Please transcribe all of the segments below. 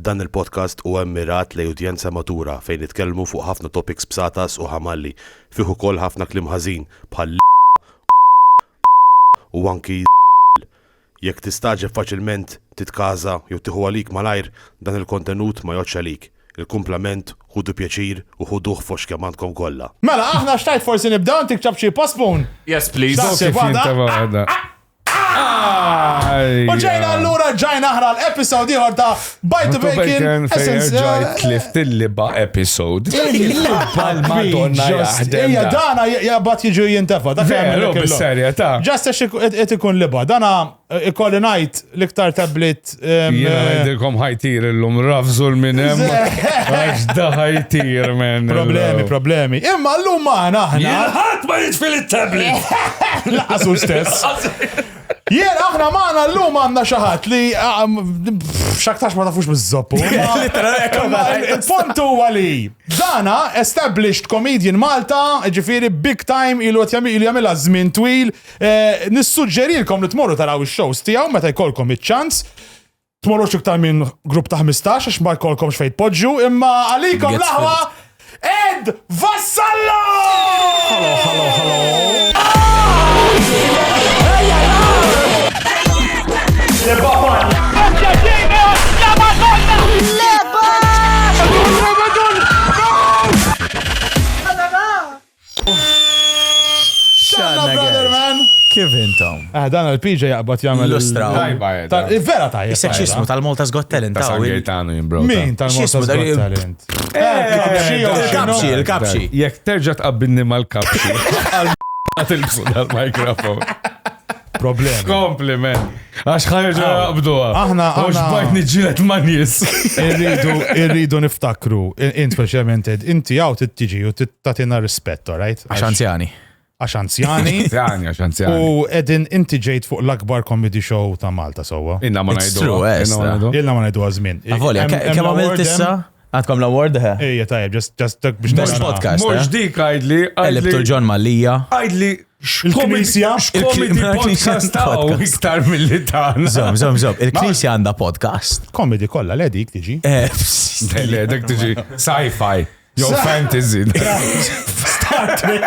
Dan il-podcast huwa mmirat li udjenza matura fejn nitkellmu fuq ħafna topics b'satas u ħamalli, fih ukoll ħafna kliem ħażin bħal u anki jekk tistaġeb faċilment titkaża jew tieħu għalik malajr dan il-kontenut ma jgħodx għalik. Il-kumplament ħudu pjaċir u ħuduh fox kemm għandkom kollha. Mela, aħna xtajt forsi nibdew tikċab xi postpone. Yes, please. Ġajna allura ġajna aħna l-episode ieħor ta' Bite the Bacon Essence Clift il-liba episode. Madonna jaħdem. Ija dana jabbat jiġu jintefa. Veru bis-serjetà. Ġasta qed ikun liba. Dana ikolli ngħid l-iktar tablet. Jiena ngħidilkom ħajtir illum rafżu minn hemm. Għax da ħajtir men. Problemi. Imma llum aħna. Jien ħadd ma jitfil it-tablet. Laqasu stess. Jien aħna maħna l-lum għanna xaħat li xaktax ma tafux bizzoppu. Il-pontu għali. Dana established comedian Malta, ġifiri big time ilu jgħamila żmien twil. Nissuġġerilkom li tmorru taraw il-shows tijaw meta jkollkom il-ċans. Tmorru xiktar minn grupp ta' 15 għax ma jkollkom xfejt podġu, imma għalikom laħwa Ed Vassallo! Hello. Kif intom? Dan il-PJ jaqbad jagħmel Illustraw. Vera tajjeb. Is-seksismu tal-Malta's Got Talent. Ta' Sangritano jimbro. Min tal-Malta's Got Talent? Il-kapxi. Jekk terġa' tqabbinni mal-kapxi. Għatilbsu dal-mikrofon. Problemi. Kompliment. Għax ħajġa jaqbduha. Aħna bajt niġġieled ma' nies. Irridu niftakru, int speċjalment inti għaw tittiġi u tagħtina rispett, right? Għax anzjani. Għax anzjani. U edin inti ġejt fuq l-akbar comedy show ta' Malta sowa. Inna ma ngħidu. Ilna ma ngħidu għazmin. Avolja, kemm għamilt issa? Għadkom l-award ħe? Ejja tajjeb, just biex Best podcast. Mux dik għajdli. Elibtu John Malija. Għajdli. Il-Knisja. Comedy podcast taw iktar mill-litan. Zom. Il-Knisja għanda podcast. Comedy kolla, l-edik tiġi. Dik tiġi sci-fi. Yo fantasy. Star Trek.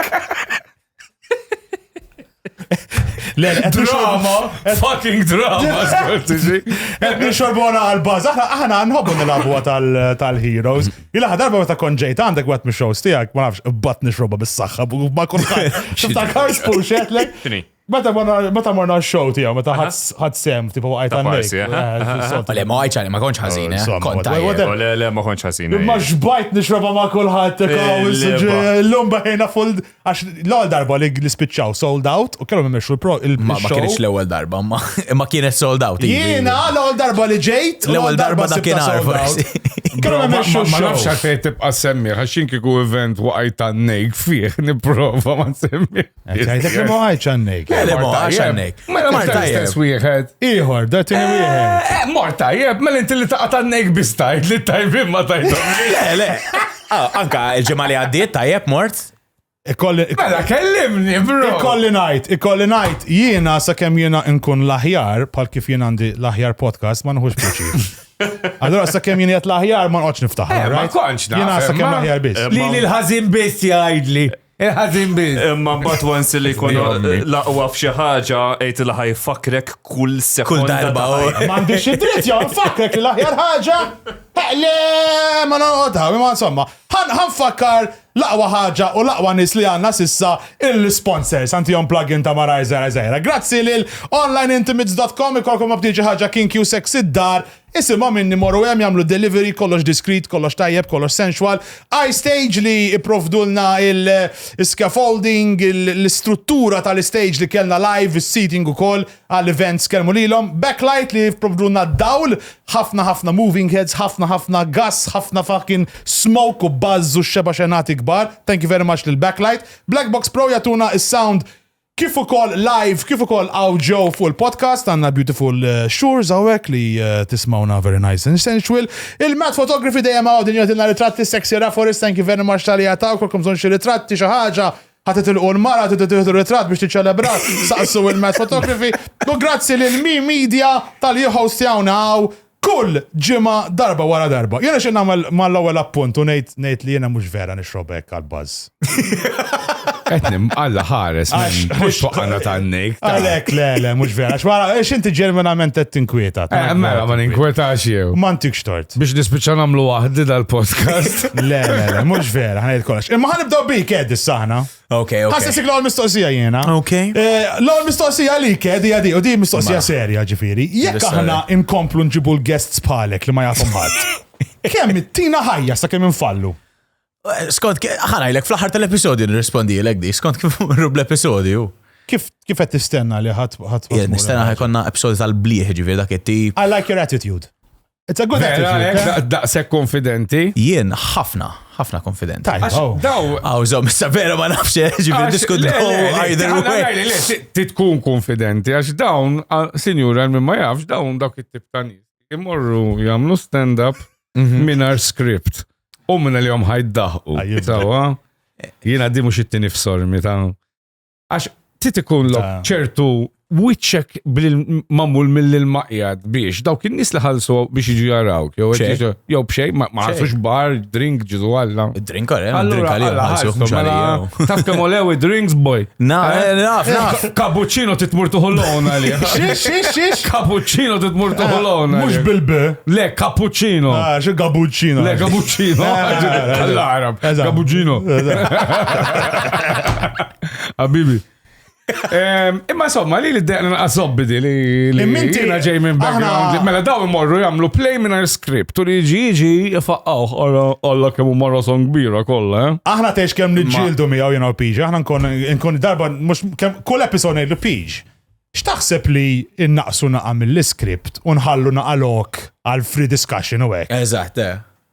Drama, fucking drama, skoltiġi. Għedni xorbona għal-baz, aħna nħobbu nilabuwa tal-heroes. Ila ħadarba meta konġejt għandek għat mi-shows tijak, ma nafx, bat nixroba bis-saxħa, ma kunħat. Xifta kars pulxetlek. Meta morna show tijaw, meta ħad sem, tipo għajt għannek. Le, ma għajċani, ma konċ ħazin, Le, ma konċ ħazin. Ma ġbajt nixroba ma kullħat, l-lum baħina full, għax l-għal darba li spiċċaw sold out, u kellu memmeċu il-show. Ma kienx l-ewel darba, ma kienet sold out. Jiena l-għal darba li ġejt, l-ewel darba da kienar, forsi. Kellu memmeċu Ma nafx għalfej tibqa semmi, għaxin kiku event waqajt għannek fih, niprofa ma semmi. Għajtek li ma għajt għannek. Stess wieħed. Iħor, datini wieħed. Morta, mela inti li taqqa tannek bistajt li tajbim ma tajtom. Le. Anka il-ġemali għaddiet tajjeb mort. Mela kellimni, bro. Ikolli najt, jiena sa' kem jiena nkun laħjar, pal kif jiena għandi laħjar podcast, ma nħux pieċi. Allora sa' kem jiena jgħat laħjar, ma nqoċ niftaħ. Ma konċ naf. Jiena sa' kem laħjar bis. Li l-ħazin bis jgħidli. Il-ħazin biz. Imma bat once li konu laqwa f'xi ħaġa ejt li ħajfakrek kull sekonda. Kull darba. M'għandix id-dritt jew nfakrek li l-aħjar ħaġa. Le, ma noqgħodha, ma insomma. Ħanfakkar laqwa ħaġa u laqwa nies li għandna sissa il-sponsors antihom plugin ta' Marajza Rajza. Grazzi lil onlineintimates.com ikolkom btiġi ħaġa kinky u sexy d-dar. Isimma minni morru hemm jagħmlu delivery, kollox discreet, kollox tajjeb, kollox sensual. iStage li ipprovdulna il-scaffolding, l-istruttura tal-stage li kellna live, is-seating ukoll għall-events kelmu lilhom. Backlight li ipprovdulna dawl, ħafna moving heads, ħafna gas, ħafna fucking smoke u buzz u xeba xenati kbar. Thank you very much lil Backlight. Blackbox Pro jatuna is-sound kif ukoll live, kif ukoll audio full podcast, għandna beautiful shores hawnhekk li tismawna very nice and sensual. Il-Matt Photography dejjem hawn din jagħtilna ritratti sexy Raforest, thank you very much tal-li jagħtaw, kolkom bżonn xi ritratti xi ħaġa ħatetilqu l-mara, ħatetilqu ritratt biex tiċċelebrat, saqsu il-Matt Photography. U grazzi lil Mi Media tal-li hostjawna hawn kull ġimma darba wara darba. Jena xin nagħmel mal-ewwel appunt u ngħid li jiena mhux vera nixrobek għall-buzz. Etnim, Alla ħares, mux toqqana tan-nik. Għalek, le, mhux vera. X'wara, x'inti ġermenament qed tinkwieta. Mela, ma ninkwetax jew. M'għandek xtort. Biex nispiċċa nagħmlu waħdi dal-podcast. Le, mhux vera, ħanejt kollox. Imma ħanibdew bik Ed issa-ħna. Okay. Ħassesik l-ewwel mistoqsija jiena. Okay. L-ewwel mistoqsija għalik Ed hija u di mistoqsija serja ġifieri. Jekk aħna inkomplu nġibu l-guests bħalek li ma jafhom ħadd. Kemm it-tina ħajja sa kemm infallu? Skont, ħanajlek fl-aħħar tal-episodju nirrispondi l di, skont kif rub l-episodju. Kif qed tistenna li ħadd Nistenna ħajkonna episodju tal-bliħ ġifieri dak it-tip. I like your attitude. It's a good attitude. Daqshekk konfidenti. Jien ħafna konfidenti. Daw. Żomm, issa vera ma nafx ġifieri diskutlu either way. Titkun konfidenti għax dawn, sinjura minn ma jafx dawn dawk it-tip ta' nies. Imorru jagħmlu stand-up mingħajr script. U minna li jom ħajdaħu. Sawa? Jena di mux it-tini f'sormi ta' għax titikun l ċertu wiċċek bil-mamul mill-maqjad biex dawk in-nies li ħalsu biex jiġu jarawk. Jew bxej, ma ħalsux bar, drink ġizu għalla. Drink għalli. Taf kemm olew drinks boy. Naf. Cappuccino titmur tuħolona li. Xiex? Cappuccino titmur tuħolona. Mux bil-b. Le, cappuccino. Xe cappuccino. Le, cappuccino. Għall-Arab. Cappuccino. Habibi. Imma insomma li d-deqna naqsobbi di li jina ġej minn background. Mela daw imorru jamlu play minn script u li ġiġi jafaqqaw għalla kemmu marathon kbira kolla. Aħna teħx kem nġildu mi għaw jena u Pij. Aħna nkun darba, kull episod nejlu Pij. X'taħseb li innaqsu naqa mill-script u nħallu naqalok għal free discussion u għek? Eżatt,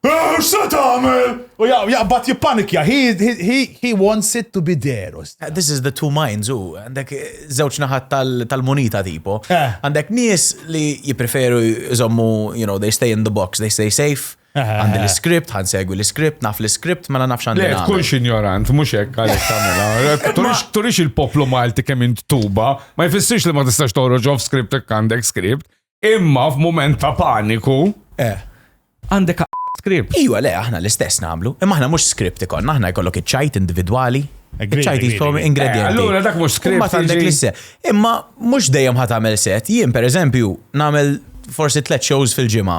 X'sa tagħmel? U jaqbad jippanikja. He wants it to be there. This is the two minds, għandek żewġ naħat tal-monita tipo. Għandek nies li jipreferu jżommu, they stay in the box, they stay safe. Għandi l-script, għan segwi l-script, naf l-script, ma nafx għandi. Le, tkunx ignorant, mux hekk għalek tamela. Turix il-poplu Malti kemm intuba, ma jfissirx li ma tistax toħroġ off script hekk għandek script, imma f'mument ta' paniku. Għandek script. Iwa, le, aħna l-istess namlu. Imma aħna mux script ikon, aħna jkollok iċ-ċajt individuali. Iċ-ċajt jiskom ingredienti. Allura dak mux script. Imma għandek l-isse. Imma mux dejjem ħatamel set. Jien, per eżempju, namel forsi 3 shows fil-ġimgħa.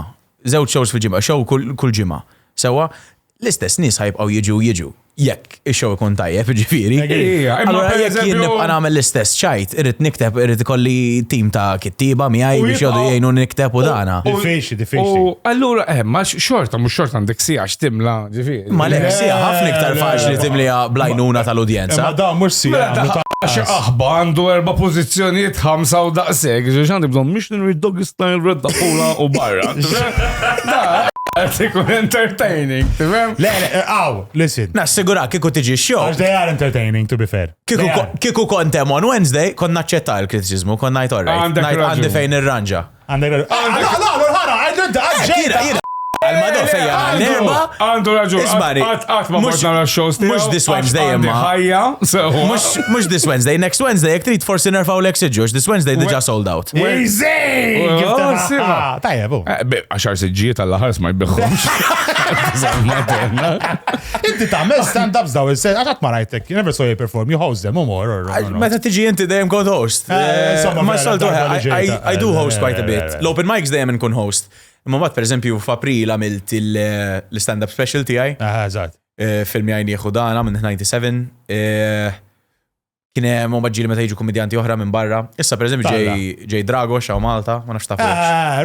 2 shows fil-ġimgħa, show kull ġimgħa. Sewa, l-istess nies ħajbqgħu jiġu. Jekk ix-show ikun tajjeb, ġifieri. Allura jekk jien nibqa' nagħmel l-istess ċajt, irid nikteb, irid ikolli tim ta' kittiba miegħi biex jgħodu jgħinu nikteb u dana. Diffiċli. Allura ma xorta mhux xorta għandek sija x'timla, ġifieri. Ma lek sija ħafna iktar faċli timliha blajnuna tal-udjenza. Ma da mhux sija. Aħba għandu 4 pożizzjonijiet 5 u daqshekk, ġiex għandi bżonn missionary dog style red daqula u barra. Tikun entertaining, tifhem? Le, listen. Nassigura kieku tiġi show. They are entertaining, to be fair. Kieku kontem on Wednesday, kon naċċetta l-kritiċizmu, kon najt alright. Għandi fejn ir-ranġa. Għal-madu fejja l-erba. Għandu raġun. Ismari. Għatma portna la shows tiegħu. Mux this Wednesday imma. Mux this Wednesday. Next Wednesday, jek trid forsi nerfaw l-ex-ġuġ. This Wednesday diġa sold out. Easy! Tajjeb, Għaxar siġġiet għall-ħars ma jibbeħħomx. Inti tagħmel stand-ups daw għaxat ma rajtek. You never saw you perform. You host them, or? Meta tiġi inti dejjem kont host. Ma soltu, I do host quite a bit. L-open mics dejjem nkun host. Imma bat, per eżempju, f'April għamilt l-stand-up special tiegħi. Eżatt. Film jgħajni Jehudana minn 97. Kien hemm maġġieli meta jiġu komedjanti oħra minn barra. Issa per eżempju ġej Dragos għaw Malta, ma nafx tafux.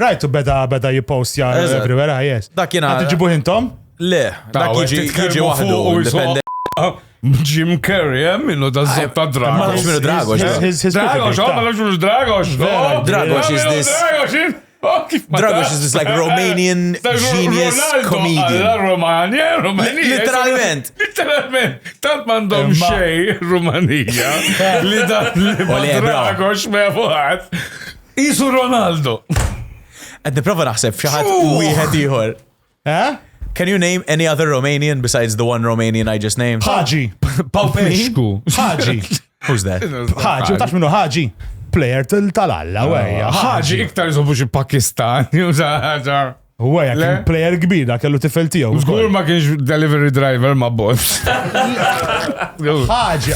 Right, u beda jippostja everywhere, yes. Dak jiena. Tiġibu intom? Le, dak jiġi waħdu independent. Jim Carrey, minnu da zotta Dragos. Ma nafx minnu Dragos. Dragos is this. Dragos is this like Romanian genius comedian. Romania. Literalment. Tant mandom xej Rumanija. Li Dragos me fuħat. Isu Ronaldo. Għed niprofa naħseb xaħat wieħed ieħor. Can you name any other Romanian besides the one Romanian I just named? Haji. Paupescu. Haji. Who's that? Haji, u tax minnu Haji. plejer tal-alla, wejja. ħaġi iktar jżobu xi Pakistani u ħaġa. Wejja, Le? kien plejer kbira, kellu tifel tiegħu. Żgur ma kienx delivery driver ma' boss. Ħaġi.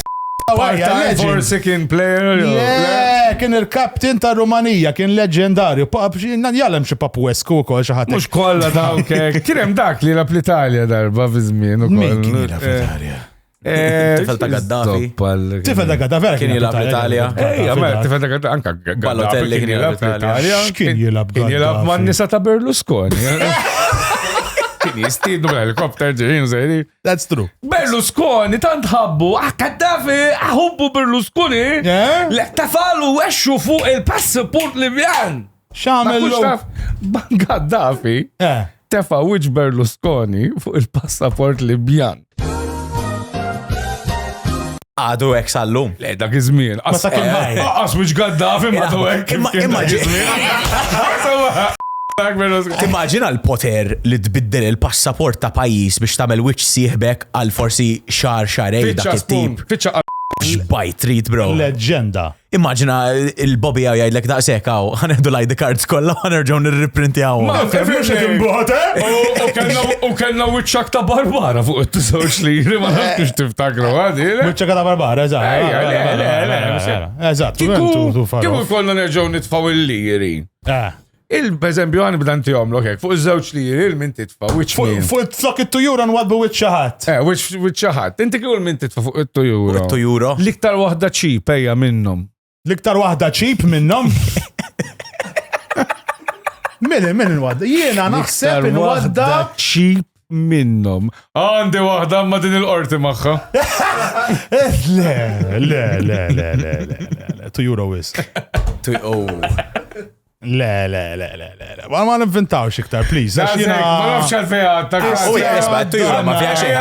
Wejja, Part-time legend. forsi kien player. Le, kien il-kaptin ta' Rumanija, kien leġendarju. Jallem xi Papuescu wkoll xi ħadd. Mux kolla dawk. Kien hemm dak li lab l-Italja darba fi żmien ukoll. Min kien jilab l-Italja? Tifel ta' Gaddafi. Tifel ta' Gadda vera Kien jilab l-Italja. Ejja, ma tifel ta' Gaddafi anka Balotelli kien jilab l-Italja. X'kien jilab Kien jilab Gaddafi? man nisa ta' Berlusconi. Kien jistidnu bl-helikopter ġejjin zejri. That's true. Berlusconi tant ħabbu, Gaddafi, ħubbu Berlusconi. Yeah? Lek tafalu għexu fuq il-passaport Libjan. Ma X'għamel kux taf, Gaddafi tefa wiċ Berlusconi fuq il-passaport Libjan. Għadu ek sal-lum. Le, dak iż-żmien. Ma ta' kien ħaj. As wiċ Gaddafi ma tu hekk. Timmaġina l-poter li tbiddel il-passaport ta' pajis biex tagħmel wiċċ sieħbek għal forsi xarej dak it-tip. Fiċċa X'bajt trid, bro. Leġenda. Immaġina il-Bobby għaw jgħidlek daqshekk hawn ħaneħdu l-ID cards kollha u ħanerġgħu nirriprinti hawn. U kellna wiċċak ta' Barbara fuq it-żewġ liri, ma nafx tiftakru għadi. Biċċa ta' Barbara, eżatt. Kifu konna nerġgħu nitfaw il-liri. Il-peżempju għani b'danti jomlok hekk, fuq iż-żewġ liri il-min titfa, which mean? Fuq it-flok it-tujura nwadbu wiċċaħat. Which ċaħat. Inti kif il-min titfa fuq it-tujura? Tujuro. L-iktar waħda ċip ejja minnhom. L-iktar waħda ċip minnhom. Min nwadda? Jiena naħseb il-wadda. ċip minnhom. Għandi waħda ma din il-qorti magħha. Le. Tujura wis. Le. Ma nivvintawx iktar, please. Ma nafx għalfejja Isma, tujuro ma fija xejn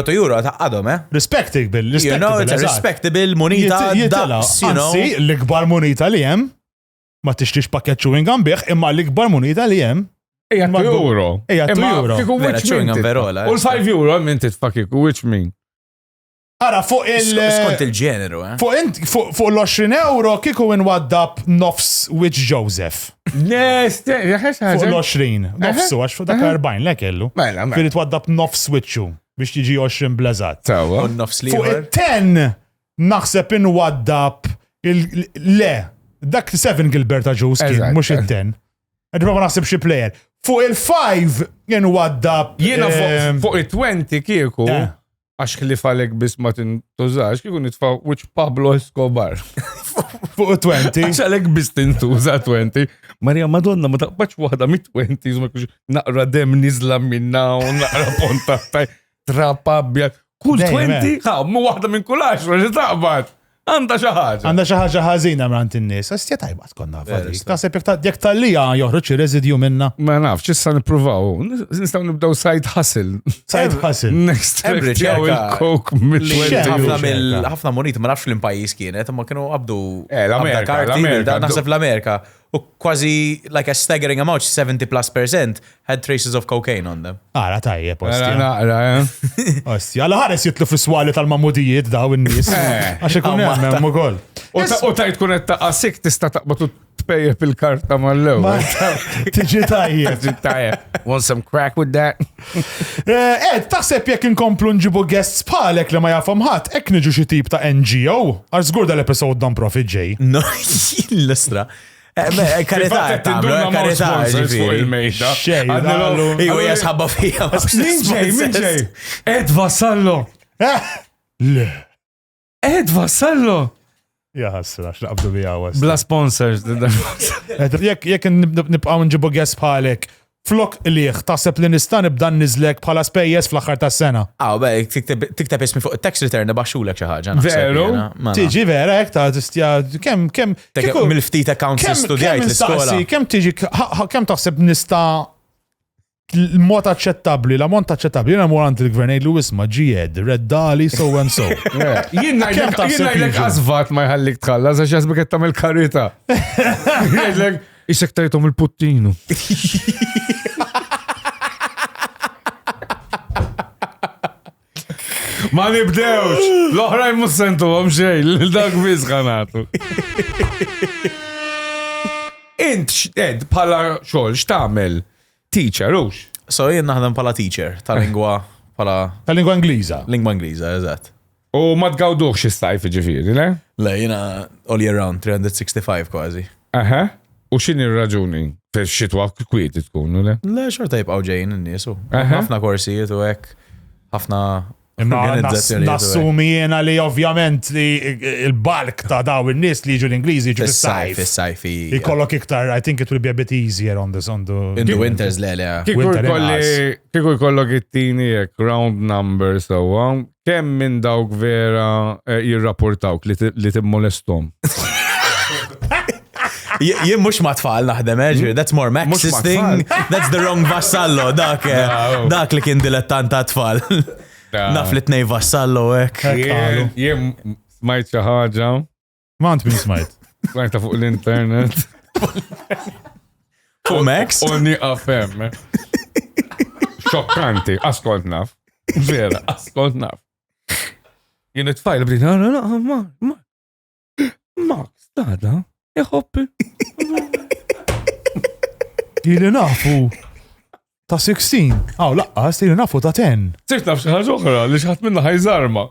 Tujuro ta' għadhom, eh? Respectable, You know, it's a respectable monita daqs, you know. Anzi, l-ikbar monita li jem, ma tixtix pakket chewing gum bieħ, imma l-ikbar monita li jem. Ejja €2. Ejja €2. Vera chewing gum verola. U l-€5 minn titfa kiku, which mean? Ara, fuq Skont il-ġeneru, eh? Fuq l-€20 kiku inwaddab nofs Witch Joseph. Fuq l-20. Nofsu, għax fuq dak 40 le kellu. Mela. Kien itwaddab nofs Witchu biex tiġi 20 blazat. Sawa. Un nofs Fuq liħor. il-10 naħseb inwaddab le, dak 7 Gilberta Juice kien, Eżatt. mux il-10. Għadba ma naħseb xie plejer. Fuq il-5 inwaddab. Jiena fuq il-20 kieku, Eh. għax li falek bis ma tintużax, kieku nitfa' which Pablo Escobar. Fuq il-20. Għax għalek bis tintuża 20. Marja Madonna, ma taqbax waħda mit-20, ma kux naqra dem nizla minna u naqra pontattaj, trapabja. Kull Dejjem, 20, mu waħda minn kull 10, li taqbad. Għanda xaħġa. Għanda xaħġa ħazina mrant in-nies. Għastja tajba skonna fadik. Naħseb jek tal-lija joħroċ residju minna. Ma nafx, issa nipruvaw. Nistaw nibdaw side hustle. Side hustle. Next Hemm track jaw riċerka il-coke Ħafna mill-20. mill-ħafna moniti ma nafx l-impajis kienet, ma kienu qabdu. l-Amerika, karti, l-Amerika. Naħseb l-Amerika. U kważi, like a staggering amount, 70+% had traces of cocaine on them. Ara tajjeb, Għara ostja. naqra, Ostja, għalla ħares jitlu fis-swali tal-mamudijiet daw in-nies. Għax ikun hemm ukoll. U tajt kun qed taqasik tista' taqbad u tpejjeb il-karta mal-lew. Tiġi tajjeb. Want some crack with that? Ed, taħseb jekk inkomplu nġibu guests bħalek li ma jafhom ħadd, hekk niġu xi tip ta' NGO. Għal żgur dal-episode non-profit ġej. No, l-istra. Karità, karità, il-mejda. Xej, Iwa jasħabba fija. Min ġej? Ed Vassallo. Le. Ed Vassallo. Ja, ħassra, x'naqbdu bija għas. Bla sponsors. Jekk nibqgħu nġibu guests bħalek, flok liħ, taħseb li nista' nibda nniżlek bħala spejjeż fl-aħħar tas-sena. Tikteb ismi fuq il-tax return baxxulek xi ħaġa. Veru? Tiġi vera hekk ta' tistja kemm Mill-ftit accounts li studjajt l-iskola. Kemm tiġi kemm taħseb nista' l-mod aċċettabbli, l-ammont aċċettabbli, jiena mor għand il-gvern ngħidlu isma' ġied, Red Dali, so and so. Jien ngħidlek għażvat ma jħallik tħallas għax jażbek qed tagħmel karità. Jgħidlek isek tajthom il-puttinu. Ma nibdewx! L-oħrajn mussentu għom xej, l-dak bizħanatu. Int x'ed bħala xogħol x'tagħmel teacher ux? So jien naħdem pala teacher ta' lingwa pala Tal-lingwa Ingliża. lingwa Ingliża, eżatt. U ma tgawduħx is-sajf ġifieri, le? Le, jiena all year round, 365 kważi. Aha. U x'inhi r-raġuni? Fix-xitwa kwieti tkunu, le? Le, xorta jibqaw ġejjin n-nies u Aha. ħafna korsijiet u hekk, ħafna Imma organizzazzjonijiet u hekk. nassumi jena li ovvjament li il-balk ta' daw il-nis li jiġu l-Ingliżi jiġu Fis-sajf, fis-sajf. fis-sajf. Ikollok iktar, I think it will be a bit easier on this, on the... In the winters, le. Kiku jkollok it-tini jek round number sewwa, kemm minn dawk vera jirrapportawk li timmolestom? Jien mux ma tfal naħdem, that's more Max's ma' thing, that's the wrong vassallo, dak li kien dilettant ta' tfal. Naf li t-nej vassallo ek. Jien smajt xi ħaġa, Mant min smajt. smajta fuq l-internet. Fuq Max? U nieqaf hemm. Xokkanti, askont naf. Vera, askont naf. Jien it-tfajl bdiet, Max, dada, iħoppi. Ili nafu ta' 16. Laqqas, ili nafu ta' 10. Sirt naf xi ħaġa oħra li xi ħadd minnha ħajżarma.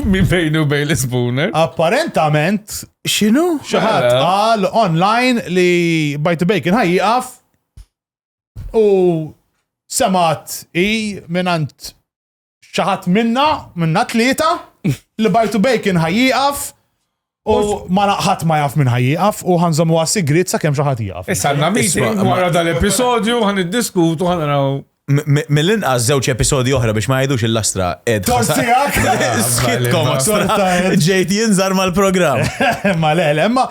Min bejni u bejn l-spooner. Apparentament, Xinu? xaħat għal online li Bite Bacon ħaj jiqaf u semat minnant xaħat minna tlieta li Bite Bacon ħaj jiqaf u ma naqħat ma jaf minn ħaj jiqaf u ħanżamu għas sigrit sa' kem xaħat jiqaf. Issa għandna meeting wara dal-episodju ħan iddiskutu ħan naraw. Mill-inqas żewġ episodi oħra biex ma jgħidux il-lastra ed. Torsijak! Skitkom, Torta ed. ġejt jinżar mal-program. Ma le, ma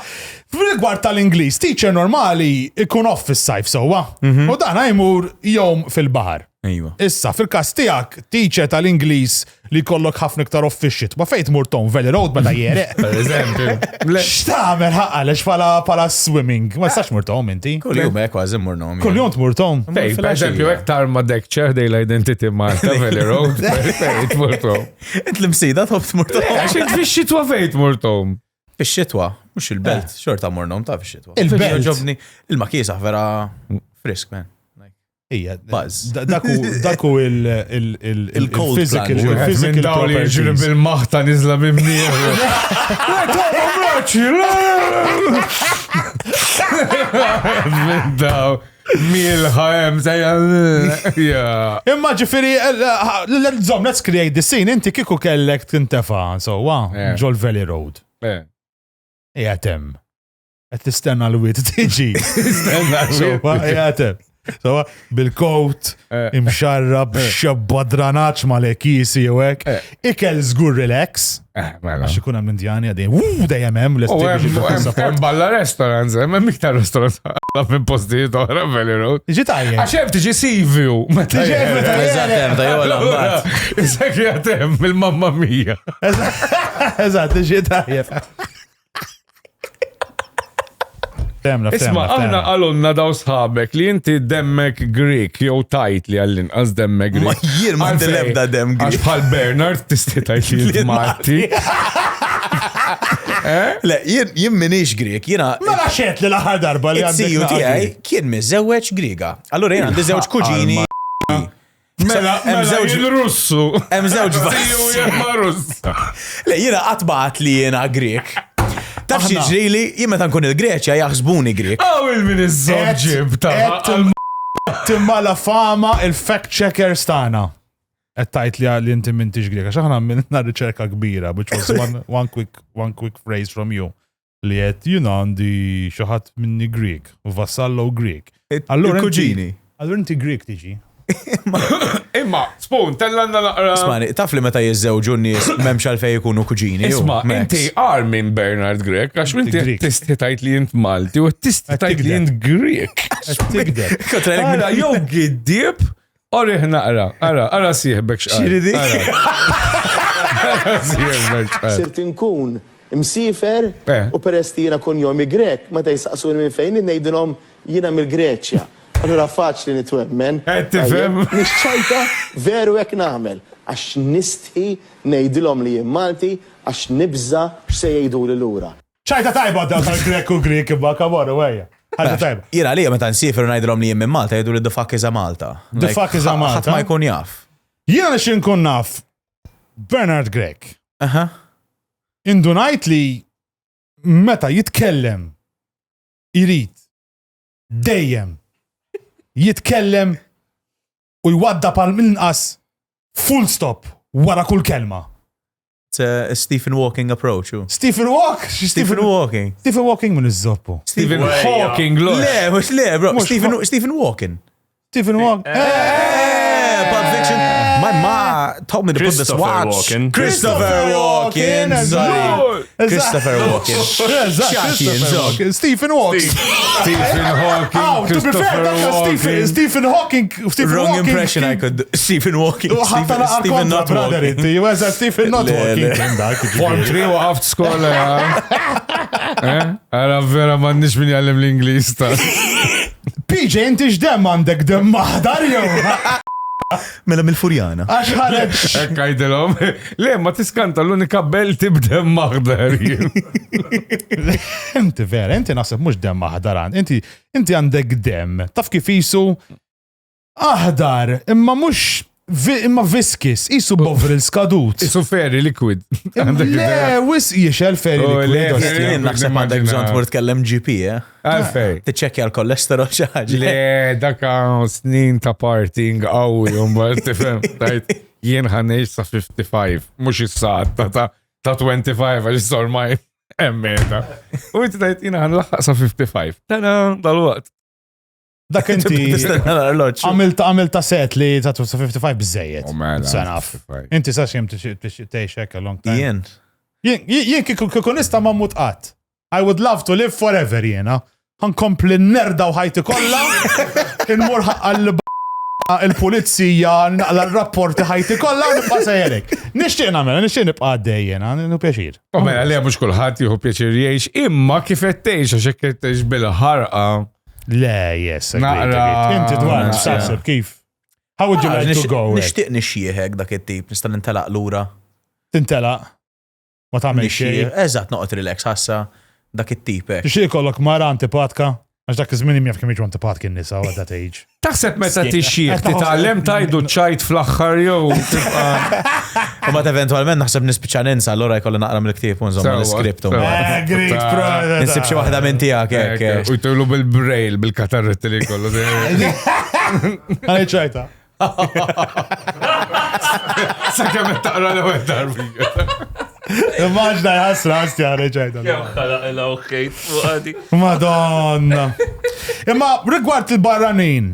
fil-rigward tal-Ingliż, teacher normali ikun off fis-sajf sewwa. U dan jmur jom fil-baħar. Ejwa. Issa, fil-kas tijak, teacher tal-Ingliż li kollok ħafna iktar off fix-xit, ma fejt mur Tom Valley Road bada jereq. Per eżempju. X'tagħmel ħaqqalex pala swimming, ma stax mur Tom inti. Kull-jum hekk kważi mmurnom. Kull-jum tmur Tom. Fej, per eżempju, ektar ma dek ċerday l-identity Malta Valley Road, fejt murtom. Int l-msida tħobb tmurtom. Għax int fix-xitwa fejt murtom. Fix-xitwa, mhux il-belt, xorta mmurnom ta' fix-xitwa. Il-belt. Ġobni, il-makisa vera frisk, man. Ija, Buzz. daku Il-cold il-physical plan. Minn daw li ġiri properties. bil-maħta nizla bimnier. Minn daw. Milħajem, Imma ġifiri, let's create the scene, inti kiku kellek tintefa, so wow, Yeah. Joel Valley Road. Ija tem. Għet tistenna l-wit tiġi. Ija tem. So, bil-coat, imxarrab, xabbadranaċ ma l-ekisi u ek. Ikel zgur relax. Għax ikun għam l-Indjani għadin, dajem hemm Hemm balla restaurants, hemm iktar restaurants minn postijiet oħra Valley Road. Iġi tajjem. Għax hemm tiġi Seaview. Eżatt, ta' jola mbagħad. Isak jgħatem mill-mamma mija. Eżat, iġi tajjem. Isma, aħna għalunna daw sħabek li inti demmek Greek, jew tajt li għallin, demmek Ma Greek. jien ma lebda dem Għax Greek. bħal Bernard tisti tajt li Marti. Le, jien minix Greek, jiena Mela xet li l-aħħar darba li it-siju tiegħi kien miżewweġ Griega. Allura jien għandi żewġ kuġini. Mela, hemm żewġ- il-Russu. Hemm żewġ Siju jemma Russa. Le, jiena qatt li jiena Greek. Taf Aħna. xiġri jien meta nkun il-Greċja jaħsbuni Greek. Għaw il-min iż-żobġib ta' Timma la fama il-fact checker stana. Ettajt li inti mintix Greka. Xaħna minna riċerka kbira, which was one quick phrase from you. Li jett, għandi xaħat minni Greek, vassallo Greek. Allura Il-kuġini. Allura inti Greek tiġi. Imma, spun, tellanna naqra. Ismani, taf li meta jiżżewġu n-nies m'hemmx għalfejn ikunu kuġini. jew, Isma, Max. inti għar minn Bernard Grek, għax inti Greek. tisti tajt li jint Malti u tisti tajt li jint Grek. Tigder. Kontralek minn Għara, jow giddib, orriħ naqra, għara siħbek xqar. Xiridi? Għara siħbek xqar. Sirt inkun msifer Eh. u peress li jiena kun jomi Grek, meta jisaqsuni minn fejn ngħidilhom jiena mill-Greċja. Allura faċli nitwemmen. tifhem. Nixċajta veru hekk nagħmel. Għax nistħi ngħidilhom li jien Malti għax nibża x'se jgħiduli lura. ċajta tajba daw tal-Grek u Grek imma kamoru għajja. ħaġa tajba. Jena li meta nsifer ngħidilhom li jien minn Malta jgħidu li the fuck is a Malta. The fuck is a Malta? Ħadd ma jkun jaf. Jiena nix nkun naf Bernard Grek. Aha. Indunajt li meta jitkellem irid dejjem jitkellem u jwadda pal-minqas full stop wara kull kelma. It's a Stephen Walking approach. Stephen Walk? Stephen Walking. Stephen Walking minn iż-żoppu. Stephen Hawking, look. Le, mux le, bro. Stephen Walking. Stephen Walk. Pulp Fiction. My ma told me to put this Christopher watch. Walken. Christopher Walken. Sorry. Christopher Walken. Stephen Walking. Stephen Hawking, Oh, to be fair, Christopher that's Walken. Stephen Hawking. Stephen Wrong Walking. impression I could do. Stephen Walking. ħatta laqar Stephen kontra, not brother, walking. inti. Weza Stephen not Le, walking. le. Kien dak, Form ġifieri. 3 waqaft skola, Għara vera m'għandniex min jgħallem l-Ingliż ta' PJ, inti x'demm għandek dem maħdar jew? Mela mill-Furjana. Għax ħareġ. Ekkajdilom. Le, ma tiskanta l-unika bel tibdem maħdar. Inti vera, inti naħseb mhux dem maħdar għand. Inti għandek dem. Taf kif isu aħdar, imma mhux imma viskis, isu bovril skadut. Isu ferri liquid. Le, wis jiexel ferri Oh, le, liquid. ferri. Jien naħseb għandek bżonn tmur tkellem GP, Għalfej. Tiċċekkja l-kolesterol xi ħaġa. Le, daka snin ta' partying għawi, umbar, tifem. Tajt, jien ħanejx sa' 55, mux is-saat ta' 25, għax sormaj emmeta. U inti tajt, jina ħanlaħħaq sa' 55. Tana, dal-waqt. Dak inti Tistenna l-arloġġ. għamilta set li ta' 55 bizzejiet. Oh, mela, Sanaf. 55. Inti sa' xim teħxek a long time. Jien. Jien kikunista ma' mutqat. I would love to live forever jena. Għankompli nerda u ħajti kolla. Inmur il-polizija, naqla l-rapporti ħajti kolla u nibqa sejjerek. Nishtiq namela, nishtiq nibqa għaddej jena, nu pjaċir. U mela, li mux kullħat juhu pjaċir jiex, imma kifettejx, għax kifettejx bil-ħarqa. Le, yes, Naqra. Inti dwar, sassib, kif? How would you like to go? Nixtieq nixjiehek dak it-tip, nista' nintelaq lura. Tintela. Ma tagħmel xejn. Eżatt noqgħod relax ħassa dak it-tip hekk. Tixtieq kollok mara antipatka? Għax dak iż-żmien jaf kemm jiġu antipatki n-nisa at that age. Taħseb meta tixjieħ, titgħallem tajdu ċajt fl-aħħar jew tibqa' U mat eventwalment naħseb nispiċċa ninsa, allura jkollha naqra mill-ktieb u nżomm l-iskript. Great brother. Nisib xi waħda minn tiegħek hekk. u jtujlu bil-brail, bil-katarretti li kollu. Għalli ċajta. Sa kemm taqra l-ewwel darbi. Immaġna jħassra għasti għalli ċajta. Madonna. Imma rigward il-barranin,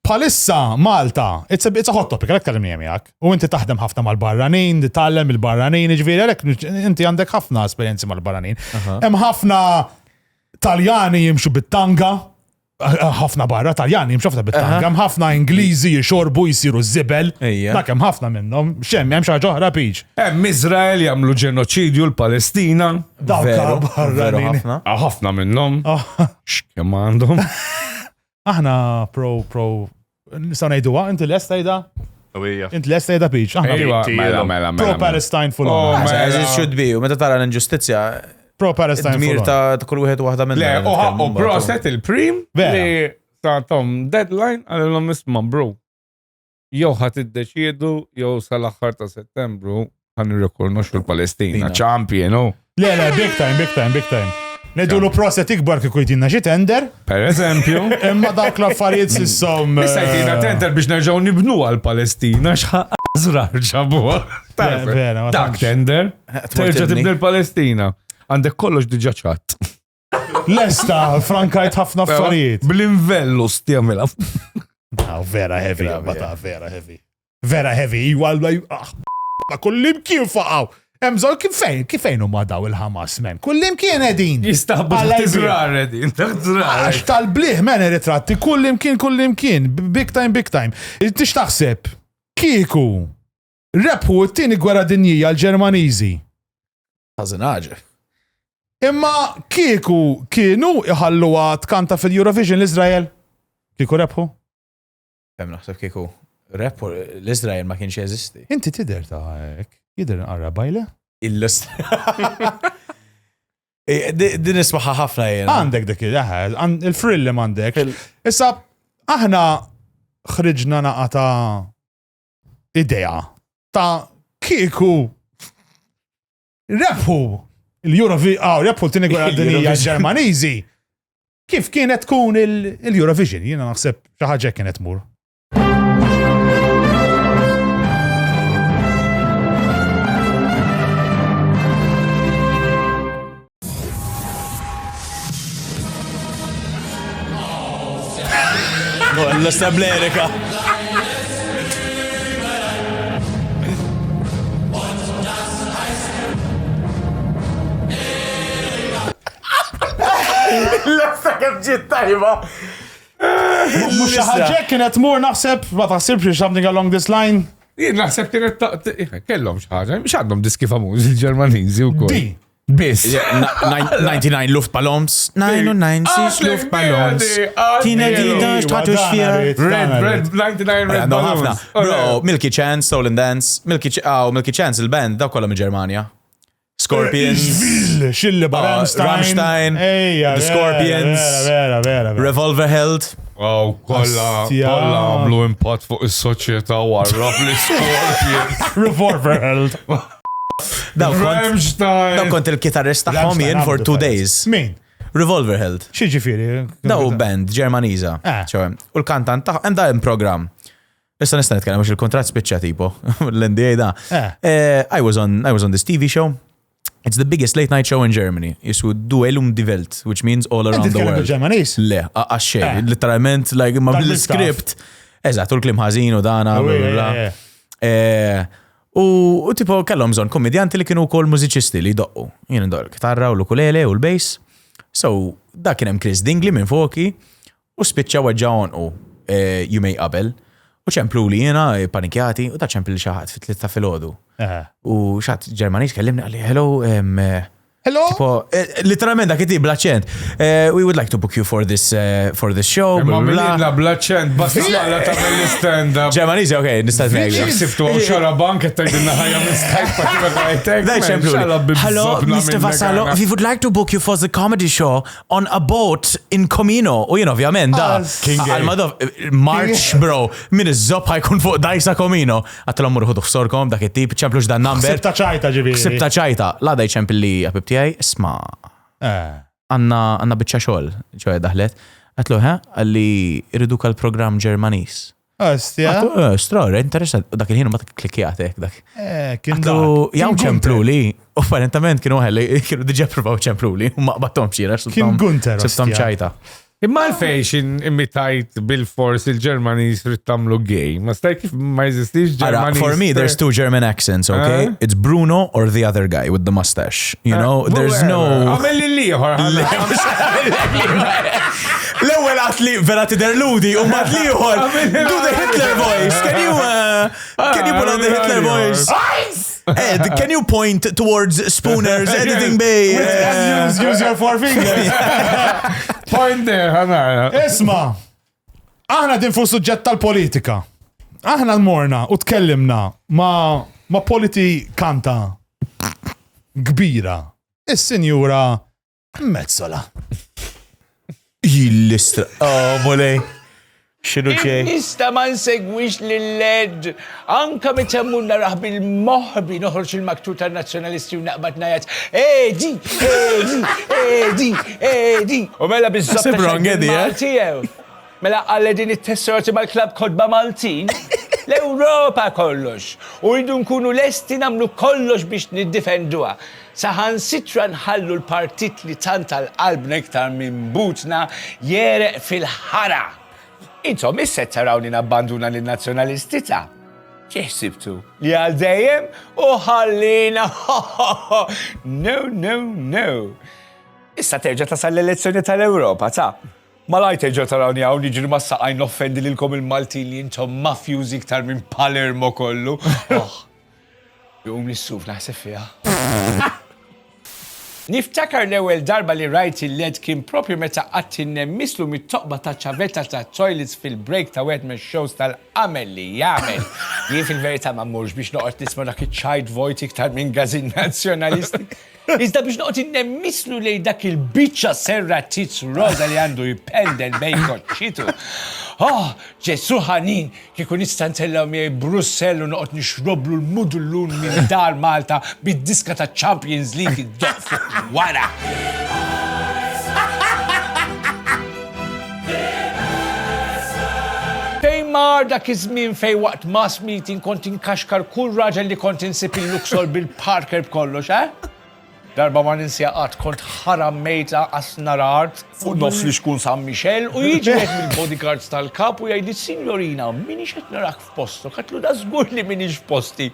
palissa Malta, it's a hot topic, għalek kallimni jemijak. U inti taħdem ħafna mal-barranin, titallem il-barranin, ġviri, għalek inti għandek ħafna esperienzi mal-barranin. Hemm ħafna Taljani jimxu bit-tanga, ħafna barra Taljani jimxu ħafna bit-tanga, hemm ħafna Ingliżi jixorbu jisiru zibel, dak hemm ħafna minnhom, hemm xi ħaġa oħra piġ. Hemm Iżrael jagħmlu ġenoċidju l-Palestina. Veru barranin. ħafna. Ħafna minnhom. X'kemm għandhom. Aħna pro, nistaw ngħiduha, inti lest tgħidha? Inti lest tgħidha piġ. Ejwa, mela. Pro-Palestine full Oh, on. mela. As it should be, u meta tara l-inġustizzja, Pro-Palestine id-dmir full on. ta' kull wieħed waħda minn. Le, u proset il-prim Vera. li ta' tom deadline għalilom isma' bro. Jew ħat id-deċiedu, jew sal-aħħar ta' Settembru ħan irrekonoxxu l-Palestina. Champion, no? Le, big time. Nedulu proset ikbar kieku jtinna xi tender, Per eżempju. imma dawk l-affarijiet sissom. Issa jtina tenter biex nerġaw nibnu għal-Palestina, xħazrar ġabuwa. vera, ma Dak tantx. tender, terġa tibni l-Palestina. Għandek kollox diġa ċat. Lesta, frankajt ħafna affarijiet. Bl-invellus tijamela. Vera heavy, bata, vera heavy. Vera heavy, kullim kien faqaw. Emżol kifejn huma daw il-Hamas, men. Kullim kien edin. Jistaħbu t-tizrar edin, t-tizrar. Għax tal-bliħ, men, ritratti, kullim kien. Big time. Tix taħseb, kieku, rebħu t-tini gwara dinjija l-Ġermaniżi. Ħażin ħaġa. Imma kieku kienu iħalluha tkanta fil-Eurovision l-Izrael? Kieku rebħu? Fem naħseb kieku. Rap l-Izrael ma kienx jeżisti. Inti tidher ta' hekk. Jidher nqarra bajle? Din nismaħa ħafna jena. Għandek dik il-frill m'għandek. Issa aħna ħriġna naqa ta' idea ta' kieku repu repu t-tini gwerra dinija Ġermaniżi. Kif kienet tkun il-Eurovision? Jiena naħseb xi ħaġa kienet mur. L-Establerika. L-essa kif ġiet tajba. Mux ħaġa kienet mur naħseb, ma taħsibx something along this line? Jien naħseb kienet kellhom xi ħaġa, mhux għandhom diski famużi l-Ġermaniżi wkoll. Di. Biss. 99 Luftballons. 99 Luftballons. Tina Dida Stratosphere. Red 99 Red Balloons. Bro, Milky Chance, Stolen Dance. Milky Chance, il-band, daw kollha mill-Ġermanja. Scorpions. Xilli Rammstein. The Scorpions. Vera. Revolver Held. Oh, kolla għamlu impatt fuq is-soċjetà warrab l-Scorpions. Revolver Held. Daw Rammstein. kont il-kitarrist tagħhom jien for 2 days. Min? Revolver Held. Xi ġifieri? Daw band Ġermaniża. U l-kantant tagħhom hemm da hemm programm. Issa nista' nitkellem għax il-kontratt spiċċa tipo l-NDA da. I was on this TV show. It's the biggest late night show in Germany. Jiswu Duellum Die Welt, which means all around the world. Ġermaniż? Le, għaxxej, literalment, like, ma bil-script. Eżatt, u l-klim ħażin u dana, u tipo kellhom bżonn komedjanti li kienu wkoll mużiċisti li jdoqqu. Jien ndoq il-kitarra u l-ukulele u l-bass. So, da kien hemm Chris Dingley minn foki u spiċċa weġġa' u jumej qabel. U ċemplu li jiena panikjati u da ċemplu li xi ħadd fit-3 ta' filgħodu. U xatt Ġermaniż kellimni għalli hello. Tipo, literalment dak itib bl-accent. We would like to book you for this show. Ma minna bl-accent, bas naqla ta' mill-stand-up. Ġermaniżi, okej, nistat meglio. Sibtu għu xara banket ta' jdinna ħajja minn Hello, Mr. Vassallo, we would like to book you for the comedy show on a boat in Comino. U jien ovvjament da. Għal-madov, March, bro, minn iż-zob ħajkun fuq dajsa Comino. Għattilom murħu f'sorkom, dak it-tip, ċemplux dan number. Sibta ċajta ġivi. Sibta ċajta, la daj ċempli għabibti isma, għanna bitċa xol, ċoħe daħlet, għatlu, għalli irridu kal-program Ġermanis. Astja. Stror, interessant, dak il-ħinu ma t-klikjatek, dak. Kien għatlu, jaw ċemplu li, u apparentament kienu għalli, kienu diġa provaw ċemplu li, u ma qbattom xira, Kien Gunter, sibtam ċajta. Imma l-fejx imitajt bil-fors il-Ġermaniż rittamlu gay. Ma staj kif ma jizistix Ġermaniż. For me, there's 2 German accents, okay? It's Bruno or the other guy with the mustache. You know, there's no... Għamil li liħor. L-ewel għatli vera tiderludi, u mat liħor. Do the Hitler voice. Can you put on the Hitler voice? Ed, can you point towards Spooner's editing bay? Use your 4 fingers. Point there, ħanara. Isma, aħna din fuq suġġett tal-politika. Aħna l-morna u tkellimna ma politikanta kbira. Is-sinjura Mezzola. Jillistra. Oh, molej. Xinu ċej? Nista ma nsegwix l-led. Anka metemmu naraħ bil-moħbi noħroġ il-maktur tal-nazjonalisti u naqbat najat Edi. U mela bizzabta Maltijew. Mela għalli din it-tessorti mal-klab kodba Maltin. L-Europa kollox. U rridu nkunu lesti namlu kollox biex niddifenduha. Saħan sitra nħallu l-partit li tant tal-qalb nektar minn butna jereq fil-ħara. Intom, is-set tarawni nabbanduna l-nazjonalisti ta' ċeħsibtu li għal-dajem u ħallina. No. Issa terġa tasal l-elezzjoni tal-Europa, ta' malaj terġa tarawni għaw niġri ma saqajn offendi lilkom il-Maltin li intom mafjużi iktar minn Palermo kollu. Jum li s-suf naħseb fija. Niftakar l-ewwel darba li rajt il-led kien propju meta qatt innemmislu mit-toqba ta' ċavetta ta' toilets fil-break ta' wieħed shows tal-qamel li jagħmel. Jien fil-verità ma mmurx biex noqgħod nisma' dak iċ-ċajt vojt iktar minn gażin nazzjonalisti. Iżda biex noqgħod innemmislu lejn dak il-biċċa serra tizz roża li għandu jpendel bejn koċċitu. Oh, Ġesu ħanin, kieku nista' ntellaw miegħi Brussell u noqgħod nixroblu l-mudullun minn dar Malta bid-diska ta' Champions League id-doq fuq wara. Fejn mar dak iż-żmien fejn waqt mass meeting kont inkaxkar kull raġel li kont insib il-Luxor bil-Parker b'kollox, Darba ma ninsjaqat kont ħaram mejta asnarart fuq nofs li xkun San Michel u jiġi għed mill-bodyguards tal-kap u jgħid signorina, minix qed narak f'posto, katlu da żgur li minix f'posti.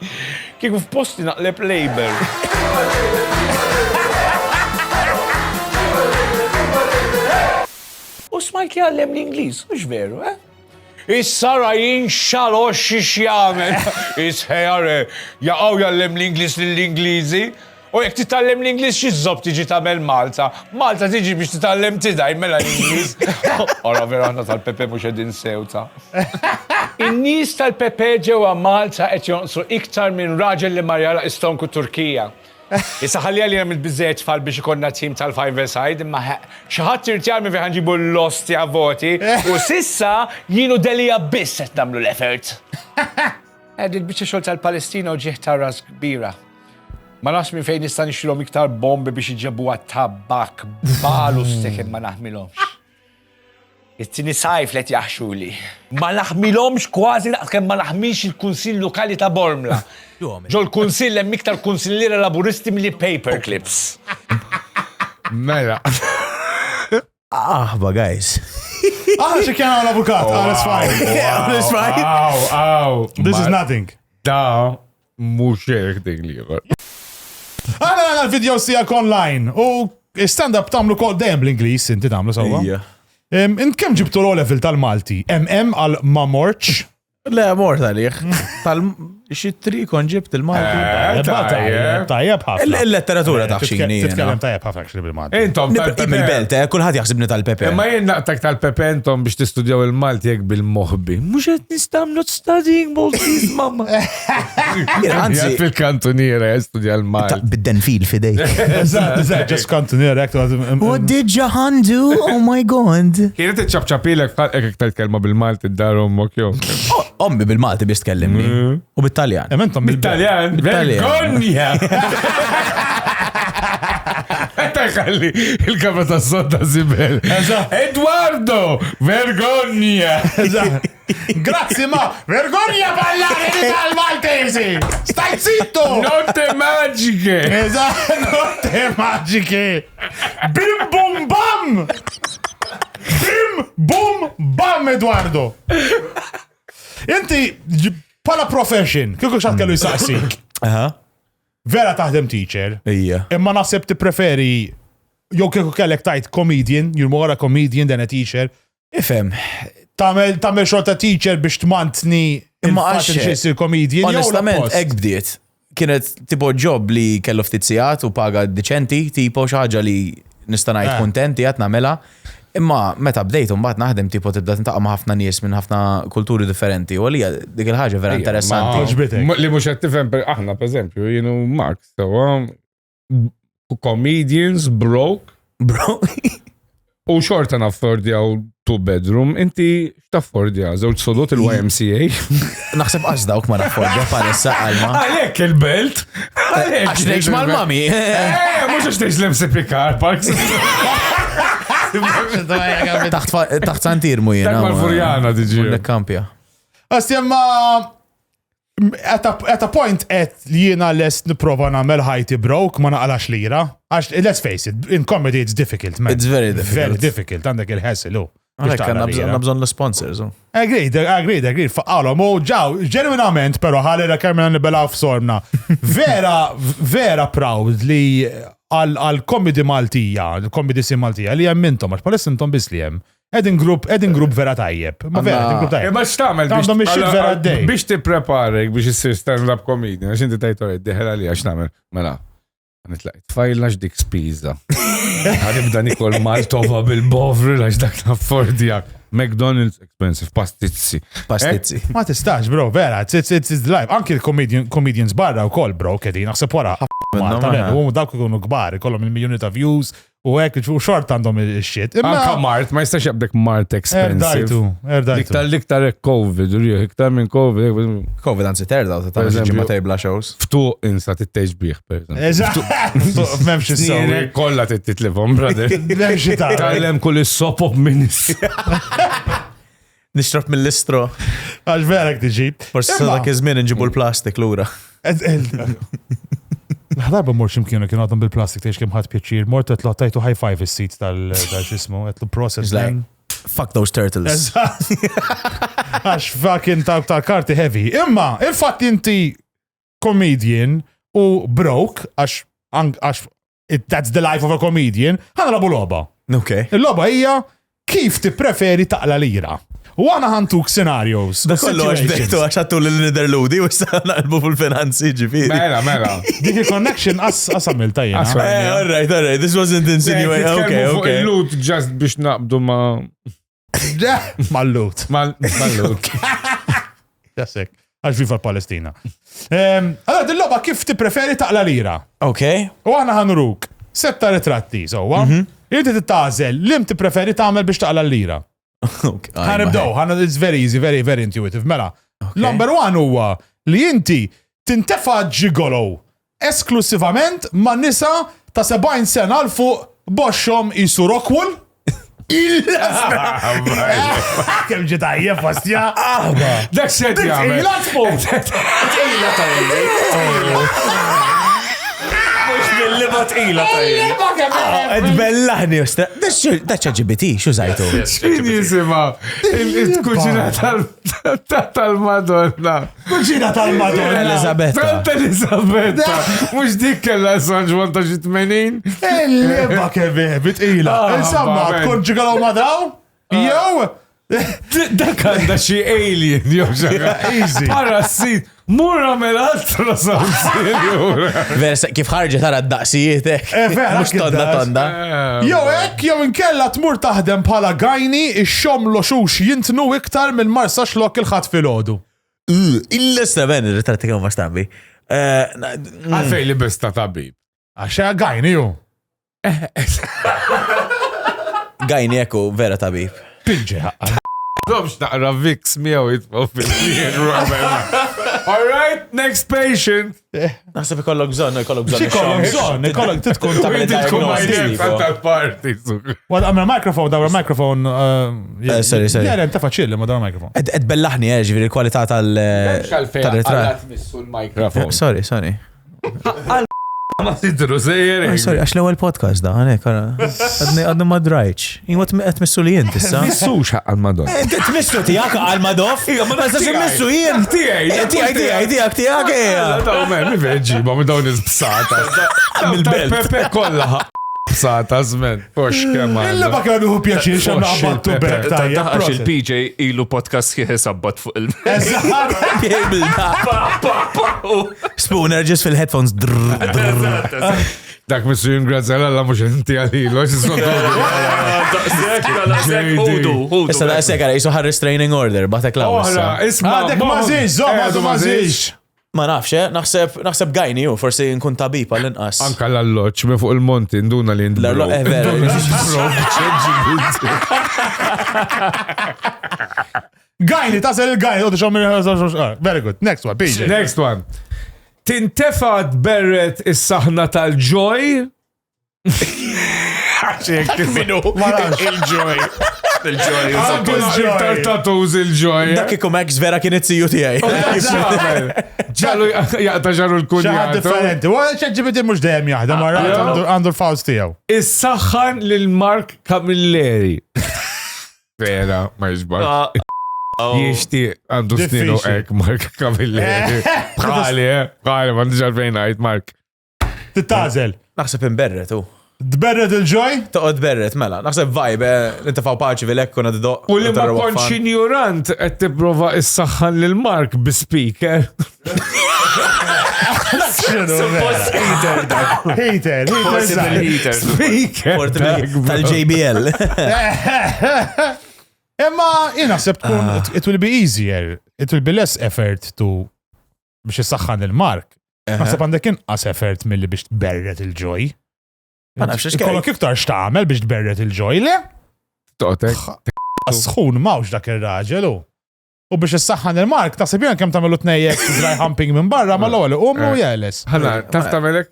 Kieku f'posti naqleb label. U smajt li għallem l-Ingliż, mhux veru, Is-sara jinxalo xiex jagħmel. Is-ħejare jaqgħu jgħallem l-Ingliż lill-Ingliżi. U jek titallem l-Inglis xizzop tiġi tamel Malta. Malta tiġi biex titallem tidaj mela l-Inglis. Ora vera ħna tal-Pepe mux edin sewta. In-nies tal-Pepe ġewa Malta qed jonqsu iktar minn raġel li marjala istonku Turkija. Issa ħallija li għamil bizzejt tfal biex ikonna tim tal-5-a-side, imma xaħat tirtjar minn fiħan ġibu l-lostja voti u sissa jienu delija biss qed namlu l-effort. Għed il-bicċa xol tal-Palestina u ġieħ ras kbira. Ma nafx minn fejn nista' nixtrilhom iktar bombi biex iġibuha tabak balu stekin ma naħmilhomx. It-tieni sajf let jaħxuli. Ma naħmilhomx kważi kemm ma naħmilx il-Kunsill Lokali ta' Bormla. Ġol kunsill hemm iktar kunsilliera laburisti milli paperclips. Mela. Guys. Xi kien għal avukat, that's fine. This is nothing. Da, mux dik li Għana l-video sijak online u stand-up tamlu kol dem l-Inglis, inti tamlu sawa? Int kem ġibtu l-level tal-Malti? għal ma morċ? Le, mort għalih. Xitri kon ġibt il-Malti. Tajjeb ħafna. Il-letteratura taħxini. Titkellem tajjeb ħafna actually bil-Malti. Intom Nibqim il-belt, kullħat jaħsibni tal-Pepe. Ma jien naqtak tal-Pepe intom biex tistudjaw il-Malti jek bil-moħbi. Mux għet nistam not studying Maltese, mamma. Anzi, fil-kantoniera jistudja l-Malti. bidden fil fidej. Just continue, What did Jahan do? Oh my God. Kienet iċċabċapilek ek tal-kelma bil-Malti d-darom mokjom. Ommi bil-Malti biex tkellimni. U bit-Taljan. Ementom Bil-Taljan, vergogna! Għalli il-kabra ta' sodda Sibel. Eduardo, vergogna! Grazzi ma, vergogna parlare tal-Maltesi! Stai zitto! Notte magiche! Notte magiche! Bim bum bam! Bim bum bam, Eduardo! Inti, pala profession, kieku xaħt kellu jisaqsik. Vera taħdem teacher. Imma naħseb ti preferi, jow kieku kellek tajt comedian, you're more a comedian than a teacher. Ifem. Tamel xorta teacher biex tmantni il-fat li xisir comedian. Onestament, ek bdiet. Kienet tipo job li kellu ftit sigħat u paga deċenti, tipo xaħġa li nistanajt kontenti għat namela. Imma meta bdejt mbagħad naħdem tipo tibda tintaqa' ma' ħafna nies minn ħafna kulturi differenti u għalija dik il-ħaġa vera interessanti. Li mhux qed tifhem aħna pereżempju, jienu Max, comedians broke. U xorta naffordjaw 2-bedroom, inti x'taffordja? Żewġ sodot il-YMCA? Naħseb għax dawk ma naffordja bħalissa għalma. Għalhekk il-belt? Għax tgħix mal-mami. Mhux għax tgħix l-MCP Car Parks. Taħt Santirmu jena. Dak mal-Furjana diġi. L-kampja. Għasti jemma, at a point li jena lest niprofa namel ħajti broke ma naqalax lira. Għax, let's face it, in comedy it's difficult, man. It's very difficult. Very difficult, għandek il-hassle, Għanna bżon l-sponsors. Agreed. Faqqalom, u ġaw, ġenwinament, pero ħalera kemmena nibelaw f'sorna. Vera proud li għal-comedy Maltija, comedy sim Maltija, li jem mintom, għax paless intom bis li jem. Edin grupp vera tajjeb. Ma vera, edin grupp tajjeb. Ma xtamel biex ti preparek biex jissir stand-up comedian, għax inti tajtor id-deħra li għax namel, mela. Nitlaqt fajla x'dik spiża. Għanibda nikol Maltova bil-bovri għax dak naffordijak. McDonald's expensive, pastizzi. Pastizzi. Ma tistax, bro, vera, it's the life. Anki l-comedians barra u kol, bro, kedi, naħseb wara. U dawk ikunu kbar, ikollhom il-miljoni ta' views, u hekk u xort għandhom il-shit. Anka Mart, ma jistax jabdek Mart expensive. Erdajtu. Liktar COVID, iktar minn COVID. Covid għanzi terdaw, ta' ġimma tejbla shows. Ftu insa titteġ bieħ, per Eżatt. Memx Snire kolla tittitlifom, brother. Memx ta' Tallem kull is-sopop minnis. Nixtrab mill-listro. Għax verek tiġi. Forse sa' dak iż-żmien nġibu l-plastik lura. Darba mor ximkienu kienu għadhom bil-plastik teħx kem ħad pjaċir, mor tetlu għattajtu high five is-sit tal-ġismu, għetlu process Like, fuck those turtles. Għax fucking tal-karti heavy. Imma, il-fatt inti comedian u broke, għax that's the life of a comedian, ħana rabu loba. Ok. Il-loba hija kif ti preferi taqla lira. U għana ħantuk scenarios. Da kollu għax bektu għax għattu l-Niderludi u s naqlbu fil-finanzi ġifiri. Mela. Dik il-connection għasamil tajja. All right. This wasn't insinuated. Okay. Il-lut just biex naqbdu ma. Mallut. Mallut. Jasek. Għax viva l-Palestina. Allora, dil-loba kif ti preferi taqla lira. Ok. U għana ħanuruk. Setta ritratti, sowa. Inti t-tazel, lim ti preferi tagħmel biex taqla lira. Ħanibdow, it's very easy, very, very intuitive. Mela, number one huwa li inti tintefa ġigolo esklusivament ma' nisa ta' 70 sena l-fuq boxxom isu Rockwell. Kem ġitajja fastja. Dak xed jgħamil. Mill-liba tqila tajli. Edbellaħni, daċċa ġibiti, xu zajtu? Jisima, il-kuċina tal-Madonna. Kuċina tal-Madonna. Elisabetta. Elisabetta. Mux dik kella Assange 80. Il-liba kebbe, bitqila. Insomma, tkun ġigalaw madaw? Jow? Dak għanda xie alien, jow xaga. Easy. Parasit. Mura mel-altra samsir. Versa, kif ħarġet tara d-daqsijietek. vera, Mux tonda. Jow ek, jow inkella tmur taħdem bħala gajni ix-xom loxux jintnu iktar minn marsa xlok il-ħat fil-ħodu. Il-lista ben il-ritratti kħom mastambi. Għalfej li besta tabib. Għaxa gajni ju. Gajni eku, vera tabib. Pilġi ħaqqa. Domx naqra Vicks miaw jitfaw fil-lien. All right, next patient. Naħseb ikollok bżonn, Ikollok titkun ta' tal-party. Għamil mikrofon, dawra mikrofon. Sorry. Jere, ta' faċilli ma dawra mikrofon. Ed bellaħni, ġiviri kwalità tal-ritrat. Sorry. Ma tidru sejjer. Sorry, għax l-ewel podcast da, għanek, għadni ma drajċ. Jimot għetmissu li jint, issa. Missu xaqqa l-Madonna. Tmissu tijak għal-Madoff? Ma nistax immissu jien. Tijak. Mi veġi, ma mi dawn iż-bsata. Mill-belt. Pepe kolla bsata, zmen. Pox kemma. Illa ma kienu pjaċir xanna għabattu bek tajja. Għax il-PJ ilu podcast kieħe sabbat fuq il- Spooner ġis fil-headphones. Dak missu jingrazzala la mux inti għalilu. Issa da' sekara, jisu ħar restraining order, batek la' Isma, Għadek mażiġ. Ma nafx, naħseb gajni ju, forsi nkun tabib għall-inqas. Anka l-alloċ, me fuq il-monti, nduna li L-arloq, Gajni, tasel il-gajni. Very good. Next one, PJ. Next one. Tintefad berret is-saħna tal-ġoj? Minu? Il-ġoj. Iktar tattoos il-ġoj. Dak ikum ex vera kien it-siju tijaj. Ġallu jaqta ġarru Xaħat l-kunjat. differenti. ChatGPT mux dajem jahda, ma għandu l-faws tijaw. Is-saħħan lil-Mark Camilleri. Vera, ma jġbax. Jishti għandu sninu ek Mark Camilleri. Bħali, ma nġar fejn għajt Mark. Tittazel. Naħseb imberret, u. Dberret il-ġoj? Toqgħod berret, mela. Naħseb vibe, nintafaw paċi vilek kuna d-doq. U li ma konx ignorant qed tipprova issaħħan lil Mark bi-speaker. Hater. Speaker. Tal-JBL. Imma jina sebt tkun, it will be easier, it will be less effort to biex jissaxħan il-Mark. Naħseb għandek inqas effort mill-li biex tberret il-ġoj. Ma nafx x'kej. Kollok iktar x'tagħmel biex tberret il-ġoj, le? Toqtek. Asħun mawx dak ir-raġel hu. U biex jissaxħan il-Mark, taħseb jien kemm tagħmelu tnejjek dry humping minn barra ma l-ewwel umu jeles. Ħana, taf tagħmelek?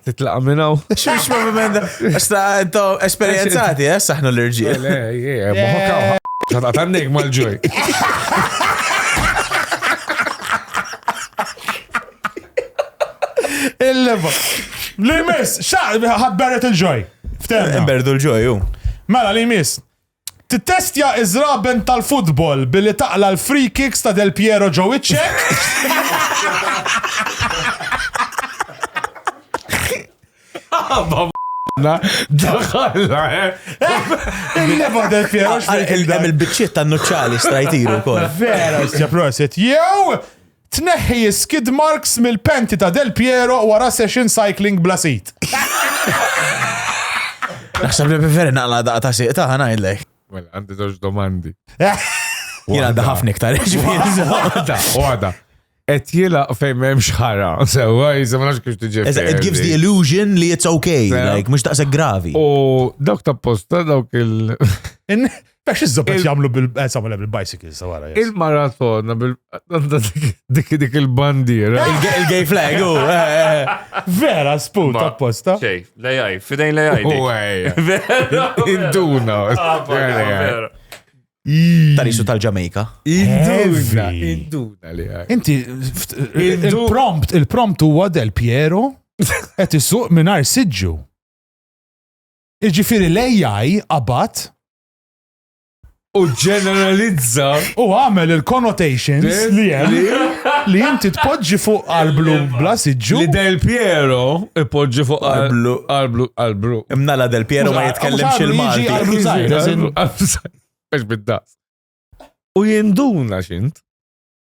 Titlaqa minnaw. Xux ma bimenda. Għasta ento esperienzati, saħnu l-irġiel. Moħokaw. Ħatat għannek mal-ġoj. Il-level. Li miss, ħadberet il-ġoj. Ftemna. Berdu l-ġoj, ju. Mela li miss. Tittestja iżraben tal-futbol billi taqla l-free kicks ta' Del Piero ġo iċċek. Daħalla, Il-level Del Piero Hemm il-biċċiet tan-nuċċali strajtiru wkoll. Vera, istja proset. Jew, tneħħi skid marks mill-penti ta' Del Piero wara session cycling bla sit. Naħseb li preferi naqla daqqa ta' siqta ħanajdlek. Mela, għandi żewġ domandi. Jien għandha ħafna iktar Għada. Et jila fejn m'hemmx ħara. Sewwa, ma nafx kif tiġi. It gives the illusion li it's okay, like mhux taqseg gravi. U dawk ta' posta, dawk il... Biex iż-żobbet jagħmlu bil-bicycles wara. Il-maratona, dik il-bandiera. Il-gay flag, Vera, sput ta' posta. Xej, lejaj, fidejn lejaj. Induna. Tarisu tal-Ġamejka. Induna li għaj. Inti, il-prompt huwa Del Piero qed isuq mingħajr siġġu. Iġifieri l-AI qabat U ġeneralizza. u għamel il-connotations li hemm li inti tpoġġi fuq qalblu bla siġġu. Li Del Piero ipoġġi fuq qalblu. Imnala Del Piero ma jitkellimx il-Malti. Biex bid-daqs. U jinduna xint.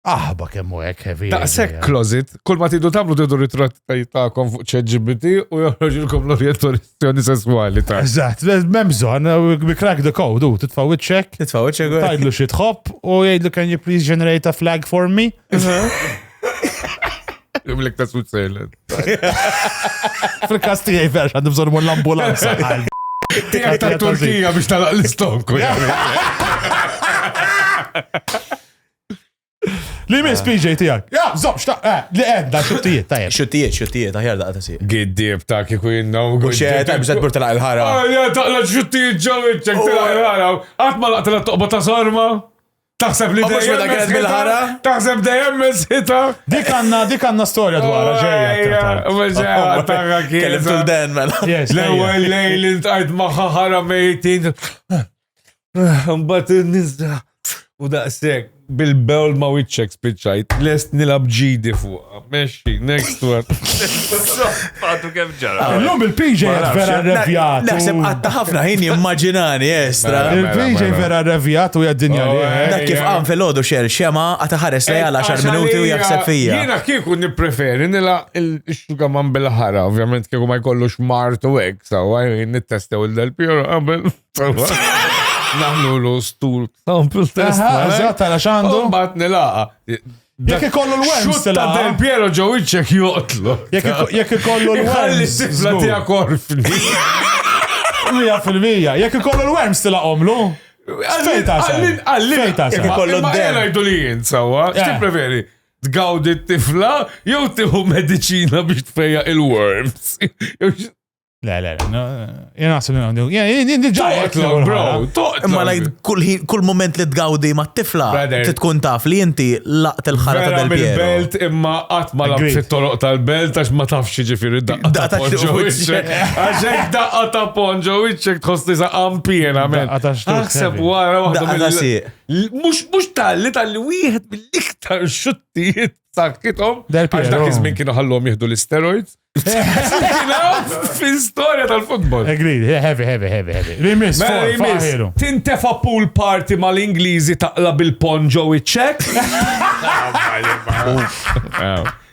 Aħba kemmu hekk heavy. Daqsek closet, kull ma tidu tamlu tidu ritratti ta'kom fuq ChatGPT u joħroġilkom l-orientazzjoni sessuali ta' Eżatt, memżon, we crack the code, titfaw it-check, tajdlu xi tħobb u jgħidlu can you please generate a flag for me? Jumlek ta' sweet silent. Fil-kas tiegħi verx għandu bżonn l-ambulanza. Tijak ta' Turkija biex talaq l-istonku. Li mis PJ tijak? Ja, zom, li għedda xuttijiet, tajjeb. Xuttijiet, aħjar daqqa ta' siq. Giddib ta' kiku jinnaw. U xie, ta' bżed bur talaq il-ħara. Ja, taqla xuttijiet ġawitċek talaq il-ħara. Għatma laqta la toqba ta' sarma. Taħseb li Taħseb dajem mesħita. Dik għanna storja dwar ġeja. Kellim tul-den, mela. L-ewel lejl intajt maħħa ħara mejtin. Mbat nizda. U daqsek, bil-bewl ma witċek spiċajt, lest nilab ġidi fuqa. Meċi, next one. Fatu kem ġara. L-lum il-PJ vera revjat. Naħseb għatta ħafna ħin jimmaġinani, estra. Il-PJ vera revjat u jaddinja li. Dak kif għam fil-ħodu xer xema għatta ħares li għal 10 minuti u jakseb fija. Jena kieku nipreferi nila il-xuga man bil-ħara, ovvjament kieku ma jkollux martu għek, sawa, nittestew il-Del Piero għabel. Naħlu l-stul sample test. Eżatt, għala xandu. Bat nilaqa. Jekk ikollu l-worms Xutta Del Piero ġo iċċek joqtlu. Jekk ikollu Ħalli l-worms. tifla tija korfni. 100%. Jekk ikollu l-worms tila omlu. Fejta sen. Jekk ikollu d-dem. Ma jgħajdu li jinsawa. Xti preferi? Tgawdi t-tifla jew tiħu medicina biex tfejja il-worms. Le, jena għasim jena Toqtlu, Imma kull moment li tgawdi ma t-tifla, titkun taf li inti laqt il-ħara ta' Del Piero. belt imma għatma laq fit-toroq tal-belt għax ma tafx ġifiri daqqa ta' ponġo iċċek. Għaxek daqqa ta' ponġo iċċek tħosti sa' ampjena, men. Aħseb wara waħda Mux tal-li wieħed mill-iktar xuttijiet sakkitom. Del Għax Piero. dak iż-żmien kienu ħallhom jieħdu l-steroids. Fil-storja tal-futbol. Agreed, heavy. Remiss, Mela jmiss, faħiru. tintefa pool party mal-Ingliżi taqla bil-pon ġo iċ-ċek.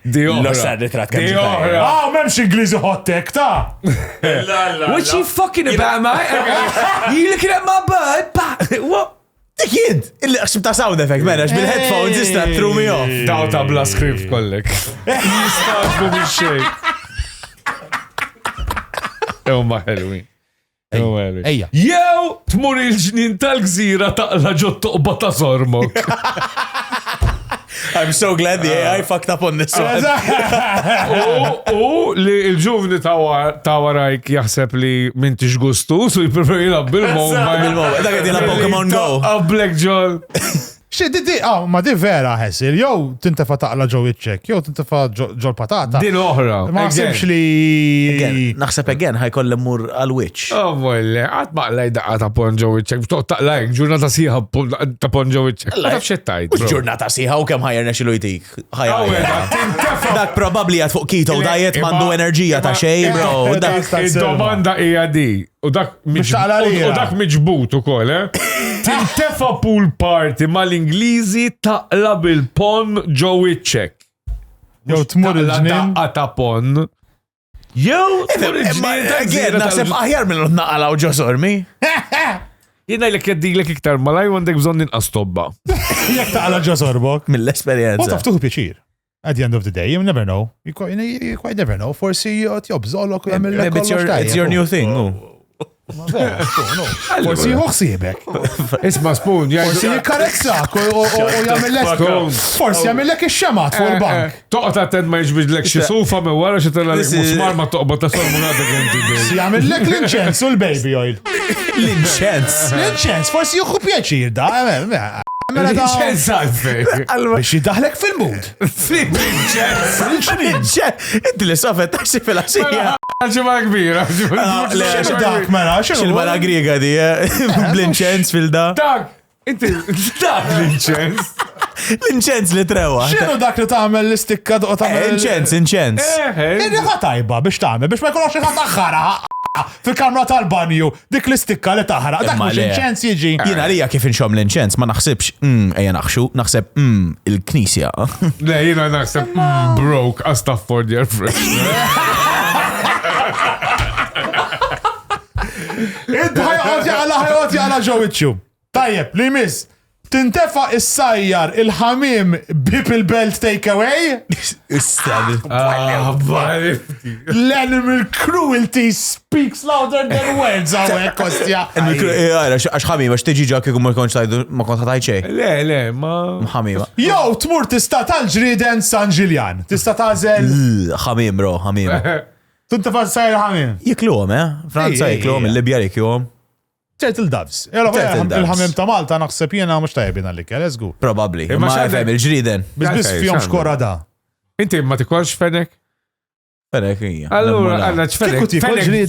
Di oħra. L-ossa ritrat kemm Di ġiet oħra. Memx Ingliżi hot-tech, ta' What you fucking about, mate? You looking at my bird? What? Kid, il-qsim ta' sound effect, mena, bil-headphones ista threw me off. Daw ta' bla script kollek. Jistaġbu bil-xej. Ew ma ħelwin. Ejja. Jew tmur il-ġnien tal-gżira taqla ġo toqba ta' sormok. I'm so glad the AI fucked up on this one. U li il-ġuvni ta' warajk jaħseb li mintix gustu, su jiprefer jilab bil-mobile. Dak għedina Pokemon Go. Black Joel. Ma di vera ħessil, jow tintefa taqla ġo iċċek, jow tintefa ġo l-patata. Din oħra. Ma sibx li. Naħseb again ħajkoll mur għal-witch. Oh, volle, għat maqlaj daqqa ta' ponġowiċek, b'toq taqlajk, ġurnata siħa ta' ponġowiċek. Ma taf xettajt. Ġurnata siħa u kem ħajr nexilu jtik. Dak probabli għat fuq keto diet mandu enerġija ta' xej, bro. Id-domanda hija di. U dak miġbut u kol, tintefa pool party mal-Ingliżi taqla bil-pon ġowiċek. Jow tmur il-ġnien. Taqla ta' pon. Jew tmur Again, naħseb aħjar minn naqalaw ġo sormi. Jina l-ek jaddilek iktar malaj għandek bżon ninqas tobba. Jek taqla ġo sorbok. Mill-esperienza. What taftuħu pieċir? At the end of the day, you never know. You quite never know. Forsi jobżolok u jgħamil Maybe it's your new thing. Forsi juħsibek. Isma spoon, Forsi jikkarezzak u jgħamillek. Forsi jgħamillek il-xemat fuq il-bank. Toqta attent ma jġbidlek xie sufa me wara xie tala li musmar ma toqba ta' sormunata għenti dej. Jgħamillek l-inċens u l-baby oil. L-inċens. L-inċens, forsi juħu pieċir da. L-inċens għalfej. Biex jidaħlek fil-mood. L-inċens. Inti li sofet taxi fil-asija. Ġima kbira. Xinu dak mela, xinu? Xil-mara griega di, bl-inċens fil-da. Dak, inti, dak l-inċens. L-inċens li trewa. Xinu dak li tagħmel l-istikka doq tagħmel? Inċens. Irriħa tajba biex tagħmel biex ma jkollokx iħa taħħara fil-kamra tal-banju dik l-istikka li taħħara. Dak mhux inċens jiġi. Jiena għalija kif inxom l-inċens ma naħsibx ejja naħxu, naħseb il-knisja. Le, jiena naħseb broke a Stafford your fresh. Id-ħajqot jaqla ġowiċċu. Tajjeb, li miss. Tintefa is-sajjar il-ħamim bip il-belt takeaway? L-animal cruelty speaks louder than words għawek, kostja. Għax ħamima, xteġiġa kikum ma konċ tajdu, ma konċ tajċe. Le, ma. ħamima. Jow, tmur tista tal-ġriden San Ġiljan. Tista tażel. ħamim, bro, ħamim. Tintefa s-sajjar ħamim. Jikluhom, Franza jikluhom, il-Libja jikluhom. Turtle doves. Il-ħamim ta' Malta naħseb jena mux tajbin għallik, let's-go. Probably. Ma jfem il-ġriden. Bis fjom xkora da. Inti ma tikolx fenek? Fenek hija. Allura, għanna fenek.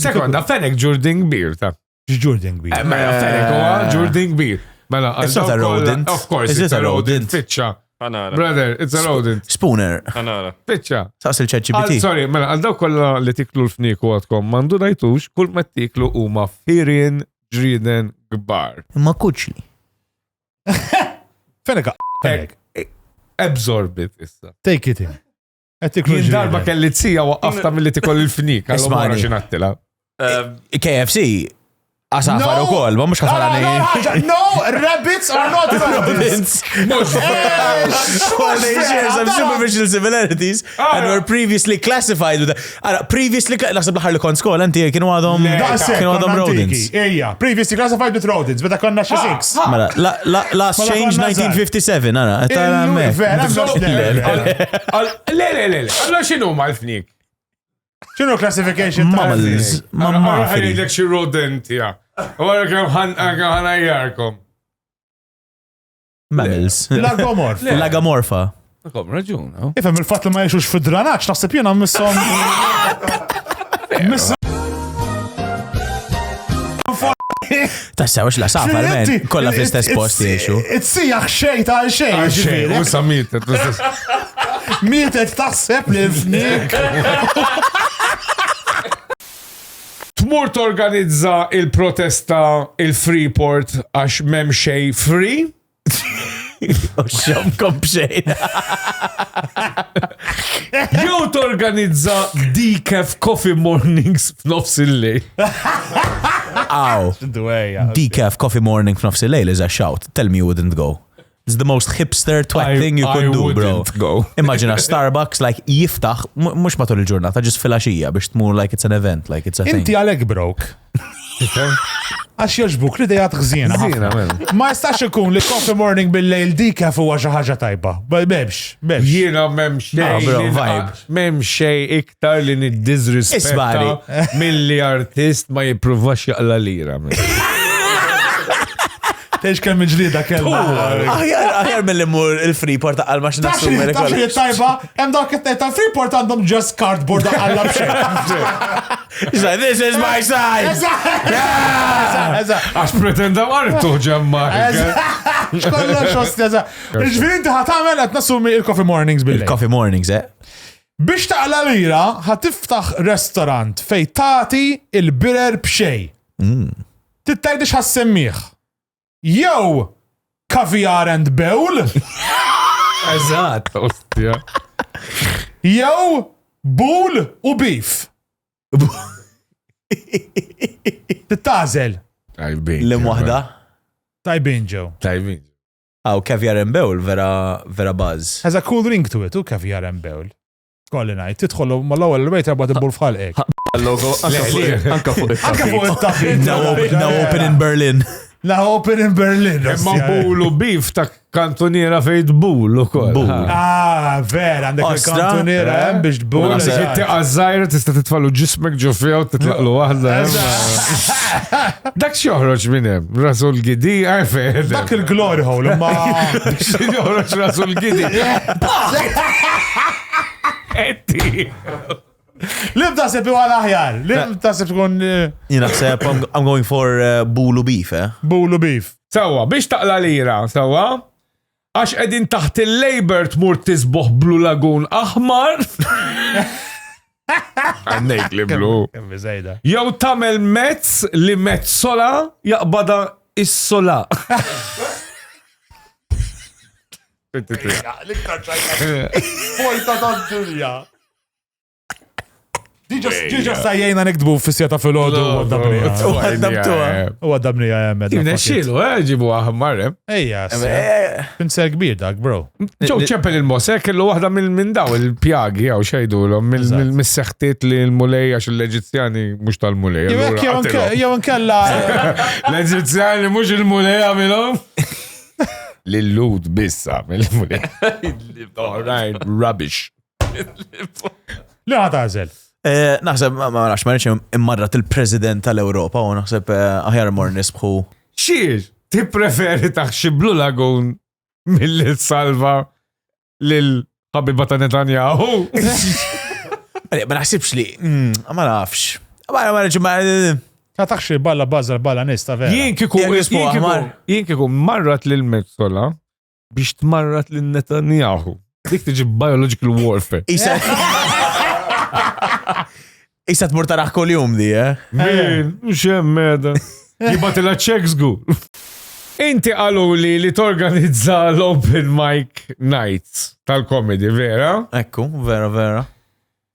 Sekonda, fenek Jordan Beer ta' Jordan Beer. Mela, fenek huwa Jordan Beer. Mela, It's not a rodent. Of course, Is it's it a a rodent. rodent? Fitxa. Anara. Brother, it's a rodent. Spooner. Anara. Fitxa. Saqs il-ChatGPT. Sorry, mela, għal-daw kolla li tiklu l-fniku għadkom, mandu dajtux, kull ma tiklu huma firin ġriden gbar. Ma kuċli. Fenek. Absorbit issa. Take it in. Jien darba kelli t-sija waqqafta mill-li tikoll il-fnik, għal-għara Ismani. xinattila. KFC. Asafar u kol, ma mux ħatarani. No, rabbits are not rodents. Well, they share some superficial similarities and were previously classified with previously, naħseb laħar li kon skola, inti kienu għadhom rodents. Ejja, previously classified with rodents, beda konna xi six. Mela, last change 1957, għana. Le, għallu xinu ma l-fnik? Xinu classification ta' Mammals. Mammafri. Għallu xi rodent, ja. Għara kem ħanajjarkom. Mammals. Lagomorf. Lagomorfa. Kom, raġun, no? Ifem il-fat li ma jiexux fid-dranaċ, naħseb jena missom. Tassew la safar men, kollha fl-istess post jiexu. It-sijaħ xejn ta' xejn. ġifieri. U samietet. Mietet taħseb li fnik. Tmur torganizza il-protesta il-Freeport għax m'hemm xejn free? Xomkom bxejn. Jew torganizza Decaf Coffee Mornings f'nofs il-lejl. Aw. Decaf coffee morning f'nofs il-lejl is a shout. Tell me you wouldn't go. It's the most hipster twat thing you could do, bro. Go. Imagine a Starbucks like jiftaħ, mux matul il-ġurnata, just fil-axija biex tmur like it's an event, like it's a thing. Inti għalek broke. Għax joġbuk li dejat gżina. Ma jistax ikun li coffee morning bil-lejl Decaf huwa xi ħaġa tajba. Bebx. Jiena m'hemm bro, xejn. vibe. M'hemm xejn iktar li niddisrispetta Ismari. milli artist ma jippruvax jaqla lira. Tex kemm ġlida kellha. Aħjar mill-li mur il-Freeport għal maċ Tax li tajba, hemm dawk it-tnejn ta' Freeport għandhom just cardboard għalla b'xejn. This is my side! Għax pretenda martu ġemma. Xkollox ostja. Ġifieri inti ħatamel qed nassumi il-coffee mornings bil-lejl. Coffee mornings, eh? Biex taqla lira ħatiftaħ restorant fej tagħti il-birer b'xejn. Tittajdex ħassemmiħ. Jew Caviar and Bowl. Eżatt. Ostja. Jew Bull u Beef. Tittażel. Tajbin. L-imwahda? Tajbin ġew. Tajbin. Aw, caviar and bowl, vera buzz. Has a cool ring to it, u Caviar and Bowl. Kolli ngħid, tidħol mal-ewwel il-bejt jabgħad ibbul fħalqek. Logo, anka fuq Anke fuq it-taħin. Now open in Berlin. La open in Berlin. Imma bulu beef ta' kantoniera fejt bul u koll. Ah, vera, għandek Ostra? il-kantoniera hemm biex tbul. Titti għazzajra tista titfallu ġismek ġofija u titlaqlu wahda. Dak xjoħroġ minnem, Rasul Gidi, għarfed. Dak il-glory hole, ma. Xjoħroġ Rasul Gidi. Etti. Libda sepp għal aħjar. Libda sepp tkun Jina xseb, I'm going for bulu beef, eh? bulu beef. Sawa, biex taqla lira, sawa? Għax edin taħt il-Labor tmur tisboħ Blue Lagoon aħmar. Għannek li blu. Kemmi zejda. Jew tamel mezz li mezzola jaqbada is-sola. Pojta tad-dunja. Diġa stajjena nekdbu fissjata fil-ħodu u għaddabnija. U għaddabnija jemmed. Xilu, ġibu aħmar, Ejja, pinser kbir dak, bro. ġo ċempel il-mosek, kellu wahda minn daw il-pjagi għaw xejdu l-om, mill-seħtiet li l-mulej għax l-Eġizjani mux tal-mulej. Jew nkella. L-Eġizjani mux il-mulej għamilom? L-lud bissa mill-mulej. Alright, rubbish. Li ħatażel. Naħseb, ma nafx, ma nafx immarrat il-President tal-Europa u naħseb aħjar mor nisbħu. Xiex, ti preferi taħxi Blue Lagoon mill-salva lil-ħabiba ta' Netanyahu? Ma naħsibx li, ma nafx. Ma nafx, Ta' taħxi balla bazzar balla nista vera. Jien kiku marrat lil-Mezzola biex tmarrat lil-Netanyahu. Dik tiġi biological warfare. Issa tmur taraħ kol jum di, eh? Min, meda. Jibat il checks gu. Inti għalu li torganizza l-open mic nights tal-comedy, vera? Ekku, vera.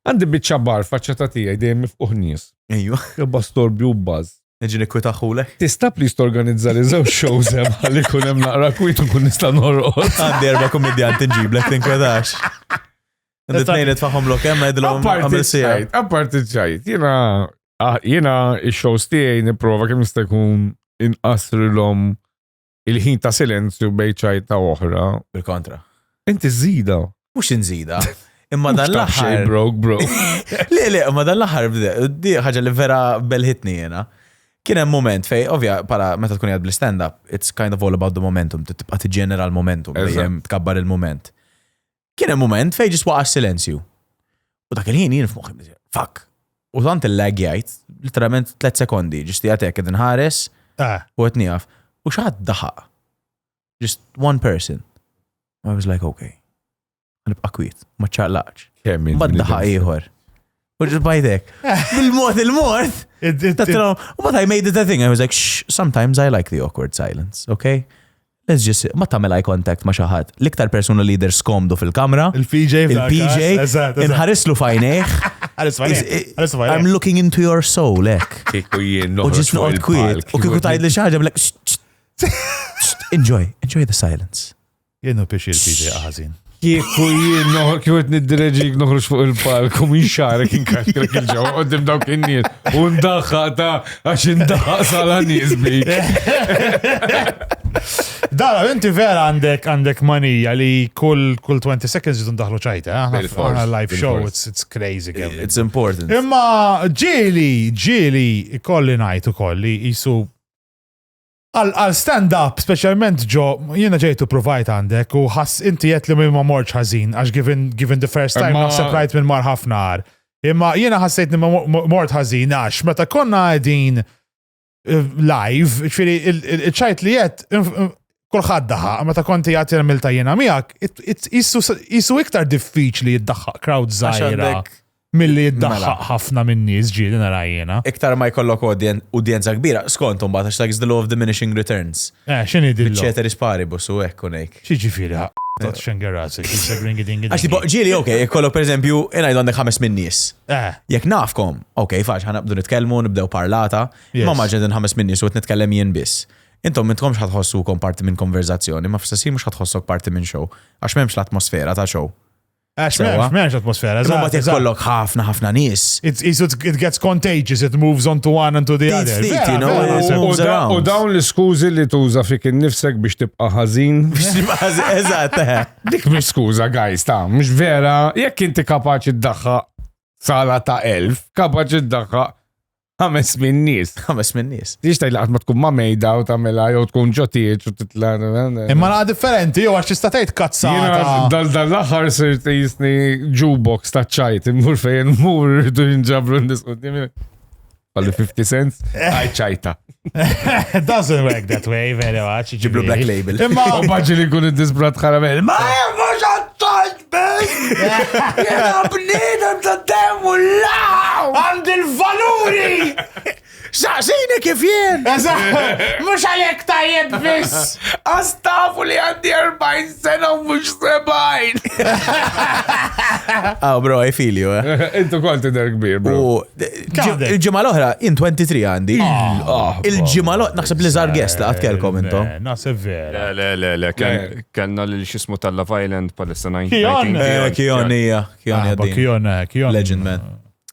Għandi bitċa bar faċċata tijaj dejjem mifquħ nies. Ejju. Jabba storbi u baz. Neġi nikwitaħulek. Tista please torganizza li zew shows hemm għalli kun hemm naqra kwitu kun nista' norqod. Għandi 4 komedjanti nġiblek tinkwetax. Ndetnejn itfaħom l-ok, ma jidlom għamil sija. Apparti ċajt, jena il-shows tijaj niprofa kem jista' jkun inqasrilhom il-ħin ta' silenzju bej ċajta oħra. Bil-kontra. Inti żida. Mux nżida. Imma dan l-aħħar. Bro. Le, imma dan l-aħħar di ħaġa li vera belħitni jena. Kien hemm moment fej, ovvja, pala meta tkun jgħad bl-stand-up, it's kind of all about the momentum, tibqa' tiġġenera l-momentum, dejjem tkabbar il-moment. Kien hemm moment fej ġis waqa' silenzju. U dak il-ħin jien f'moħħi, fuck. U tant il-lag jgħid, literalment 3 sekondi, ġisti għatek id nħares, U għet nijaf. U xaħat daħaq. Just one person. I was like, okay. Nibqa kwiet, ma ċaqlaqx. Bad daħaq ieħor. U ġit bajdek. Bil-mod il-mod. But I made it a thing. I was like, shh, sometimes I like the awkward silence, okay? Let's just, ma tamel eye contact ma xaħat. L-iktar persona leader skomdu fil-kamra. Il-PJ inħarislu fajneħ. I'm looking into your soul, ek. Kiku jien U ġist noqgħod kwiet. U kiku tajd li xaġa, like, enjoy the silence. Jennu pixi il-PJ għazin. Kiku jien kiku għet nid-direġik noħroġ fuq il-palk u min xarek inkaxkrek il-ġaw għoddim dawk in-nies. U ndaħħa ta' għax indaħħa sala nies bik. Dara, inti vera għandek manija li kull 20 seconds jidun daħlu ċajta. Għana live show, it's crazy. It's important. Imma ġili kolli najtu kolli jisu għal stand-up, specialment ġo, jiena ġejtu provajt għandek u ħass inti jett li ma morċ ħazin, għax given the first time naħseb rajt minn mar ħafna għar. Imma jiena ħassejt li mort ħazin, għax meta konna għedin live, ċfiri il-ċajt li jett kulħadd daħaq, meta konti jagħti l-milta jiena miegħek, isu iktar diffiċli jiddaħħaq crowd żgħira milli jiddaħħaq ħafna minn nies ġieli nara jiena. Iktar ma jkollok udjenza kbira, skont imbagħad għax like the law of diminishing returns. X'inhi dillu? Ceteris paribus u hekk u ngħid. Xi ġifieri tot xengerazzi, għax tipo ġieli okej, jkollok pereżempju ingħidu għandek 5 minn nies. Jekk nafkom, okej, faċ ħanabdu nitkellmu, nibdew parlata, ma maġġedin 5 minn nies u qed nitkellem jien biss. Intom intkomx ħatħossukom parti minn konverzazzjoni, ma f'sassi mhux ħatħossok parti minn show, għax m'hemmx l-atmosfera ta' show. M'hemmx atmosfera. Ma tkollok ħafna nies. It gets contagious, it moves on to one and to the other. U dawn l-iskużi li tuża fik innifsek biex tibqa' ħażin. Eżatt. Dik mhix skuża guys, ta' mhux vera, jekk inti kapaċi ddaħħaq sala ta' 1000, kapaċi ddaħħaq 5 minn nies. 5 minn nies. Tix tajlaqt ma tkun ma mejda u tagħmilha jew tkun ġotiet u titla. Imma naqa differenti, jew għax tista' tgħid kazzata. Dal-aħħar sirt jisni jukebox ta' ċajt, immur fejn mur irridu jinġabru n-diskuti. Għallu 50 cents, għaj ċajta. It doesn't work that way, very much. Ġiblu Black Label. U baġi li kun id-disbrat ħaramel. Ma jemmax għattajt, ben! Jena bnidem ta' demmu law! Għand il-valuri! Saqsini kif jien! Mux għalek tajjeb biss! Astafu li għandi 40 sena u mux 70! Bro, I feel you, Intu konti der kbir, bro. Il-ġimma l-oħra, in 23 għandi. Il-ġimma l-oħra, naħseb li zar guest la għatkelkom intom. Naħseb vera. Le, kellna l-xismu tal-Love Island palissa 19. Kion hija. Kion. Legend man.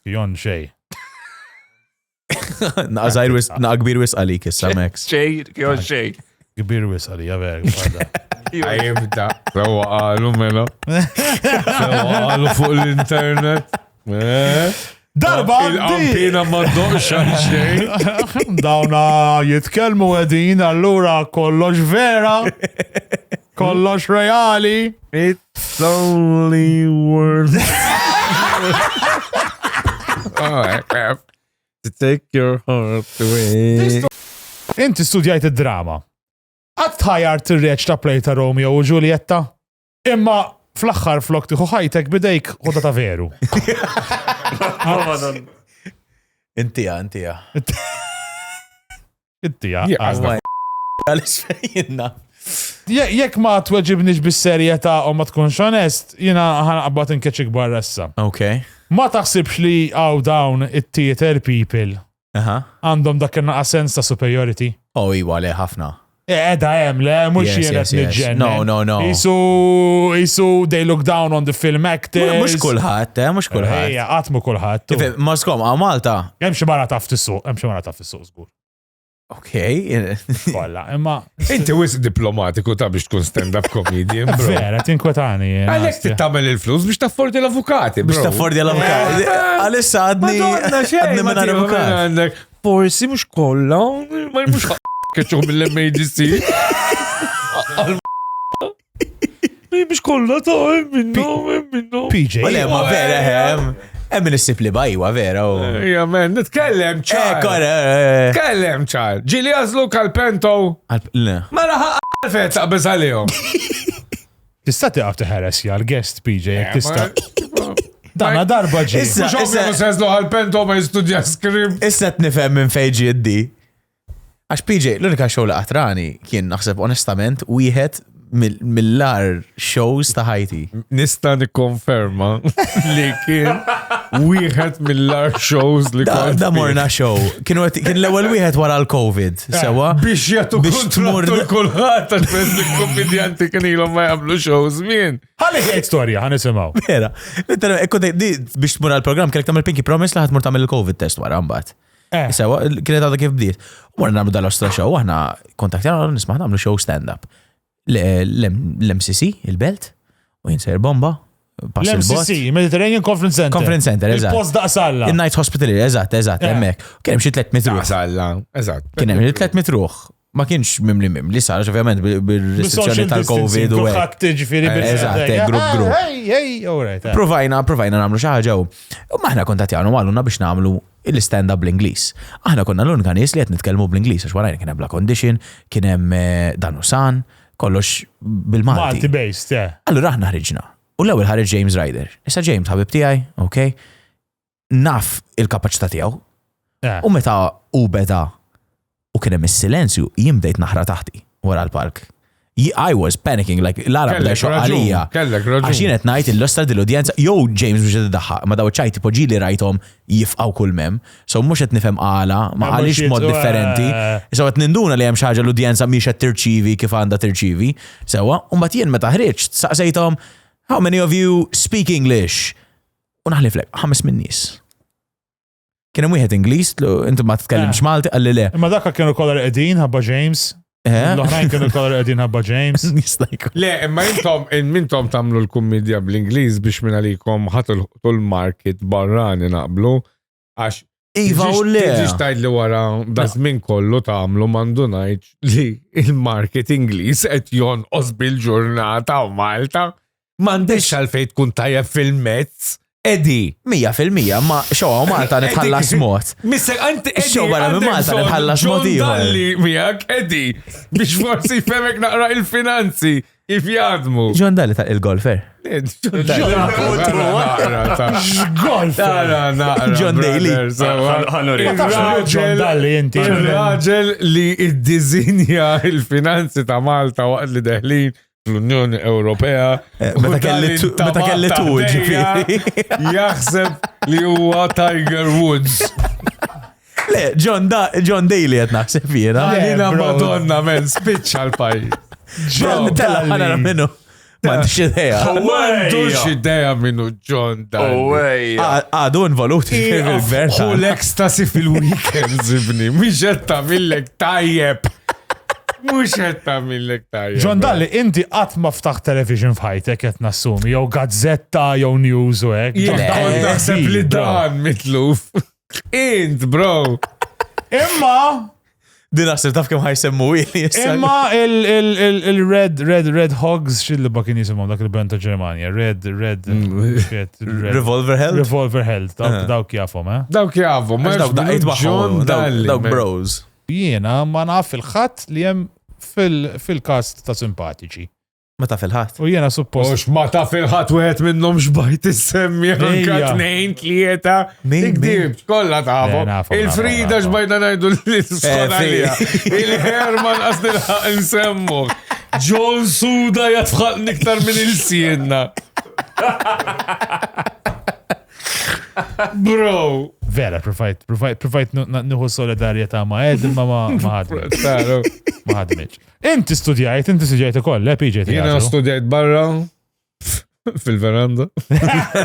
Kion xej. Naqbir wis għalik issa, Max. Kion xej. Kbir wis għali, javer. Għajibda. Sewa għalu mela. Sewa għalu fuq l-internet. Darba il-qampina ma doqx xej. Dawna jitkelmu għedin, allura kollox vera. Kollox reali. It's only worth to take your heart away. Inti studjajt id-drama. Għad tħajart il-reċ ta' play ta' Romeo u Giulietta? Imma fl-axħar flok tiħu ħajtek bidejk ħoda ta' veru. Intija. Għalis fejna. Jekk ma tweġibnix bis-serjetà u ma tkunx onest, jina ħanqabbat inkeċik barressa. Okay. Ma taħsibx li għaw dawn it-theater people għandhom dak il-naqa sens ta' superiority? Iwa le ħafna. Da jem, le, mux jienet nġen. No. Isu, they look down on the film actors. Mux kullħat, mux kullħat. Għatmu kullħat. Ma skom, Malta. Jem ximara taf tissu, zgur. Okay. Kolla, imma. Inti wis diplomatiku ta' biex tkun stand-up comedian, bro. Vera, tinkwetani. Għalek tittamel il-flus biex taffordi l-avukati, bro. Biex taffordi l-avukati. Għalissa għadni minna l-avukati. Forsi mux kolla, ma mux keċuħ mill-MADC. Biex kolla ta' minnu. PJ. Ma vera, Emmin issib li bajwa, vera. Ja, men, nitkellem ċar. Nitkellem ċar. Ġili għazlu kal-pento. Ma raħaq għalfet taqbeż għalihom. Tista' tiqaf teħeres għal-guest PJ, jekk tista'. Dana darba ġi. Mux għazlu kal-pento ma jistudja skript. Issa t-nifem minn fejġi id-di. Għax PJ, l-unika show li qatrani kien naħseb onestament wieħed mill-lar shows ta' ħajti. Nista' nikkonferma li kien wieħed mill-lar shows li kont. Da morna show. Kien l-ewwel wieħed wara l-COVID. Sewa. Biex jagħtu kontrattu l-kulħadd għax il-kommedjanti kien ilhom ma jagħmlu shows min. Ħalli ħejt storja, ħanisimgħu. Vera. Biex tmur għall-programm kellek tagħmel Pinky Promise li ħadd mur tagħmel il-COVID test wara mbagħad. Sewa, kienet għadha kif bdiet. Morna nagħmlu dal-ostra show, aħna kontaktjana nisma' nagħmlu show stand-up. L-MCC, il-Belt, u jinsir bomba, pass il-bot. L-MCC, Mediterranean Conference Center. Conference Center, eżatt. Il-post daqsalla. Il-Night Hospital, eżatt, emmek. Kien hemm xi 300 ruħ. Daqsalla, eżatt. Kien hemm 300 ruħ. Ma kienx mimli sar, ovvjament, bil-restrizzjoni tal-Covid u grupp. Provajna nagħmlu xi ħaġa u maħna kontattjawna għaluna biex nagħmlu il-stand-up bl-Ingliż. Aħna konna l-unika nies li qed nitkellmu bl-Ingliż għax warajna kien hemm Black Condition, kien hemm Danusan, kollox bil-Malti. Malti-based, Allura aħna ħriġna. U l-ewwel ħareġ James Ryder. Issa James ħabib tiegħi, okay? Naf il-kapaċità tiegħu. U meta u beda u kien hemm is-silenzju, jien bdejt naħra taħti wara l-park. I was panicking, like, l-Arab la xoqalija. Kellek raġun. Għax jienet najt il-lostra dil-udjenza, jow James biex id-daħħa, ma daw ċajti poġili rajtom jifqaw kull mem, so mux qed nifhem għala, ma għalix mod differenti, so qed ninduna li hemm xi ħaġa l-udjenza mhix qed tirċivi kif għandha tirċivi, sewa, u mbagħad jien meta ħriġt saqsejthom, how many of you speak English? U naħlif lek, 5 min nies. Kien hemm wieħed Ingliż, inti ma titkellimx Malti, qalli le. Imma dakka kienu kollha qegħdin ħabba James. L-oħrajn kienu kollha qegħdin ħabba James. Le, imma intom tagħmlu l-kummedja bl-Ingliż biex minn għalikom ħatu l-market barrani naqblu għax Iva u le. Tiġix tgħid li wara da żmien kollu tagħmlu m'għandu ngħid li il-market Ingliż qed jonqos bil-ġurnata u Malta m'għandix għalfejn tkun tajjeb fil-mezz. Edi. 100%, ma xowa u Malta nitħallas mod. Misser, anti Edi. Xowa barra minn Malta nitħallas mod ieħor. Dalli miegħek Edi biex forsi jfemek naqra il-finanzi kif jadmu. John Dalli ta' il-golfer. John Daly. Il-raġel li id-dizinja il-finanzi ta' Malta waqt li deħlin l-Unjoni Ewropea. Meta kelli tu ġifieri. Jaħseb li huwa Tiger Woods. Le, John Daly qed naħseb jiena. Għalina Madonna men, spiċċa l-pajjiż. John Daly minnu. M'għandix idea. M'għandux idea minnu John Daly. Għadu involuti fil-gvern. U l-ekstasi fil-weekends ibni. Mhix qed tagħmillek tajjeb. Mux għetta millek tajja. John Dalli, inti qatt ma ftaħ television f'ħajtek qed nassumi, jew gazzetta, jew news u hekk. Naħseb li dan mitluf. Int, bro. Imma Din naħseb taf kemm ħajsemmu ili. Imma il-Red Hogs xilli kien jisimhom dak il-band ta' Ġermanja. Revolver Held? Revolver Held. Dawk jafhom, Dawk jafhom. John Dalli. Dawk bros. Jiena ma naf il-ħadd li hemm fil-kast ta' simpatiċi. Ma taf il-ħadd. U jiena suppost. Ux ma taf il-ħadd wieħed minnhom xbajt issemmi anke 2-3. Ikdib, kollha tafhom. Il-Frida xbajda ngħidu l-iskonalija. Il-Herman qasdi nsemmu. John Suda jatħaq niktar minn il-sienna. Bro. Vera, provajt nuhu solidarieta ma' Ed, ma' ħadmiċ. Inti studjajt ukoll, le PJ teatru? Jena studjajt barra fil-veranda.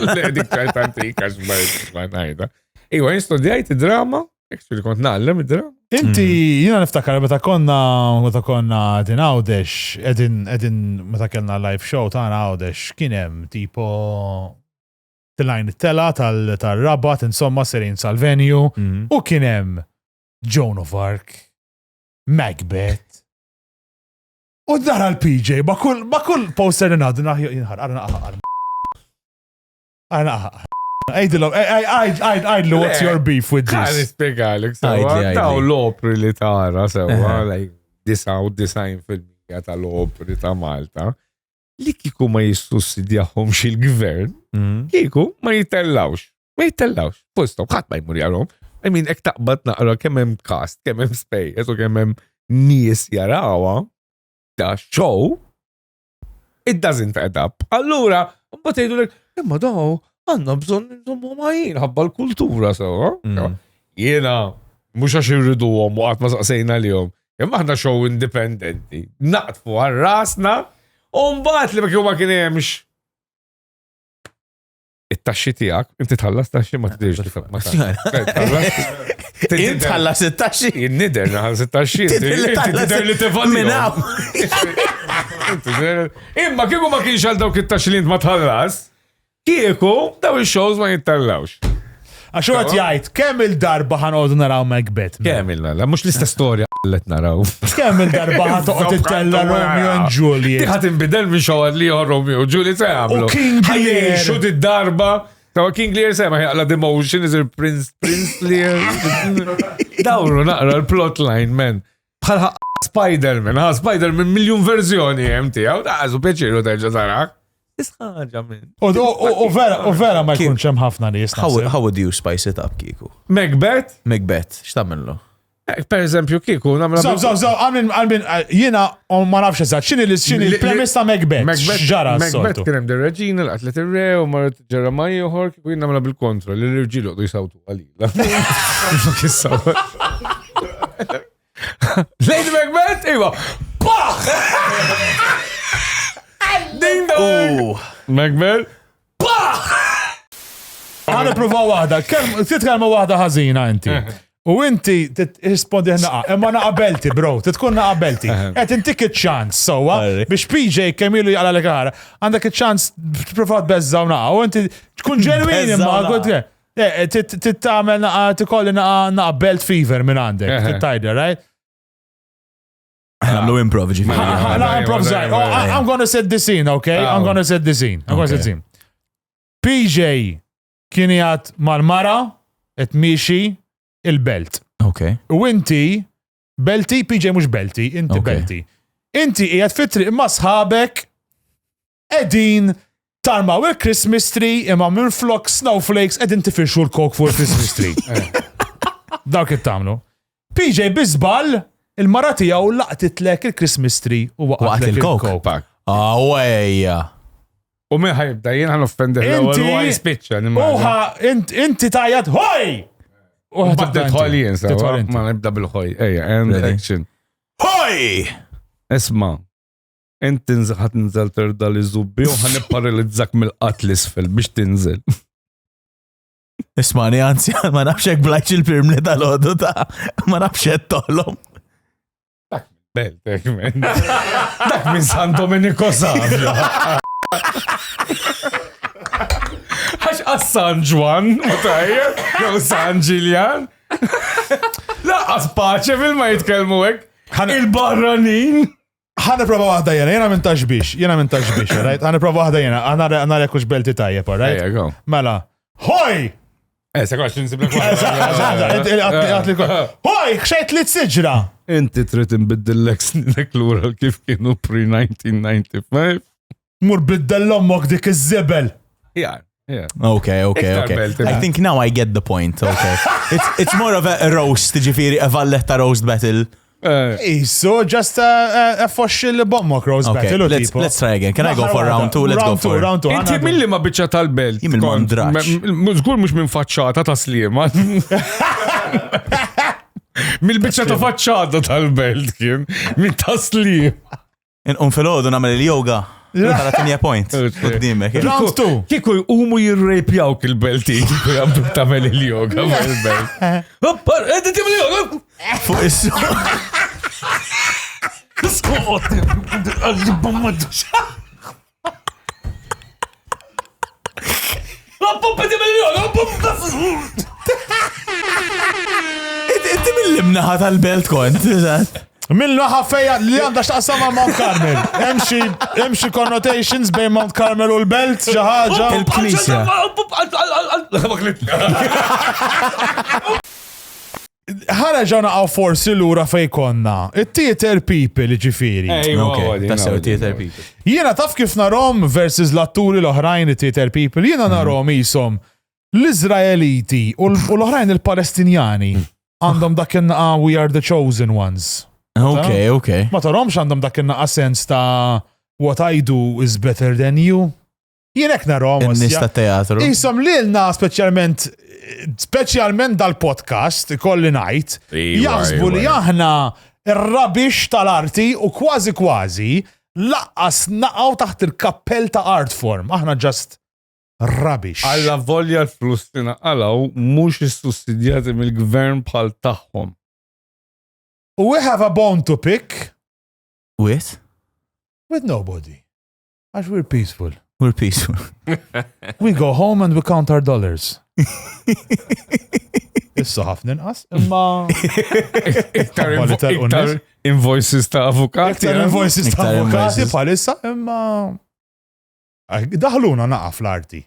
Le dik kajt antika xbajt. Iwa, jena studjajt drama, actually kont naqlem id-drama. Inti, jena niftakar meta konna din Għawdex, edin meta kellna live show ta' Għawdex, kienem tipo t-lajn it-tela tal-Rabat, insomma serin sal-venju, u kienem Joan of Arc, Macbeth, u dara l-PJ, ba kull poster n-għadu jinħar, għarna Għajdlu, what's your beef with Għan this? ispiegalek, Għajdli, sewa, għajdli. daw l-opri li tara, sewa, like 99% tal-opri ta' Malta, li kiku ma jissussidjahom xil-gvern, kiku ma jitellawx. Pustom, ħat ma jmur jarom. I mean, ek taqbad naqra kemmem cast, kemmem spejjes u kemmem nies jarawa, da show, it doesn't add up. Allura, mbagħad jgħidu imma daw għandna bżonn insomma majin ħabba l-kultura sewa. Jiena mhux għax irriduhom u qatt ma saqsejna lihom. Imma aħna show indipendenti. Naqtfu għar-rasna u mbagħad li ma kien hemmx it-taxxi tiegħek, inti tħallas taxxi ma tidirx li ma Int ħallas it-taxxi. Jinnider naħallas it-taxxi. Inti tidher li tevalminaw. Imma kieku ma kienx għal dawk it-taxxi li int ma tħallas, kieku daw ix-shows ma jittallawx. Għaxu għat jgħid, kemm il-darba ħanqodu naraw Macbeth? Kemm il-nalla, mux l-istess storja għallet naraw. Kemm il-darba ħatoqgħod ittella Romeo and Juliet? Tiħat imbidel minn xawad li Romeo u Juliet se għamlu. U King Lear. Ħajjexu darba. Tawa King Lear sema ħjaqla demotion iżir Prince Lear. Dawru naqra l-plotline, men. Bħalħa Spider-Man, Spider-Man miljon verżjoni jemti, għaw daħzu peċiru terġa tarak. Isħaġa minn. U vera ma jkunx hemm ħafna nies. How would you spice it up, Kiku? Macbeth? Macbeth, x'tagħmillu? Per eżempju, Kiku, namla. Għamlin, jiena ma nafx eżatt, x'inhi l-premiss ta' Macbeth? Ġara Macbeth kien hemm dir-reġina l qatlet ir-re u maret ġara ma ieħor Kiku jien nagħmilha bil-kontra li l-irġiel joqgħdu jsawtu għalila. Lady Macbeth, iva. Ding dong! Macbeth? Għana prova wahda, titkellma wahda ħażina inti. U inti tispondi naqa, imma naqa belti, bro, titkun naqa belti. Qed intik iċ-ċans, sowa, biex PJ kemilu jaqla l għara, għandek iċ-ċans prova tbeżżaw naqa, u inti tkun ġenwin imma, tittamel naqa, tikolli naqa belt fever minn għandek, tittajda, right? Għamlu improv ġifiri. I'm gonna set the scene, okay? I'm gonna set the scene. PJ kien jgħat mal-mara, et miexi il-belt. Ok. U inti, belti, PJ mux belti, inti belti. Inti jgħat fitri imma sħabek edin tarmaw il-Christmas tree imma minn flok snowflakes edin tifirxu l-kok fuq il-Christmas tree. Dawk it-tamlu. PJ bizbal il-mara tiegħu laqtitlek il-Christmas tree u waqatlek il-kok. Awejja. U minn ħajibda jien ħan offender l-ewwel u għaj spiċċa. Uħa, inti tajjat, hoj! U baddet ħoj jien, ma nibda bil-ħoj. Ejja, and action. Hoj! Isma, inti ħat nżel terda li zubbi u ħan paralizzak mill-qatl isfel biex tinżel. Ismani, anzjan, ma nafxek blajċ il-pirmli tal-ħodu ta' ma nafxek toħlom. Beltek, men. Dak minn San Domenico Savio. Għax San Juan, u tajja, jew San Gillian. Laqqas paċe fil-ma jitkelmu hekk. Il-barranin. Ħana prova waħda jena minn taġbix, right? Ħana prova waħda jena, għana rekux belti tajjeb, right? Ejja, go. Mela, hoj! Sekwax nsiblek Hoj, xejt li t-sġra! Inti trid inbiddillek sninek lura kif kienu pre-1995. Mur biddell-ommok dik iż-żebel. Yeah. Okay. I think now I get the point, okay. It's more of a roast, ġifiri, a valletta roast battle. So just a foxxil bommok roast battle. Let's try again. Can I go for round 2? Let's go for round 2. Inti milli ma biċċa tal-belt. Jimil mandraċ. Żgur mux minn faċċata ta' slima. Mill-biċċa ta' faċċata tal-belt kien, minn ta' slima. Inqum fil-ħodu namel il-yoga. Tala tinja point. Round 2. Kiku umu jirrejpjawk il-belti, kiku jabdu tamel il-yoga mal-belt. Hoppar, eddi timel il-yoga! Fuq issu. Skot, għalli bommadu xa. Hoppar, timel il-yoga, hoppar. Inti mill-limnaħa tal-belt kont, Millu ħaffeja li għandha x'taqsam ma' Mount Carmel. Hemm xi connotations bejn Mount Carmel u l-belt xi ħaġa. Il-Knisja. Ħareġa naqgħu forsi lura fejn konna. It-theater people ġifieri. Tassew theater people. Jiena taf kif narhom versus l-atturi l-oħrajn it-theater people, jiena narhom ishom l-Iżraeliti u l-oħrajn il-Palestinjani għandhom dak in-naqa we are the chosen ones. Okay. Ma tarhomx għandhom dak in-naqa sens ta' what I do is better than you. Jien hekk narhom. In-nies tat-teatru. Ishom lilna speċjalment dal-podcast ikolli ngħid jaħsbu li aħna ir-rabix tal-arti u kważi laqqas naqgħu taħt il-kappell ta' art form. Aħna just rubbish. Alla volja l-flus tinaqalaw mhux issussidjati mill-gvern bħal tagħhom. We have a bone to pick With nobody. Għax we're peaceful. We're peaceful. We go home and we count our dollars. Issa ħafna inqas, imma Iktar invoices ta' avukati. iktar invoices ta' Iktar avukati invoices. bħalissa, imma daħluna naqa fl-arti.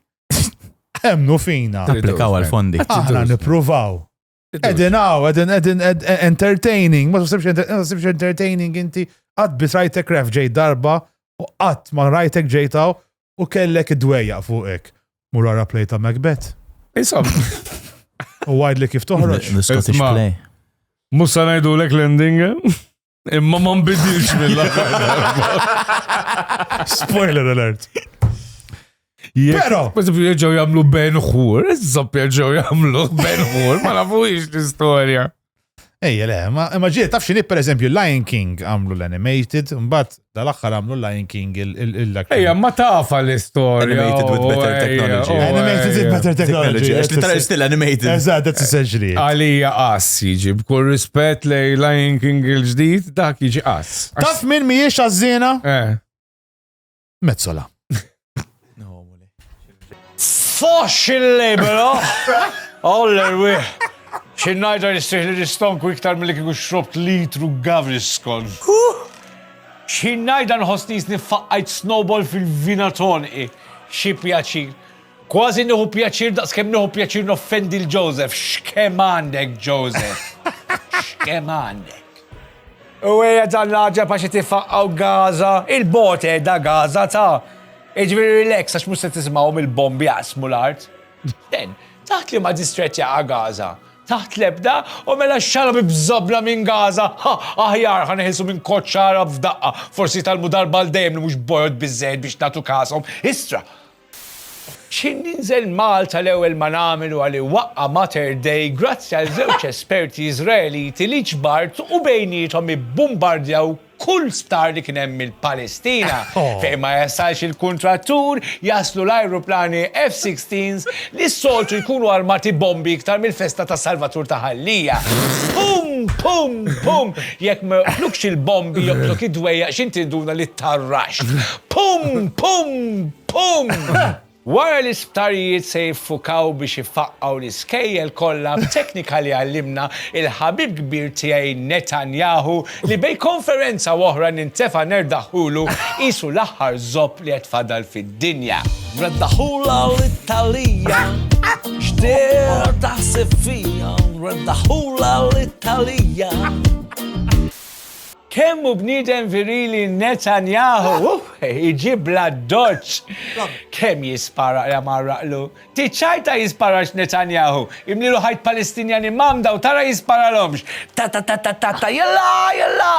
Emnu fina. Applikaw għal-fondi. Aħna nippruvaw. Edin entertaining, ma sibx entertaining inti għad bitrajtek ref ġej darba u għad ma rajtek ġejtaw u kellek id-dwejja fuqek. Murara play ta' Macbeth. Isom, U għajd li kif toħroġ. The Scottish Isma' play. musa najdu lek landing, imma ma nbidilx mill-aħħar. Spoiler alert. Pero! Bħazib jirġaw jamlu Ben Hur, iżzob jirġaw jamlu Ben Hur, ma nafuix l-istoria. Ejja le, ma ġiet taf xini per eżempju Lion King għamlu l-animated, mbagħad dal-aħħar għamlu Lion King il-lak. Ejja, ma tafa l-istoria. Animated with better technology. Animated with better technology. Għax li tara still animated. Eżatt, that's essentially. Għalija qas jiġi, b'kull rispett lej Lion King il-ġdid, dak jiġi qas. Taf min mhijiex għażina? Mezzola. Fox il-label, Aller wi. Xinnajda nistriħ li nistonku iktar mill-li kiku xrobt litru Gaviscon. Xinnajda nħosnis nifaqqajt snowball fil-vinatonqi. Xi pjaċir. Kważi nieħu pjaċir daqskemm nieħu pjaċir noffendi l-Joseph. X'kemm għandek, Joseph? X'kemm għandek? U għeja dan l-ħagġa paċi tifaqqaw Gaza, il-bote da Gaza ta' Iġveri relax, għax mux se tismawhom il-bombi jaqsmu l-art. Den, taħt li ma distretja għa Gaza, taħt lebda u mela xarab bżobla minn Gaza, aħjar ħanħisu minn koċċara f'daqqa, forsi tal-mudarba l-dajem li mux bojod bizzed biex natu kasom. Istra, xin ninżel Malta l-ewel ma nagħmlu għali waqqa Mater Dei grazzi għal żewġ esperti Izraeliti li ġbart u bejnietom ibbombardjaw kull sptar li kien hemm il-Palestina. Fejn ma jasalx il-kontrattur, jaslu l-ajruplani F-16s li s-soltu jkunu armati bombi iktar mill-festa ta' Salvatur ta' Ħallija. Pum, pum, pum! Jekk ma joqtlukx il-bombi joqtluk id-dwejja x'inti nduna li tarrax. Pum, pum, pum! Wara l-isptarijiet se jiffukaw biex jifaqqaw l-iskejjel kollha b'teknika li għallimna il-ħabib kbir tiegħi Netanyahu li bej konferenza oħra nintefa' nerdaħulu isu l-aħħar żopp li qed fadal fid-dinja. Reddaħula l-Italija, x'der taħseb fija, reddaħula l-Italija. Kemmu bniedem virili Netanyahu, iġib la doċ. Kemm jispara ja marraqlu. Tiċajta jisparax Netanyahu. Imnilu ħajt Palestinjani mamda u tara jisparalomx. Ta, jalla,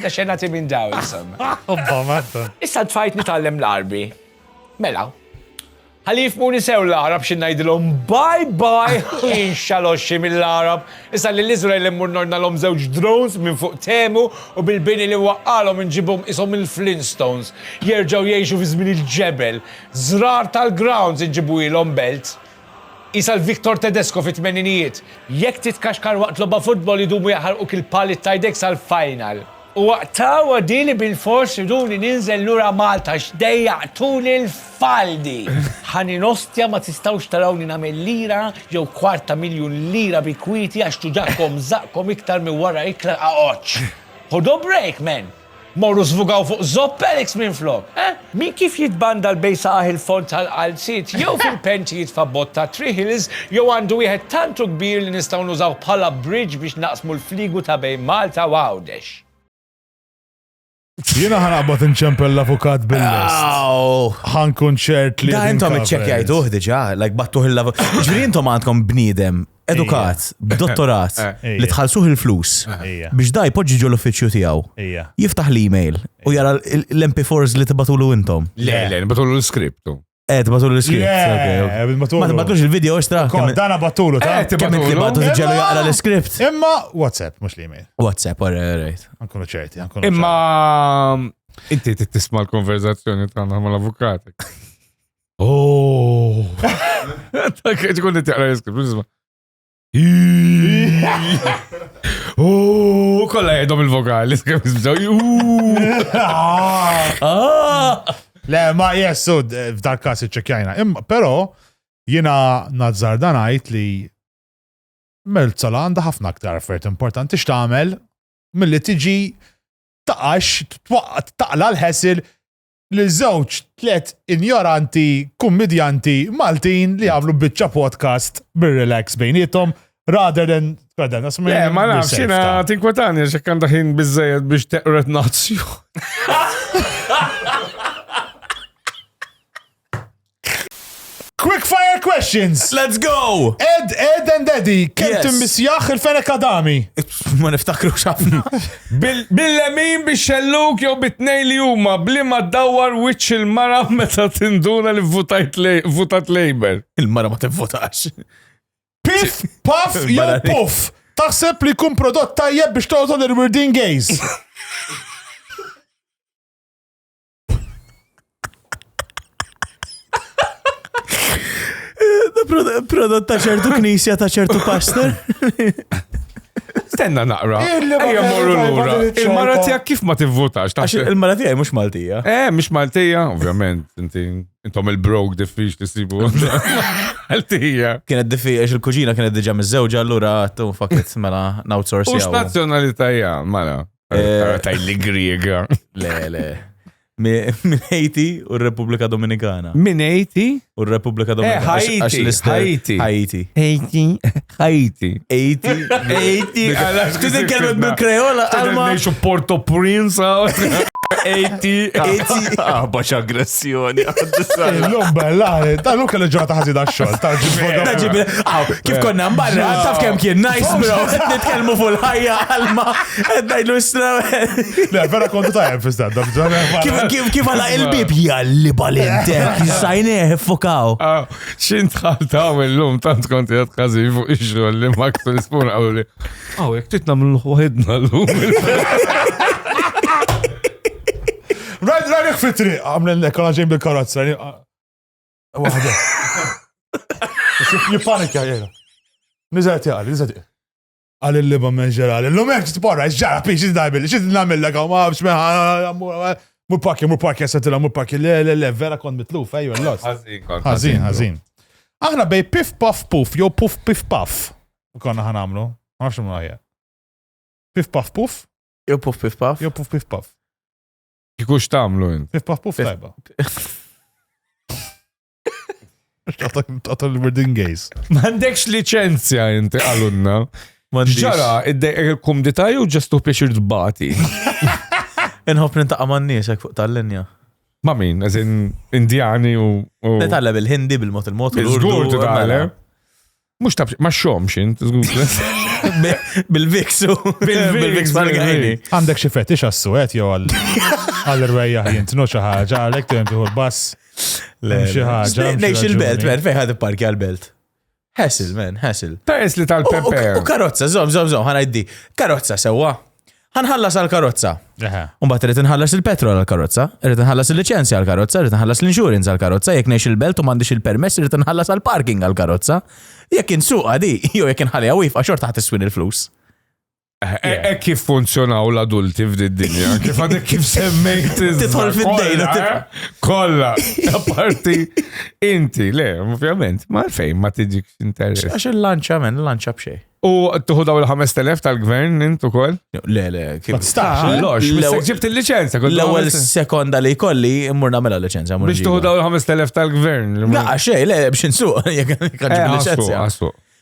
da xena ti minn daw, insomma. Obba, matta. Issa tfajt nitallem l-arbi. Mela. Ħalif mu nisew l-Arab xinnajdilom bye, inxaloxi mill-Arab. Issa li l-Izrael immur nornalom żewġ drones minn fuq temu u bil-bini li waqqalhom inġibhom isom il-Flintstones. Jerġgħu jgħixu fi żmien il-ġebel. Żrar tal-grounds inġibu ilhom belt. Isa l-Viktor Tedesco fit-tmeninijiet. Jekk titkaxkar waqt logħba futbol idumu jaħarquk il-palit tajdek sal-final. U waqtaw għadili bil-fors iduni ninżel lura Malta x'dejjaqtuli l-faldi. Ħani nostja ma tistawx tarawni nagħmel lira jew $250,000 bi kwiti għax tuġakom zaqkom iktar minn wara ikla qaqoċ. Ħodu break, men. Morru zvugaw fuq Zoppelix minn flok. Min kif jitbanda l-bejsa il-font tal-qalsit, jew fil-penti jitfa botta Tree Hills, jew għandu wieħed tantu kbir li nistgħu nużaw bħala bridge biex naqsmu l-fligu ta' bejn Malta u Għawdex. Jiena ħanaqbad inċempel l-avukat bil-lest. Ħankun ċert li. Da intom iċċekkjajtuh diġà, like battuh il-avukat. Ġifieri intom għandkom bniedem edukat, b'dottorat, li tħallsuh il-flus biex da jpoġġi ġol uffiċċju tiegħu. Jiftaħ l-email u jara l-MP4s li tibatulu intom. Le, batulu l-skriptu. Tibatulu l-skript. Ma tibatulux il-video extra. Dana batulu, ta' kemm inti tibatu tiġġelu jaqra l-skript. Imma WhatsApp, mux l-email. WhatsApp, right. Ankunu ċerti, Imma inti tisma' l-konverzazzjoni tagħna mal-avukat. Oh. Tkun taqra l-skript, kolla jedhom il-vokali. Le, ma jessu, f'dar kas iċċekjajna. Pero, jina nazzar danajt li Melzola għanda ħafna aktar affarijiet importanti x'tagħmel milli tiġi taqla l-ħesil li żewġ tliet injoranti kummedjanti Maltin li għamlu biċċa podcast bir-relax bejnietom rather than ma nafx jiena tinkwetani għax hekk għandha ħin biżżejjed biex teqret nazzju. Quick fire questions! Let's go! Ed and Eddie, kemm Yes. timmisjaħ il-Fenek Adami? Ma niftakrux ħafna. Bil-lemin biex xelluk jew bit-tnej li huma bli ma ddawwar wiċċ il-mara meta tinduna li votat Labour. Il-mara ma tivvotax. Piff, puff, jew puff. Taħseb li kun prodott tajjeb biex toqgħod il-wording gays. Prodott ta' ċertu knisja ta' ċertu pastor. Stenna naqra. Ejja morru lura. Il-mara tiegħek kif ma tivvotax? Għax il-mara tiegħi mhux Maltija. Mhix Maltija, ovvjament. Intom il-brok diffiċ li sibu. Maltija. Kienet diffiċ il-kuġina kienet diġà miż-żewġa allura tu fakket mela n-outsource Ux nazzjonalità hija, mela. Tajli Griega. Le. Min Haiti u r-Repubblika Dominikana. Min Haiti? U r-Repubblika Dominikana. Haiti. Haiti. Tidin kelmet bil-Kreola. Nejxu Port-au-Prince. Haiti. Bax aggressjoni. L-lum bella, ta' lukka l-ġurata ħazida x-xol. Kif konna mbarra, taf kem kien nice bro. Nitkelmu fuq l-ħajja għalma. Dajlu istra. Le, vera kontu ta' fistat. Kif għala il-bib jalli balintek. Sajne, fukaw. Xint ħalta l-lum, tant konti għadħazi fuq ix-xol li maktu l-ispun għawli. Jek titna mill-ħuħedna l-lum. Rajnek fitri, għamlen l-ekona ġejn bil-karozza. Waħda. Jipanika jena. Nizati għalli. Għalli l-liba menġera għalli. L-lumek ġitporra, ġara piex ġidajbil, ġid namillek għaw ma bċmeħa. Mur parki għasatila, mur parki. Le, vera kont mitlu, fejju l-lot. Ħazin. Aħna bej pif paf puf, jow puf pif paf. Konna ħanamlu. Għafx mraħja. Pif paf puf. Jow puf pif paf. Jow puf pif paf. Kikux tamlu jint? Pif paf puf tajba. Għata l-wording gays. Mandekx licenzja jinti għalunna. Ġara, id-kumdita ju ġastu pieċir d-bati. Inħob nintaqqa man niesek fuq tal-linja. Ma min, għazin indjani u... Nitgħallem il-Hindi bil-mot Zgur titgħallem. Mux tabx, ma xomx int, zgur. Bil-viksu. Bil-viks mal-għajni. Għandek xie fetix għas-suet jew għall-rwejja jintnu xaħġa, għalek tu l-bass. Nejx il-belt, man, fejn ħad parki għal-belt. Hassel, man, hassel. Pers li tal-pepe. U karozza, zom, ħanajdi. Karozza sewa. ħanħallas għal-karozza. Umbat rrit nħallas il-petrol għal-karozza, rrit nħallas il-licenzja għal-karozza, rrit nħallas l-insurance għal-karozza, jek nex il-belt u mandix il-permess, rrit nħallas għal-parking għal-karozza. Jek insuqa di, jo jek nħalli għawif, għaxor taħt iswin il-flus. Kif funzjonaw l-adulti f'did-dinja, kif għadek kif semmejt Titħol fid-dejla, Kolla, apparti inti, le, ovvjament, ma fejn ma tiġik interess. Għax il-lanċa, men, il-lanċa bxej. U tuħu daw il-5,000 tal-gvern intu kol? Le, kif. Lox, mistek ġibt il-licenza. L-ewel sekonda li kolli immur namela licenza. Biex tuħu daw il-5,000 tal-gvern. La, xej, le, biex nsuq, jek għanġib licenza.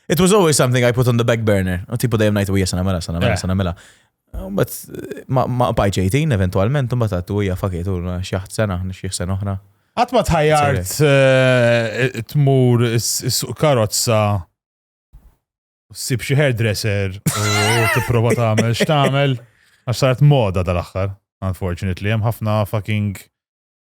It was always something I put on the back burner. U tipo dajem najtu jessa namela. But ma bajċ 18 eventualment, un batatu hija fakitu xaħt sena, xieħ sena oħra. Għatma tħajjart tmur is-suq karozza sib xi hairdresser u tipprova tagħmel x'tagħmel għax saret moda dal-aħħar, unfortunately, hemm ħafna fucking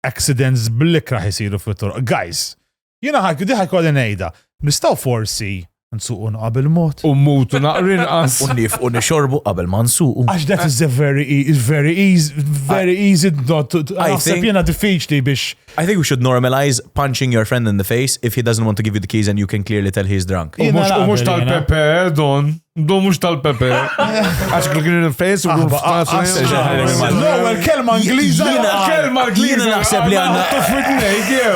accidents bl-ikraħ isiru fit-torq. Guys, jiena ħajkolli ngħidha, nistgħu forsi nsuqu qabel mod. U mutu naqrin qas. U nixorbu qabel ma nsuqu. Għax that is very easy not to naħseb jiena diffiċli biex. I think we should normalize punching your friend in the face if he doesn't want to give you the keys and you can clearly tell he's drunk. U mux tal-pepe, don mux tal-pepe. Għax kien il-face u l-ewwel kelma Ingliża. Kelma Jiena naħseb li għandna tufitnej jew.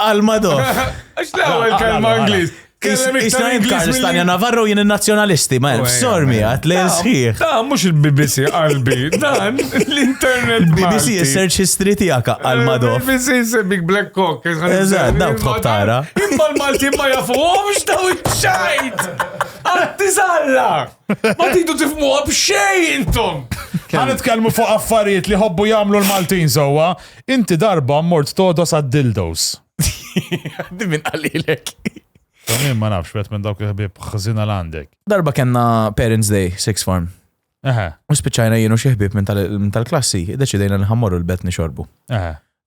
Almado. Għax l-ewwel kelma Ingliż. Isna Karl Stanja Navarro jien il-nazjonalisti, ma sormi għat li sħiħ. Da, mux il-BBC qalbi, dan l-internet. BBC search history tijaka għal-mado. BBC is a big black cock. Eżad, daw tħob tara. Imma l-Malti ma jafu, mux daw il-ċajt. Għattizalla. Ma tidu tifmu għabxej intom. Għan itkellmu fuq affarijiet li hobbu jamlu l-Maltin sowa, inti darba mort todos għad-dildos. Dimin għalilek. Min ma nafx, bet minn dawk ħbib xazina l-għandek. Darba kena Parents Day, Sixth Form. U spiċajna jienu xieħbib minn tal-klassi, deċidejna nħammorru l-bet nixorbu.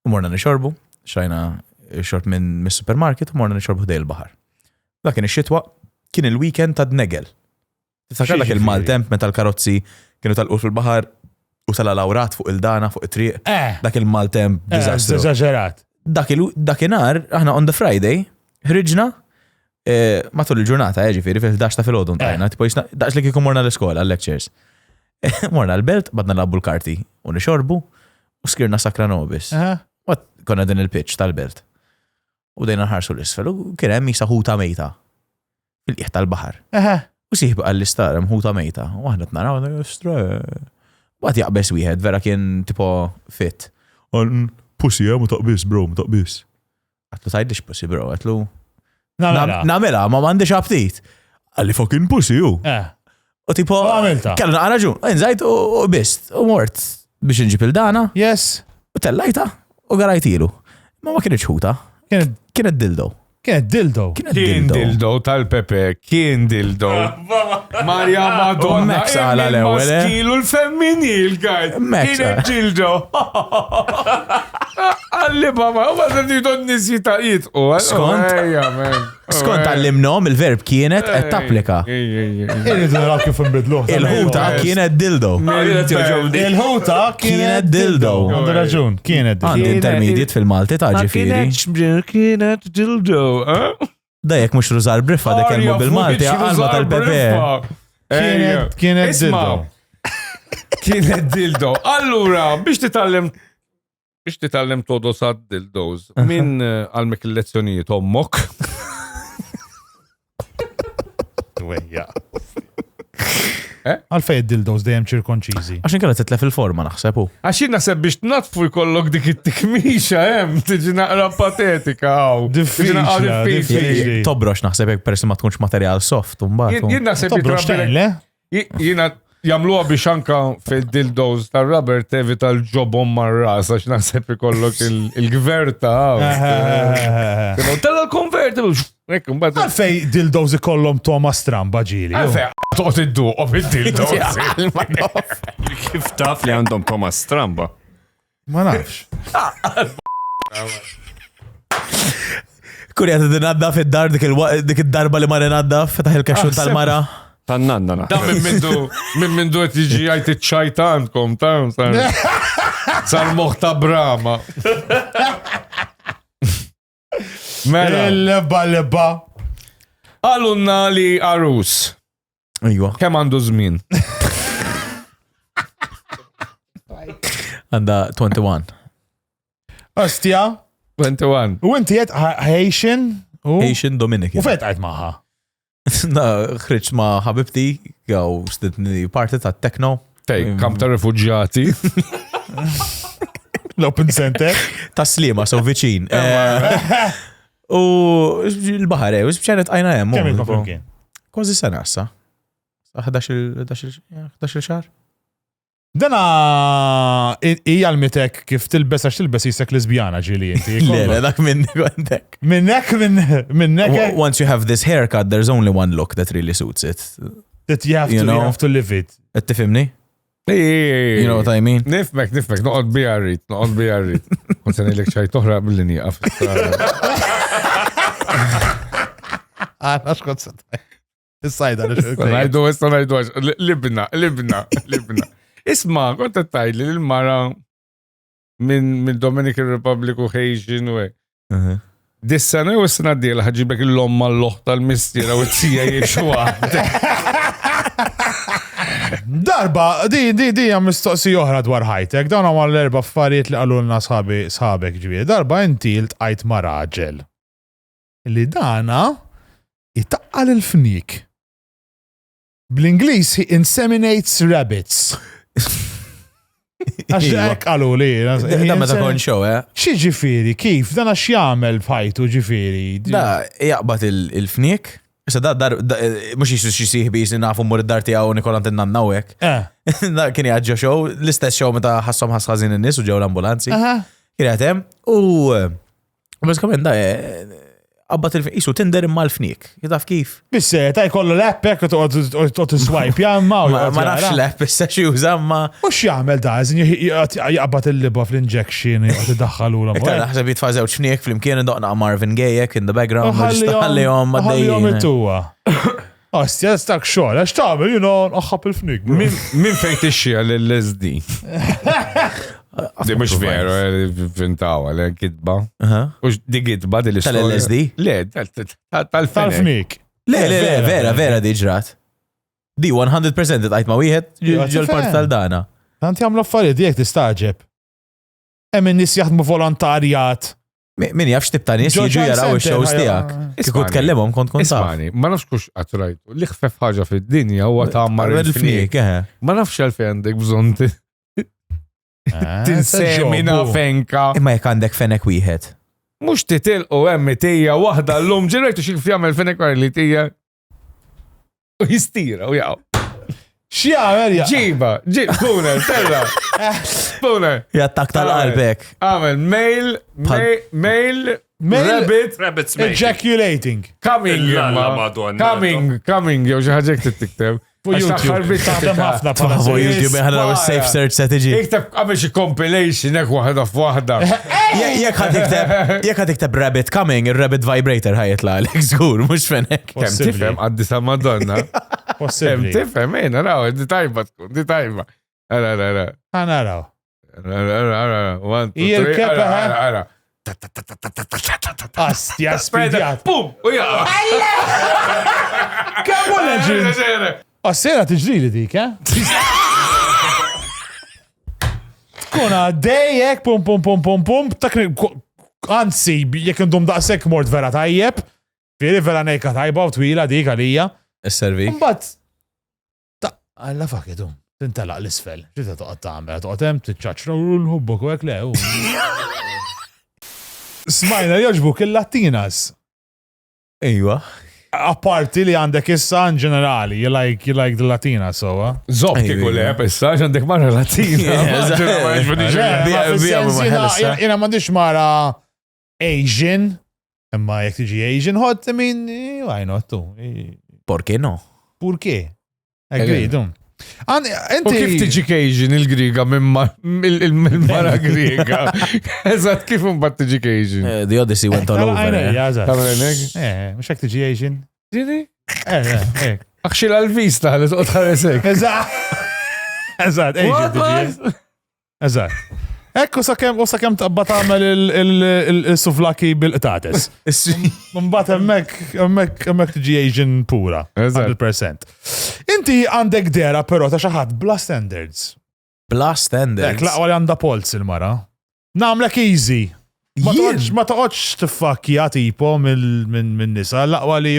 Morna nixorbu, xajna xorb minn mis-supermarket, morna nixorbu dej l-bahar. Da kien ix-xitwa, kien il-weekend ta' d-negel. Tiftakar dak il-maltemp minn tal-karozzi kienu tal-qur fil-bahar u tal-alawrat fuq il-dana fuq it-triq. Dak il-maltemp dizastru. Eżaġerat. Dakinar, aħna on the Friday, ħriġna matul il-ġurnata, ġifiri, fil-11 ta' fil-ħodun tajna, tipo jisna, daċ li kikum morna l-iskola, l-lectures. Morna l-belt, badna labbu l-karti, u nixorbu, u skirna sakra nobis. Konna din il-pitch tal-belt. U dejna nħarsu l-isfel, u kienem jisa ħuta mejta. Fil-qiegħ tal-bahar. U siħbu għall-istar, ħuta mejta. U għahna t-naraw, għat jaqbes wieħed, vera kien tipo fit. Pussy, mu taqbis, bro, mu taqbis. Għatlu tajdix pussy, bro, għatlu. Namela, ma mandiċ aptit. Għalli fucking pussy, ju. U tipo, kellu naqraġun, nżajt u bist, u mort biex nġib il-dana. Yes. U tellajta, u garajtilu. Ma kienieċ ħuta. Kienet dildo. Kien dildo tal-Pepe, kien dildo. Marja Madonna, maskilu l-femminil, guys. Kienet dildo. Għalli baba, u għadda tidon nisita jitqu. Skont għallimnom il-verb kienet et tapplika. Il-ħuta kienet dildo. Il-ħuta kienet dildo. Għandu raġun, kienet dildo. Għandi intermediate fil-Malti ta' ġifiri. Kienet dildo. Dajek mux rużar briffa dek kelmu bil-Malti għalma tal-Pepe. Kienet dildo. Kienet dildo. Allura, biex titallem todos għad dildos. Min għalmek il-lezzjonijiet ommok? Għalfej dildos dejjem ċirkonċizi. Għaxin kalla titlef il-forma naħsebu. Għaxin naħseb biex natfu jkollok dik it-tikmixa, tiġi naqra patetika. Diffiċli. Tobrox naħsebek persi ma tkunx materjal soft. Jien naħseb jina jamluwa biex anka fil-dildos tal-rubber tevita l-ġobom mar-ras, għax naħseb ikollok il-gverta. Tal-convertible. Għalfej dildos ikollom Thomas Trump ġili. Għalfej toqt id-duqo bil-dildos. Kif taf li għandhom Thomas Trump? Ma nafx. Kurjata d-naddaf id-dar dik id-darba li ma naddaf taħ il-kaxxun tal-mara. Tannanna. Da minn mindu għet iġi għajt iċ-ċajtankom, sal-moħta brama. Mela. Il-lebba. Għalunna li Arus. Ejwa. Kem għandu zmin? Għanda 21. Ostja, 21. u inti jett Haitian Haitian Dominican. u fejt għajt maħħa. Na, ħriċ ma ħabibti, għaw stidni parti ta' techno. Tej, kamp ta' refugġati. L-Open Center. Ta' slima, so viċin. U l-bahar, u bċanet għajna jem. Kemm il-konflim kien? Kważi sena issa. 11 xar. Dana hija l-mitek kif tilbes għax tilbes jisek lesbjana ġili inti. Le, dak minnek għandek. Minnek. Once you have this haircut, there's only one look that really suits it. That you have to live it. Tifimni? You know what I mean? Nifmek, noqod bijarrit. Konsen ilek ċaj toħra bil-linji għaf. Għana xkot s-sajda. Is-sajda. Najdu, libna. Isma, konta tajli l-mara minn Dominican Republic u Haitian u Dis-sena u s-sena d-dila ħagġibek l-lomma l-loħ tal-mistira u t-sija jiexu għadde. Darba, di għam mistoqsi oħra dwar ħajtek, dawn għam l-erba affarijiet li għallulna sħabek ġivie. Darba inti l-tqajt ma' raġel. Li dana jitaqqal il-fnik. Bl-Inglis, he inseminates rabbits. Għax għalu li. Da meta kon show, Xi ġifiri, kif? Dana x'jagħmel fajtu ġifiri? Da, jaqbat il-fnik. Issa dar, mux xi siħbi jisni nafu mur id-dar tiegħu Nikolant in-nanna u hekk. Da kien jgħadġa show, l-istess show meta ħassom ħasħażin in-nies u ġew l-ambulanzi. Kien hemm u bażikament da għabbat il-isu tinder imma l-fnik. Jitaf kif? Bisse, ta' jkollu l-app u t swipe jamma. Ma nafx l-app, issa xi uża ma. U x'jagħmel da, jaqbad il-liba fl-injection, jgħat iddaħħalu l-amur. Iktar naħseb jitfa' żewġ fnik fl-imkien doqna Marvin Gayek in the background. Ħallihom it-tuwa. Ostja, stak xogħol, għax tagħmel, aħħab il-fnik. Min fejn tixxija l-LSD? Di mux veru, vintawa, le gidba. Ux di gidba di l-istoria. Tal-LSD? Le, tal-fnik. Le, vera di ġrat. Di 100% għajt ma wieħed ġol-part tal-dana. Tant jagħmlu affarijiet jekk tistaġeb. Hemm in-nies jaħdmu volontarjat. Min jafx tibta nies jiġu jaraw ix-shows tiegħek. Kieku tkellimhom kont taf. Ismani, ma nafx kux għatrajtu. Li ħfef ħaġa fid-dinja huwa tagħmar il-fnik. Ma nafx għalfejn għandek bżonn tinsemina fenka. Imma jek għandek fenek wieħed. Mux titilqu hemm tija waħda l-lum ġenrajtu xi jagħmel fenek li tija. U jistira u jaqgħu. X'jagħmel ja? Ġiba, puner, terra. Puner. Jattak tal-qalbek. Għamel mail Rabbits ejaculating. Coming, jew xi ħaġa tikteb. Fu YouTube. Fu YouTube ħadra safe search se tiġi. Ikteb għamel xi compilation hekk waħda f'waħda. Jekk ħad tikteb rabbit coming, il-rabbit vibrator ħajitla għalek żgur, mhux fenek. Kemm tifhem għaddi sa Madonna. Kemm tifhem naraw, di tajba tkun, di tajba. Ara. Naraw. Ara. Astja spidjat. Pum! U jaqa. Kemm u leġend? Sera tiġrili dik, Tkun għaddejjek, pum, anzi, jek ndum daqsek mort vera tajjeb, vera nejka tajba u twila dik għalija. Is-servi. Mbatt, għalla fakidu, tintalaq l-isfel, ġita toqgħod tagħmel, toqgħod tiċċaċra u l-ħubbok u hekk le. Smajna jogħġbuk il-Latinas. Ejwa. Apparti li għandek issa in ġenerali, you like the Latina, so. Zob kieku le, issa għandek marra Latina. Jena m'għandix marra Asian, imma jek tiġi Asian hot, I mean, why not tu? Porke no? Purke? Agreed. U kif tiġi Asian il-Griga mill-mara Griga? Eżat, kif unbat tiġi Asian? The Odyssey went all over. Mux għak tiġi Asian? Ġini? Akxil għal-vista li toqt ħaresek. Eżat, Asian tiġi. Eżat. Ekku sakem taqba tagħmel il-suflaki bil-qtates. Mbagħad hemmhekk tiġi Asian pura. 100%. Inti għandek dera però ta' xi ħadd bla standards. Plus standards. Ek laqwa li għanda pols il-mara. Namlek easy. Ma toqgħodx tiffakki tipo minn nisa, laqwa li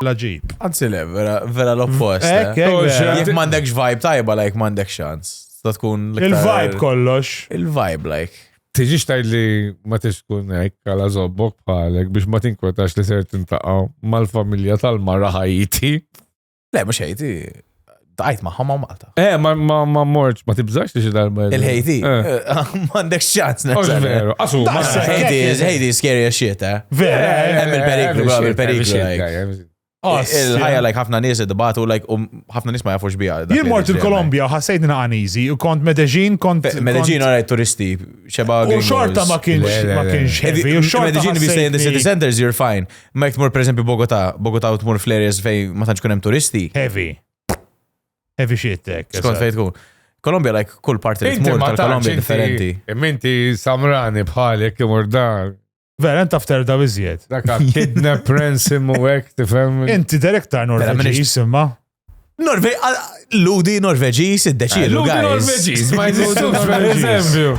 la ġib. Anzi le, vera l-oppost. Jek mandekx vibe tajba, like mandek xans. Ta' tkun Il-vibe kollox. Il-vibe, like. Tiġiġ taj li ma tkun hekk għala zobbok bħalek biex ma tinkwetax li ser tintaqgħu mal-familja tal-mara Ħajti. Le, mux Ħajti. Daqajt maħħa ma' Malta. Ma morċ, ma tibżax li xidal Il-Ħajti. Mandek xans. Veru, asu. Ħajti scary as shit, eh? Vera. Hemm il-periklu, like. Il-ħajja, like, ħafna nies id-debatu, like, ħafna nies ma jafux bija. Jien mort il-Kolombja, ħassejt naqanizi, u kont Medellin, Medellin għarajt turisti, xeba u xorta ma kienx heavy, u xorta Medellin if you stay in the city centers, you're fine. Ma jek tmur, per esempio, Bogota u tmur fl-areas fej ma tantx kun hemm turisti. Heavy shit, tek. Skont fej tkun. Kolombja, like, kull parti li tmur tal-Kolombja differenti. Minti samrani bħalek imur dar. Vera, enta fter da bizziet. Daka kidnap ransom u hekk tifhem. Inti direktar Norveġis imma. Ludi Norveġis id-deċilu, guys. Norveġis, ma jizistux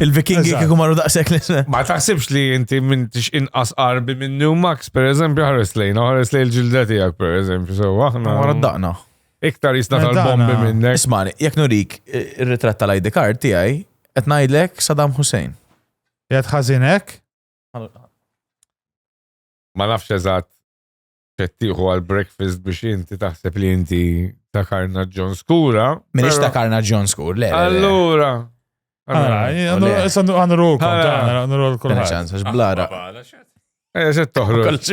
Il-Vikingi kiku marru daqsek li. Ma taħsibx li inti mintix inqas qarbi minn New Max, per eżempju, ħares lejn il-ġilda tiegħek, per eżempju, so aħna. Wara d-daqna. Iktar jisna tal-bombi minnek. Ismani, jek nurik il-ritratt tal-ID card tiegħi, qed ngħidlek Saddam Hussein. Jgħid ħażinek? Ma nafx eżatt ċettiħu għal-breakfast biex inti taħseb li inti ta' Karna John Skura. Minix ta' Karna John Skur, le. Allura. Għanrolkom. Blara. Se toħroġ.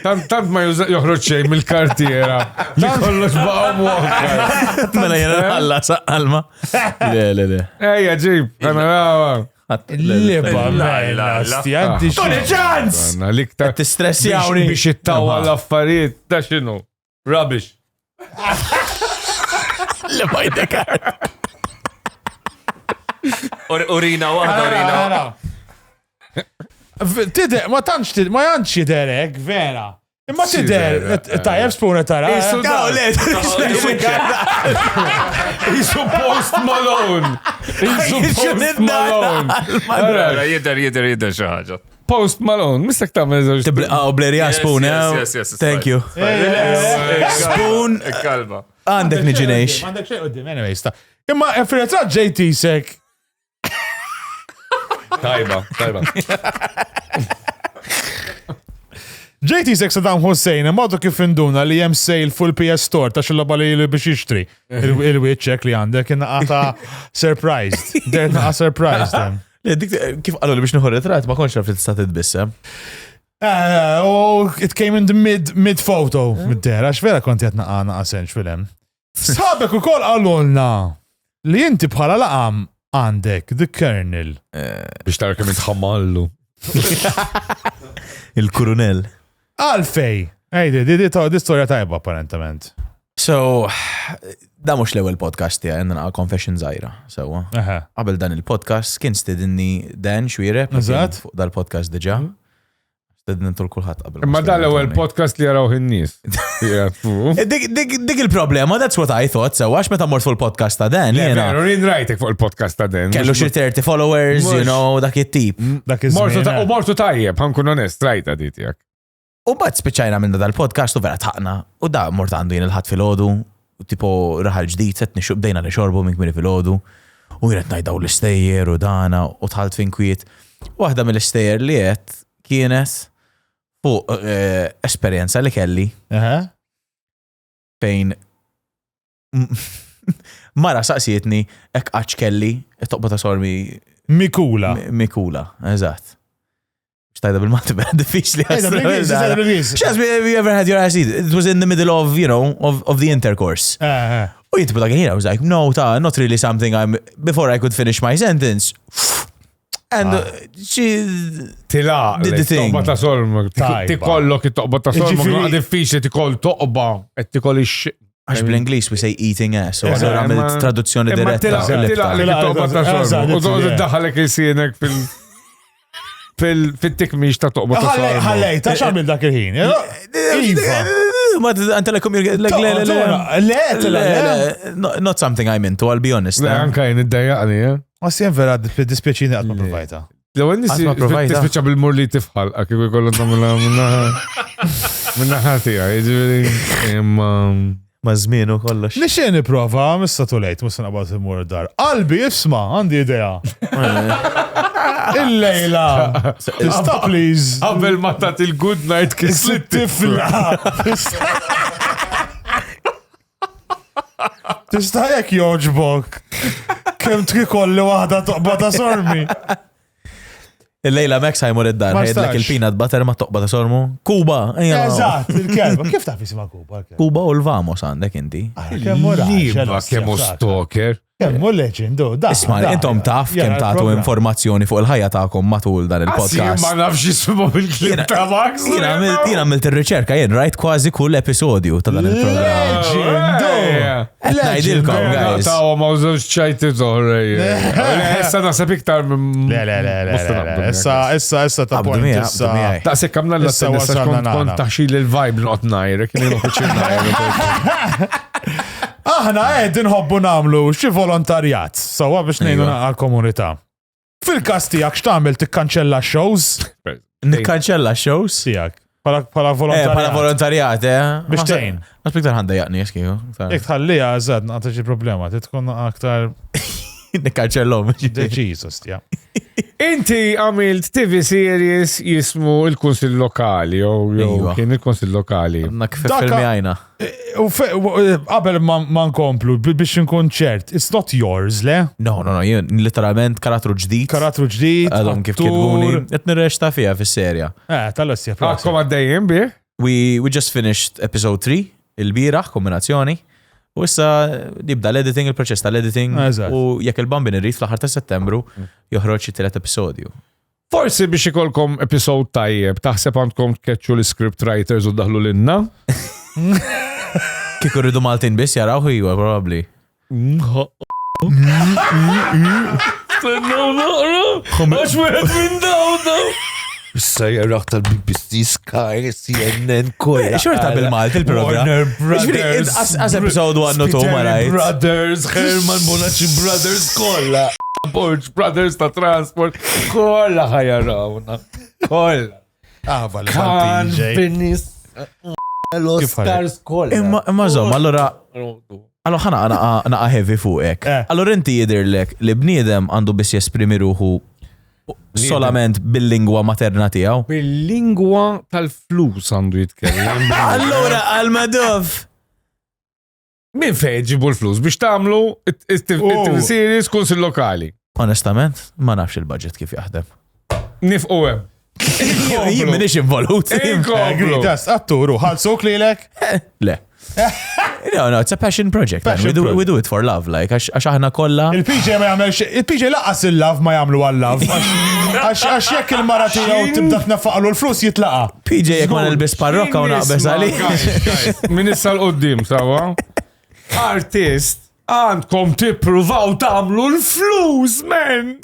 Tant ma joħroġ xejn mill-kartiera. Li kollox baqgħu walker. Mela jena għalla saqalma. Le. Ejja ġib, għana rawa. Liba, stjanti ċans! Liktar t-stressjawni biex jittawa l-affarijiet, da xinu? Rubbish. Liba jdekar. Urina wahda. Tidek, ma janċ jiderek, vera. Imma tider, tajab spuna tara. Jisu Post Malone. Jidder xaħġa. Post Malone, mistek ta' mezzoġ. Blerja spoon, thank you. Spoon. Kalma. Għandek niġinejx. Għandek xej għoddim, anyway, sta. Imma fil-retra JT sek. Tajba. JT sek Saddam Hussein, modu kif induna li jem sale full PS Store ta' xillaba li biex jixtri. Il-witcheck li għandek, għata surprised. Għata surprised. Kif għallu li biex nħu ritrat, ma konx rafit sta' titbissem. It came in the mid photo. Mid-dera, xvera konti għatna għana għasenx fil-em. Sabek u kol għallulna li jinti bħala laqam għandek the kernel. Biex tar kem intħammallu. Il-kurunel. Għalfej. Ejdi, di storja tajba apparentament. So, da mux l-ewel podcast tija, jenna confession zaħira. So, qabel dan il-podcast, kien stedinni Dan Xwire, fuq dal-podcast diġa. Stedinni tul kulħat qabel. Ma dal-ewel podcast li jaraw in-nies. Dik il-problema, that's what I thought, so, għax meta mort fuq il-podcast ta' Dan, jena. Rin rajtek fuq il-podcast ta' Dan. Kellu xi 30 followers, you know, dak it-tip. Mortu tajjeb, ħankun onest, rajta di tijak. U bat spiċajna minn dal-podcast u vera taqna. U da mort għandu jien il-ħat fil-ħodu. U tipo raħal ġdijt, set bdejna nixorbu minn kmini fil-ħodu. U jret najdaw l-istejjer u dana u tħalt fin kwiet. Waħda mill-istejjer li jett kienet fuq esperienza li kelli. Fejn mara saqsietni ek qaċ kelli toqba ta' sormi Mikula, eżatt. Xtajda bil-matti bħed diffiċli. Have you ever had your ass eaten? It was in the middle of, you know, of the intercourse. U jinti b'dak I was like, no, not really something before I could finish my sentence. And she Tila, did the thing. Toqba ta' solma. Tikollok it-toqba ta' solma. Għad diffiċli tikoll toqba. Et tikoll ix Għax bl-Inglis we say eating ass. U għallura għamil traduzzjoni diretta. Tila, it-toqba ta' solma. U doqba daħalek jisinek fil-tikmix ta' toqba ta' solma. Ħallej, ta' xamil dak il-ħin. ma anta la not something I'm into, I'll be honest. Le anka jien id-dajaqni, Għasjen vera dispieċini għatma provajta. L-għan nisi Għatma provajda. tispiċa bil-mur li tifħal, għak jgħu jkollu tamela minna ħatija, jġveri, Ma zminu kollox. Nixien niprofa, missa tulejt, musa naqbad il-mur dar. Qalbi, isma, għandi idea. Il-lejla. Tista, please. Qabel ma tat il-good night kiss li Tifla. Tista jek joġbok. Kem tkikolli wahda toqbata sormi. Il-lejla Max ħajmur id-dar, Ma ħajdlek stax. il-peanut butter ma toqba ta' sormu. Kuba, Eżatt, il-kelba. Kif taf jisima Kuba? Kuba u l-vamos għandek inti. Kemmu Liba kemmu stalker. Kemmu leġendu, da. Isma, intom taf kem tagħtu informazzjoni fuq il-ħajja tagħkom matul dan Ma il-podcast. nafx jismu bil-klip ta' Max. Jien għamilt ir-riċerka, jien rajt kważi kull episodju ta' dan il-programm. Qed ngħidilkom, guys. Ta' ma użawx ċajti zoħrej. Issa nasab iktar minn. Le. Issa ta' Abdu point. miegħek, Issa. abdu miegħek. Ta' sekk għamna Issa l-issa wasalna nagħna. kont taħxil il-vibe not najre, kien il-ħuċi najre. Aħna nħobbu namlu xi volontarjat, sawa biex nejnu għal-komunità. Fil-kas tijak x'tagħmel tikkanċella shows Nikkanċella shows? tijak? Pala Pala volontarjat. volontarjat, Biex tgħin. Aspiktar ħanda jaqni, eskiju. Jek tħallija għazad, naqta xi problema, titkun aktar Nikkanċellom. deċiżus, ja. Inti għamilt TV series jismu il-Kunsil Lokali, Iva. kien il-Kunsil Lokali. Nak Daka- filmi għajna. Qabel ma nkomplu biex nkun ċert, it's not yours, le? No, jien literalment karattru ġdid. Karatru ġdid, Għadhom kif attur. kitbuni. Qed nirrexta fija fis-serja. Tal-ossja, Għakkom għaddejjem bih? We just finished episode 3 il-biraħ, kombinazzjoni. U issa nibda l-editing, il-proċess tal-editing. Eżatt. U jekk il-bambin irrid fl-aħħar ta' Settembru joħroġ xi tielet episodju. Forsi biex ikolkom episod tajjeb, taħseb għandkom tkeċċu l-script writers u daħlu l-inna? Kieku rridu Maltin biss jaraw huwa probably. Għax wieħed minn daw. Issa jaraħ tal-BBC, Sky, CNN, kolla. Xorta bil-Malt il-program. As episode 1 u 2 ma rajt. Brothers, Herman Bonaci Brothers, kolla. Borge Brothers ta' transport, kolla ħajarawna. Kolla. Kan, Venice, l-Oscars, kolla. Imma żomm, allora ħana naqa heavy fuqek. Allora inti jidirlek li bniedem għandu biss jesprimi ruħu solament bil-lingwa materna tiegħu. Bil-lingwa tal-flus għandu jitkellem. Allora għal-madov. Min fejn ġibu l-flus biex tagħmlu it-TV series Kunsil Lokali. Onestament, ma nafx il-budget kif jaħdem. Nifqu hemm. Jien minix involut. Inkomplu. Atturu, ħalsuk lilek? Le. No, it's a passion project. We do it for love, like, għax aħna kolla. Il-PJ ma jagħmel xi, il-PJ laqas il-love ma jagħmlu għall-love. Għax jekk il-mara tiegħu tibda tnaffaqlu l-flus jitlaqa. PJ jek ma nilbis parrokka u naqbes għali. Min issa l-qoddim, sawa? Artist, għandkom tippruvaw tagħmlu l-flus, men!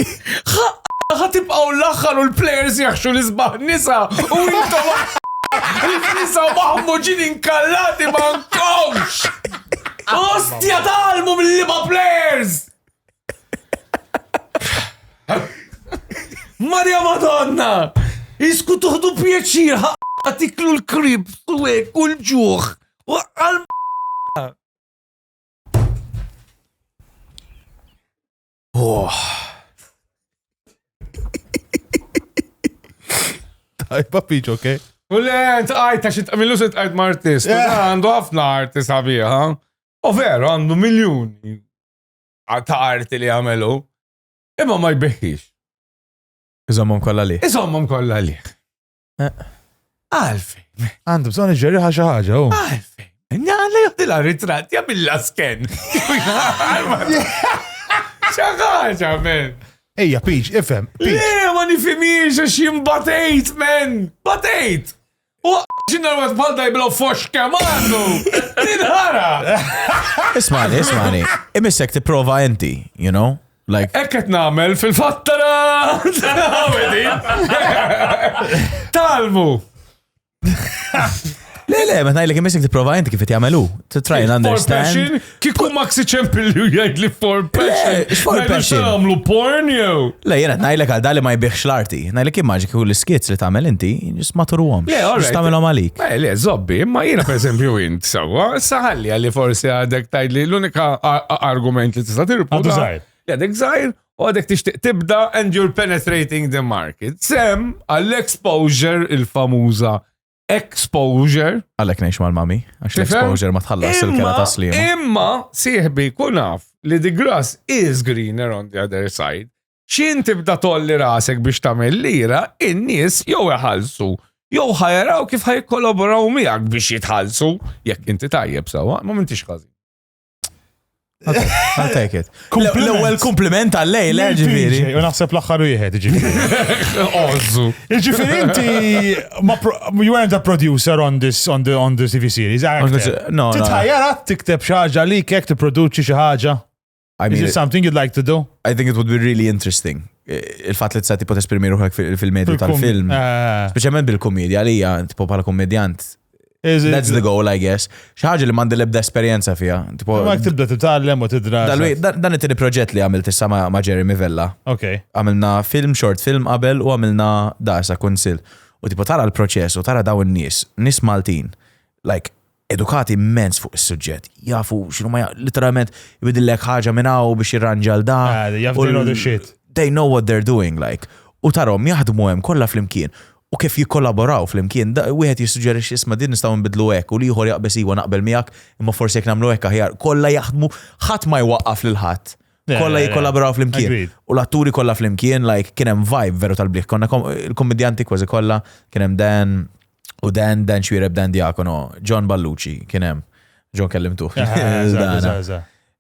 ħatibqaw l-axħar u l-players jaxxu l-isbaħ nisa u intom il-nisa maħmuġin inkallati ma nkomx! Ostja talmu mill-liba players! Marja Madonna! Isku tuħdu pieċir ħatiklu l-krib suwek u l-ġuħ u għal Tajba PJ, okej? U l-ent, għajta xit għamillu sit għajt ma' artist. Għandu ħafna artist għabija, ha? U veru, għandu miljoni ta' arti li għamelu. Imma ma jbeħħix. Iżommom kolla li. Iżommom kolla li. Għalfej. Għandu bżon iġġerri ħaġa, u. Għalfej. Għalla juhdila ritrat, jabilla sken. ċaħħaċa, men. Ejja, PJ, ifhem. Le, ma nifimiex għax jimbatejt, men. Batejt. U ġinna għad balda jiblaw fox kemandu. Ninħara. Ismani. Imissek ti prova enti, you know? Like, Ekket namel fil-fattara. Talmu. Le, ma ngħidlek imissek tipprova inti kif qed jagħmelu. To try and understand. Kiku Maxi Champion jgħidli for passion. for passion? Għamlu porn jew. Le, jena ngħidlek għal dali ma jbieħx l-arti. Ngħidlek immaġi kieku l-skits li tagħmel inti, just ma turuhomx. Le, all right. Just tagħmelhom għalik. Le, zobbi, ma jiena per esempio int sawa, saħalli għalli forsi għadek tajdli l-unika argument li tista' tirpu. Għadu żgħir. Għadek żgħir, u għadek tixtieq tibda and you're penetrating the market. Sem għall-exposure il-famuża exposure. Għalek nejx mal-mami, għax l-exposure ma tħallas il-kera taslim. Imma sieħbi kunaf li the grass is greener on the other side. Xin tibda tolli rasek biex tamel lira, in-nies jew iħallsu, jew ħajraw kif ħajkollaboraw miegħek biex jitħallsu, jekk inti tajjeb sawa, ma m'intix ħażin. I'll take it. L-ewwel kompliment għal-lejla, ġifieri. U naħseb l-aħħar wieħed, ġifieri. Ozzu. Ġifieri inti you weren't a producer on the TV series, No. Titħajjara tikteb xi ħaġa li kek tipproduċi xi ħaġa. Is it something you'd like to do? I think it would be really interesting. Il-fat li t-sati pot esprimi ruħek fil-medju tal-film. Speċjalment bil-komedja li hija tipo bħala komedjant. That's the goal, I guess. Xaħġa li mandi l-ebda esperienza fija. Ma tibda titgħallem u tidra. Dan it-tieni proġett li għamilt issa ma' Jeremy Vella. Okay. Għamilna short film qabel u għamilna dasa konsil. U tipo tara l-proċess u tara daw n-nies Maltin, like edukati immens fuq is-suġġett. Jafu x'inhu ma literalment jibidillek ħaġa minn hawn biex jirranġa l da. They know the shit. They know what they're doing, like. U tarhom jaħdmu hemm kollha flimkien. U kif jikkollaboraw flimkien, wieħed jissuġġerixxi isma' din nistgħu nbidlu hekk u li ieħor jaqbes iwa naqbel miegħek, imma forsi jekk nagħmlu hekk aħjar. Kollha jaħdmu, ħadd ma jwaqqaf lil ħadd. Kollha jikkollaboraw flimkien. U l-atturi kollha flimkien, like kien hemm vibe veru tal-bliħ. Konna il-kommedjanti kważi kollha, kien hemm Dan Xwiereb, Dan Diakono, John Ballucci, kien hemm. John kellimtuh.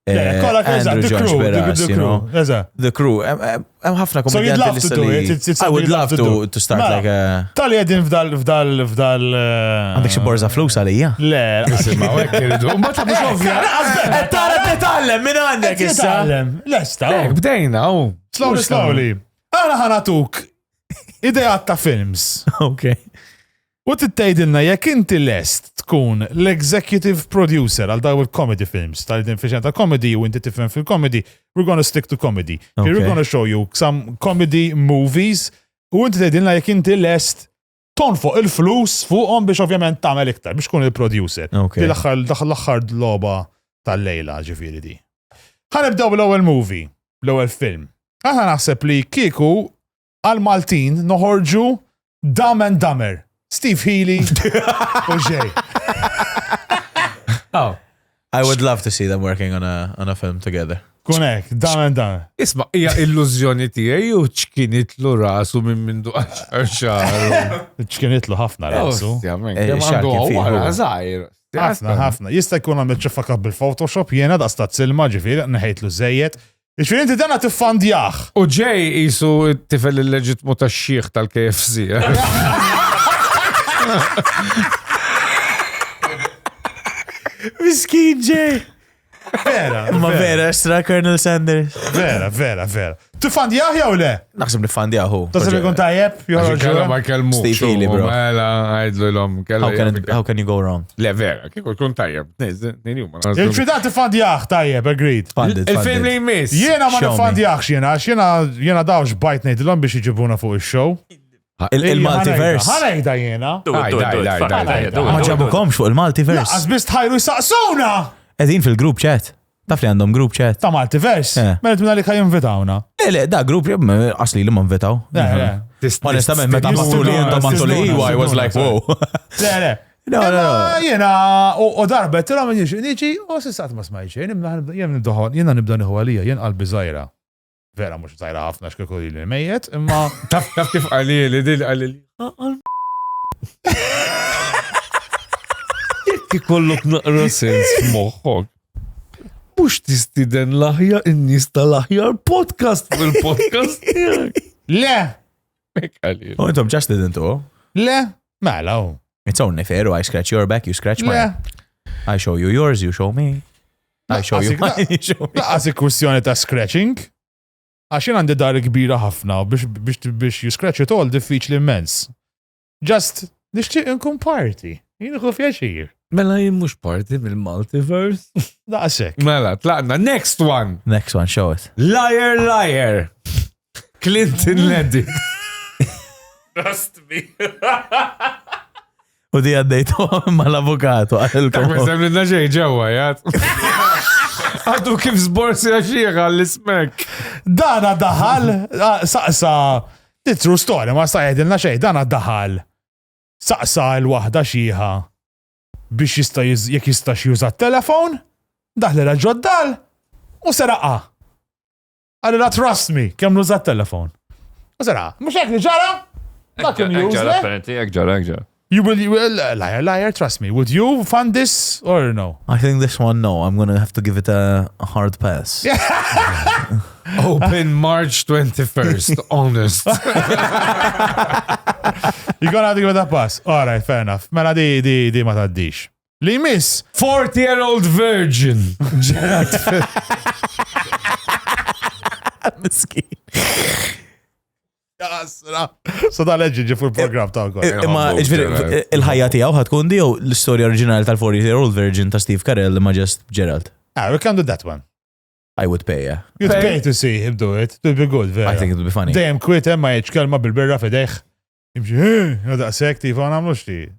Andrew Jones Beras, you know. The crew. I'm ħafna So you'd love to do it. I would love to start like a... Tali għedin fdal... Għandek xi borza flus għalija? Le, Ma għek irridu. Ma ta' biex ovvja. Tara t-tallem minn għandek issa. Lesta. Bdejna, u. Slowly. Għana ħanatuk idejat ta' films. Okay. U t-tajdilna jek inti lest tkun l-executive producer għal daw il-comedy films, tal-identifiċan ta' comedy u inti tifhem fil-comedy, we're gonna stick to comedy. Here we're gonna show you some comedy movies u inti tajdilna jek inti lest tonfoq il-flus fuqhom biex ovvjament tagħmel iktar, biex tkun il-producer. Di l-aħħar loba tal-lejla ġifieri di. Ħanibdew bl-ewwel movie, l-ewwel film. Aħna naħseb li kieku għal Maltin noħorġu Dumb and Dumber. Steve Healy u Jay. I would love to see them working on a film together. Kunek, Dumb and Dumber. Isma, hija illużjoni tiegħi u ċkinitlu rasu minn mindu 10 xahar. ċkinitlu ħafna rasu. Ħafna. Jista' jkun għamil ċifaka bil-Photoshop jiena daqstat silma ġifieri neħejtlu żejjed. Ġifieri inti dana tiffandjah. U Jay qisu t-tifel il-leġitmu tax-xieħ tal-KFC. Miskin Jay. Ma vera, extra Colonel Sanders. Vera. Tifandjah jew le? Naħseb nifandjahu. Tasib ikun tajjeb? Ma kelmu. Steve Healy, bro. Mela, għajdlu l-om. How can you go wrong? Le, vera, kieku kun tajjeb. Il-ċidat tifandjah tajjeb, agreed. Il-film li jmiss. Jiena ma nifandjahx jiena dawx bajt ngħidilhom biex jiġibuna fuq il-show. Il-multiverse. Ħanejda jiena. Ma ġabukomx fuq il-multiverse. Għazbist ħajru jisaqsuna! Edin fil-group chat. Taf li għandhom group chat. Ta' multiverse. Mela tminna li kaj invitawna. Le, da group asli li ma invitaw. Onestament, meta mattuli I was like, wow. Le. No. Jena, u darbet, tira minn niġi, u s-sat ma smajċe, jena nibda niħu għalija, jen qalbi zaħira. Vera, mux zaħira ħafna xkirku li mejjet, imma. Taf kif għalili, dil għalili. Jekk ikollok naqra sens f'moħħok. Mux tistiden l-aħjar in-nies tal-aħjar podcast fil-podcast tiegħek. Le. Mek għalili. Oh, intom just didn't do. Le. Mela, u. It's only fair, I scratch your back, you scratch mine. I show you yours, you show me. I show you mine, you show me. Laqas kwistjoni ta' scratching. Għaxin għandi dar kbira ħafna biex you scratch it all diffiċli immens. Just nixtieq inkun party. Jinħu pjaċir. Mela jien mhux parti mill-multiverse. Daqsek. Mela, tlaqna. Next one. Next one, show it. Liar, liar. Clinton Leddy. Trust me. U di għaddejtu mal-avukato Tak ma semlinna xej ġewwa, jgħat. Għaddu kif zborsi għaxieħa l-ismek. Dana daħal, saqsa, di true story, ma sta jgħidilna xej, dana daħal. Saqsa l-wahda xieħa biex jek jistax juża t-telefon, daħli ġoddal u seraqa. Għalli trust me, kem nuża t-telefon. U seraqa, mux jek li ġara? Dakim jużle? Ekġara. You will, liar, liar, trust me. Would you fund this or no? I think this one, no. I'm going to have to give it a hard pass. Open March 21st, honest. You're gonna have to give it a pass. All right, fair enough. Mela di ma taddix. Li miss. 40-year-old virgin. Miskin. So da leġi ġi full program ta' għol. Imma il-ħajja tiegħu ħatkun di jew l-istorja oriġinali tal-40-year-old virgin ta' Steve Carell ma just Gerald. We can do that one. I would pay, yeah. You'd pay to see him do it. It would be good, vera. I think it would be funny. Dejjem kwit ma jieċ kelma bil-birra fideħ. Imxie, għada sekti, fa' namlu xti.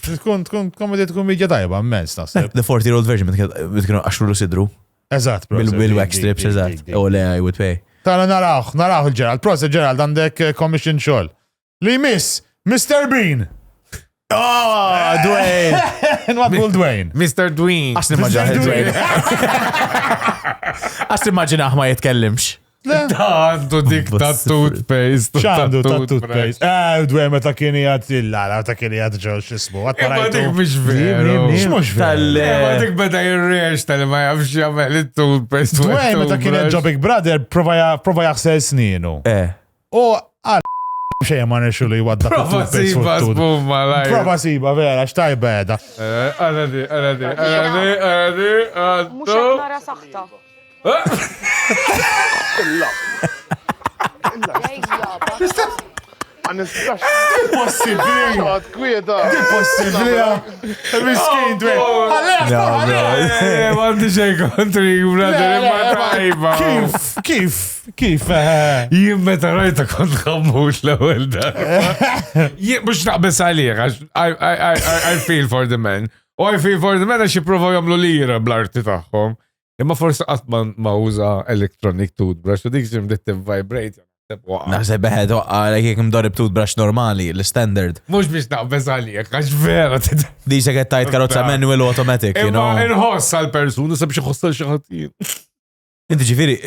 Tkun komedi tkun midja tajba, immens naħseb. The 40-year-old virgin bitkienu għaxru sidru. Eżat, bro. Bil-wax strips, eżat. Oh, le, I would pay. Tala naraw il-Gerald. Prosa Gerald, għandek commission xol. Li miss, Mr. Bean. Oh, Dwayne. What will Dwayne? Mr. Dwayne. Għasni maġaħ Dwayne. Għasni maġinaħ ma jitkellimx. Għandu dik ta' toothpaste. ċandu ta' toothpaste. Dwayne meta kieni għad il-lara, ta' kieni għad ġo xismu. Ma dik biex veru. Xmux veru. Ma dik beda jirrex tal ma jafx jgħamil il-toothpaste. Dwayne meta kieni għad ġo Big Brother, prova jaxsel sninu. U għal xejn ma nexu li wadda Prova siba spumma, lajr. Prova siba, vera, xtaj beda. Għaladi. Mux jek nara saħta. Possibli. Possibli. Miskin Dwayne. Għandi xej kontri, brother, ma tajba. Kif? Jien meta rajta kont ħammut l-ewwel darba. Jien mhux naqbes għalih għax I feel for the men. U I feel for the men għax jipprovaw jagħmlu lira bl-arti tagħhom. Imma forsi qatt ma uża electronic toothbrush u dik ġimdiet vibrate. Naħseb beħed għalek jek mdorib toothbrush normali, l-standard. Mhux biex naqbes għalih għax vera. Di se qed tajt karozza manual automatic, you know. Imma inħoss għal-persuna sabiex iħossha xi ħadd. Inti ġifieri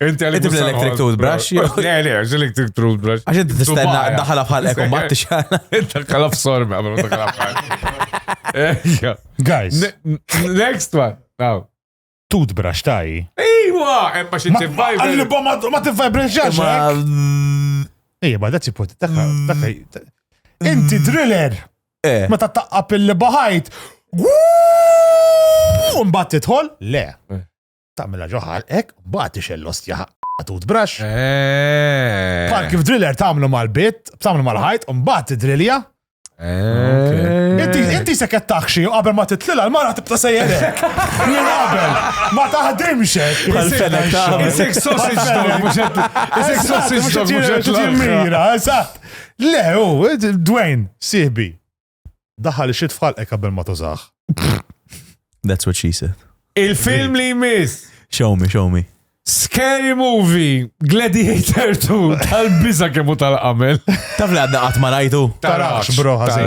Inti bl-electric toothbrush? Le, electric toothbrush. Għax inti tistenna daħala bħalek u matti xana. Daħala f'sorma, għabru daħala bħalek. Guys. Next one. Now. Toothbrush taj. Iwa! Emma xie t-vibra. Għalli ma t-vibra ġaġa. Iba, that's your point. Inti driller. Ma ta' taqqap il-bahajt. Mbatt titħol? Le. Ta'mela ġoħal ek, mbatt ixellost jaħ toothbrush. Bħal kif driller ta'mlu mal-bit, ta'mlu mal-ħajt, mbatt t-drillja. Inti se kettaxi u qabel ma titlila l-mara tibta sejjerek. Jien qabel ma taħdimxek. Isek sausage dog, muxet. Isek sausage dog, muxet. Mira, eżatt. Le, Dwayne, siħbi. Daħal xit falqek qabel ma tużax. That's what she said. Il-film li jmiss. Show me. Scary Movie, Gladiator 2, tal-biza kemmu tal-qamel. Taf li għadna għat ma rajtu? Tarax, bro, ħazin.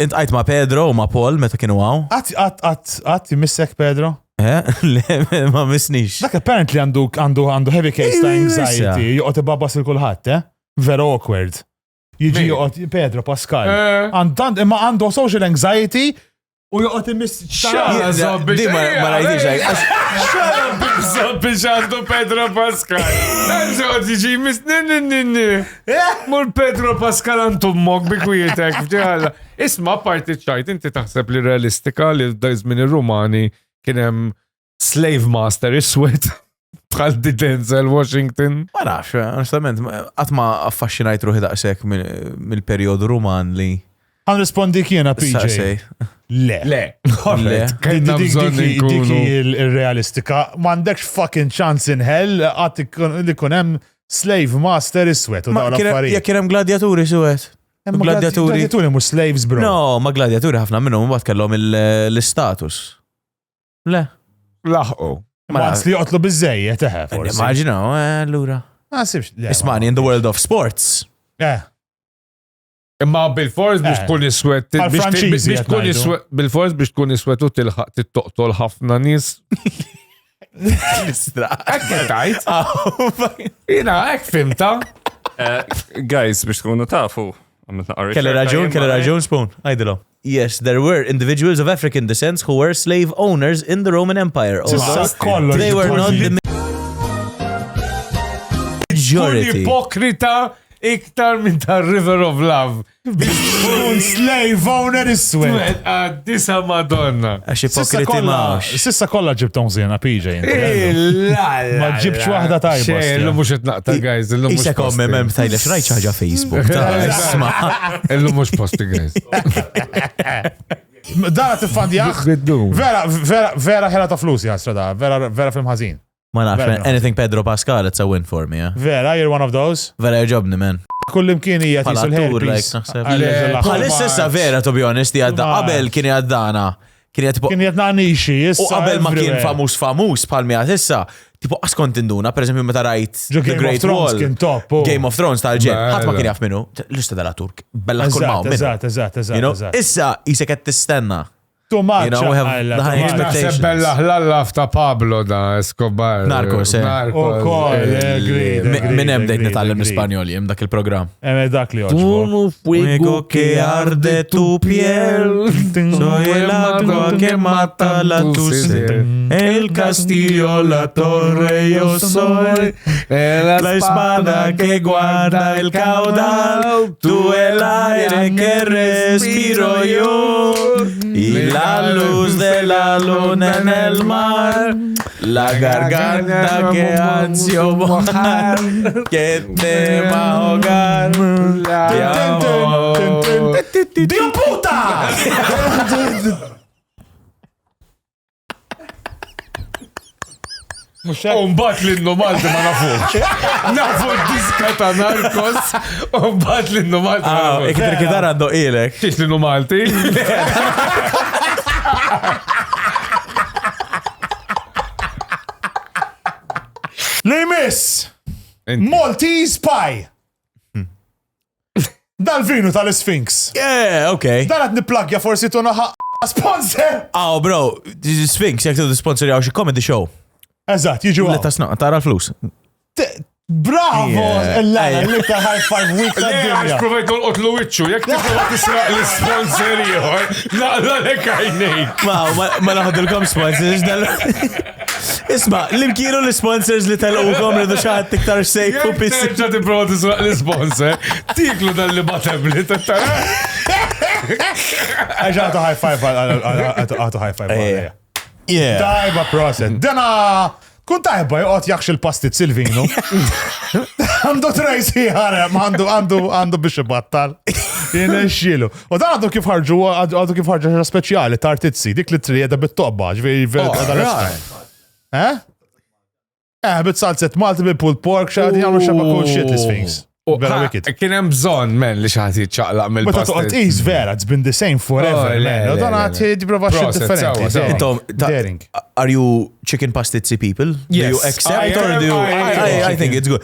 Int għajt ma Pedro u ma Paul meta kienu għaw? Għat jimissek Pedro? Le, ma missnix. Dak apparently għandu heavy case ta' anxiety, joqot ibabbas il-kulħat, Very awkward. Jiġi joqot Pedro Pascal. Imma għandu social anxiety u joqot imiss. Di ma rajtix. Biex għandu Pedro Pascal. Għanżot jiġi miss. Mur Pedro Pascal għantu mok bikwietek. Isma parti ċajt, inti taħseb li realistika li d-dajzmin il-Rumani kienem slave master iswed bħal Denzel Washington. Ma nafx, onestament, għatma affaxxinajt ruħi daqsek mill-periodu Ruman li Għan rispondi kiena PJ. Saqsej. Le. Le. Kajna bżon Diki nkunu. il-realistika. M'għandekx fucking chance in hell għat li kunem slave master iswed u daw l-affarijiet. Jekk hemm gladiaturi suwed. Gladiaturi. Gladiaturi mhux slaves, bro. No, ma gladiaturi ħafna minnhom mbagħad kellhom l-istatus. Le. Laħqu. Maqs li joqtlu biżejjed eħe, forsi. Immaġinaw, allura. Ma sibx. Ismani in the world of sports. Imma bil-fors biex tkun iswed. Għal-Franċiżi Biex tkun iswed. Bil-fors biex tkun iswed u tilħaq tittoqtol ħafna nies. Ekk tajt. Jina, ekk fimta. Guys, biex tkunu tafu. Kelli raġun, Spoon. Għajdilhom. Yes, there were individuals of African descent who were slave owners in the Roman Empire. Also, they were not the majority. Ipokrita iktar minn ta' River of Love. Un slave owner iswed. Disa Madonna. Għax ipokriti mawx. Sissa kolla ġibtom zjena, PJ. Ma ġibx wahda tajba. Illu mux etnaqta, guys. Isek omme mem tajle xrajt ħaġa Facebook. Isma. Illu mux posti, guys. Dana tifandjaħ. Vera ħela ta' flus jasra da. Vera film ħazin. Ma nafx, anything Pedro Pascal, it's a win for me, yeah. Vera, you're one of those. Vera jġobni, man. Kullim kien hija tisu l-hairpiece. Bħalissa vera, to be honest, jgħadda qabel kien jgħaddana. Kien jgħadna nixi, u qabel ma kien famus bħal mi għatissa, tipo askont induna, per eżempju meta rajt The Great Wall, Game of Thrones tal-ġen, ħadd ma kien jaf minnu, l-ista dalla Turk, bella kull maw minnu. Eżatt. Issa jisek qed tistenna. Too much. You know, we have the high expectations. Bella ħlallaf ta' Pablo da Escobar. Narcos, Min hemm dejt nitgħallem l-Ispanjol jem dak il-programm. Dak li oġbu. Fuego que arde tu piel, soy el agua que mata la tu sed. El castillo, la torre, yo soy. La espada que guarda el caudal, tú el aire que respiro yo. Y la luz de la luna en el mar, la garganta que ansio mojar, que te va a ahogar, te amo. ¡Dio puta! Umbat l-innu Malti ma nafux. Nafu diska ta' Narcos, umbat l-innu Malti ma nafux. Iktar kitar għandu ilek. Xiex l-innu Malti? Limis! Maltese pie! Dal-vinu tal-Sphinx. Yeah, okay. Dan għad niplagja forsi tuna sponsor! Oh, bro, Sphinx, jek tu sponsor jaw xie comedy show. Eżat, jiġu għaw. Letta snoq, tara l-flus. Bravo! L-lita high five week ta' Għax dinja. provajt nolqot l-wicċu, jek t-prova tisraq l-sponsor jħor, naqla l-ekajnejk. Ma naħdilkom sponsors dal. Isma, l-imkienu l-sponsors li tal-ukom rridu xaħat tiktar sejf u pissi. Terġa t-prova tisraq l-sponsor, tiklu dal-li batabli, t-tara. Għaxħatu high five għatu high five. Yeah. Tajba proset. Dana, kun tajba jgħot jakx il-pastit Silvino. Għandu trejsi ħarem, għandu biex battal. Jene xilu. U dan għadu kif ħarġu speċjali tartizzi, dik li trieda bit-tobba, ġviri bit-salzet Malti bil-pulled pork, xaħdi għamlu xabba kull shit l-Sphinx. Vera wicked. Kienem bżon, men, li xaħti ċaqlaq Meta mill-pastet. toqgħod is vera, it's been the same forever, man. U dan għati diprova shit differenti. Intom, Daring. are you chicken pastizzi people? Do Yes. you accept or do you? I think it's good.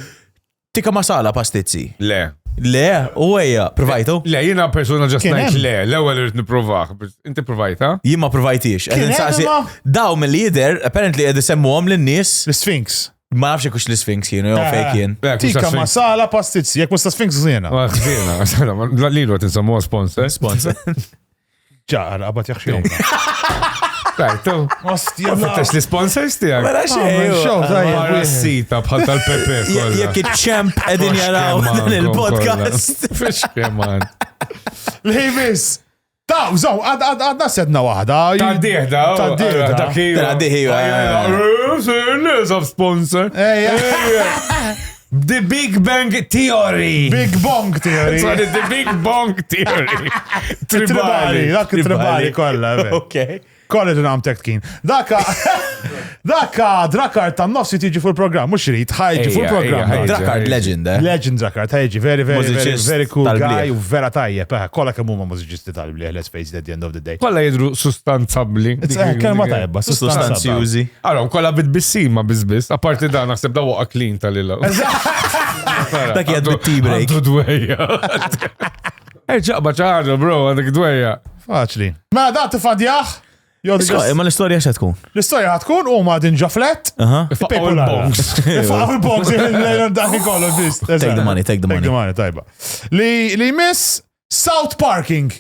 Tikka masala pastizzi. Le. Le, u għeja, provajtu? Le, jina persona ġast Kien najt hemm. le, l-ewel rrit niprovaħ. Inti provajta? Jimma provajtix. Kien hemm, imma? Daw mill-lider, apparently għed semmu għom l-nis, L-Sphinx. ma nafx kux l-Sphinx kienu, jew fake kien. Tika masala pastizzi, jek musta Sphinx zjena. Għazina, l-lilu għat nsammu sponsor. Sponsor. ġar, għabat jaxxilom. Rajtu. Ostja, Fittex li sponsors tijak. Mela show, Għara s-sita bħal tal-Pepe kolla. Jek iċ-ċemp edin jaraw dan il-podcast. Fix keman. L-Hivis. Taw, zaw, għadna sedna wahda. Ta' diħda. Ta' diħda. Ta' diħda. Nizaf sponsor. The Big Bang Theory. Big Bong Theory. Sorry, the Big Bang Theory. Tribali, dak tribali kolla. Ok. Kolla ġunam tekkin. Daka Drakar ta' nofsi tiġi full program, mux rrit, ħajġi full program. Drakard legend, eh? Legend Drakar, ħajġi, Mużiċist very cool tal-bliet. guy u vera tajjeb, kolla kemm huma mużiċisti tal-bliet, let's face it at the end of the day. Kolla jidru sustanzabli. Kelma tajba, Sostanzjużi. Għalom, kolla bit-bissima bizbis, apparti da naħseb da waqa clean tal-illa. Dak jgħad bit-tea break. Għaddu dwejja. Ċaqba ċaħġa, bro, għandek dwejja. Faċli. Ma da tifadjaħ? Ma l-istoria xa tkun? L-istoria ħatkun u ma din ġaflet. Faqaw il-bongs. Faqaw il-bongs, dak ikollu bis. Take the money, take the Take the money. money, tajba. Li miss South Parking.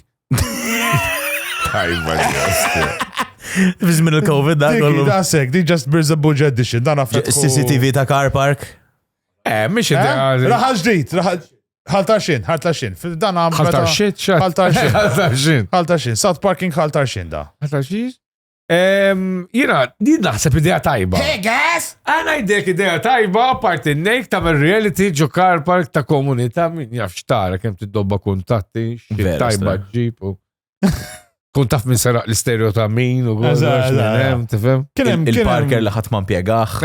Tajba, Fiz minn il-Covid, da kollu. Da sek, di just Birza Buja edition, dan affet. CCTV ta' car park. Mish id-deqa. Raħal ġdijt, ħaltar xin. Dan għam. Ħaltar shit, xa. Ħaltar xin, South Parking ħaltar xin da. Ħaltar xiex? Jina, di naħseb idea tajba. Hey guys! Għana jdek idea tajba, parti nejk ta' reality ġokar park ta' komunita, min jaf xtara, kem t-dobba kontatti, xie Vera tajba strana. ġipu. Kuntaf minn saraq l-stereo ta' min u għozax minn hemm, tifem? Il-parker li ħatman piegaħ.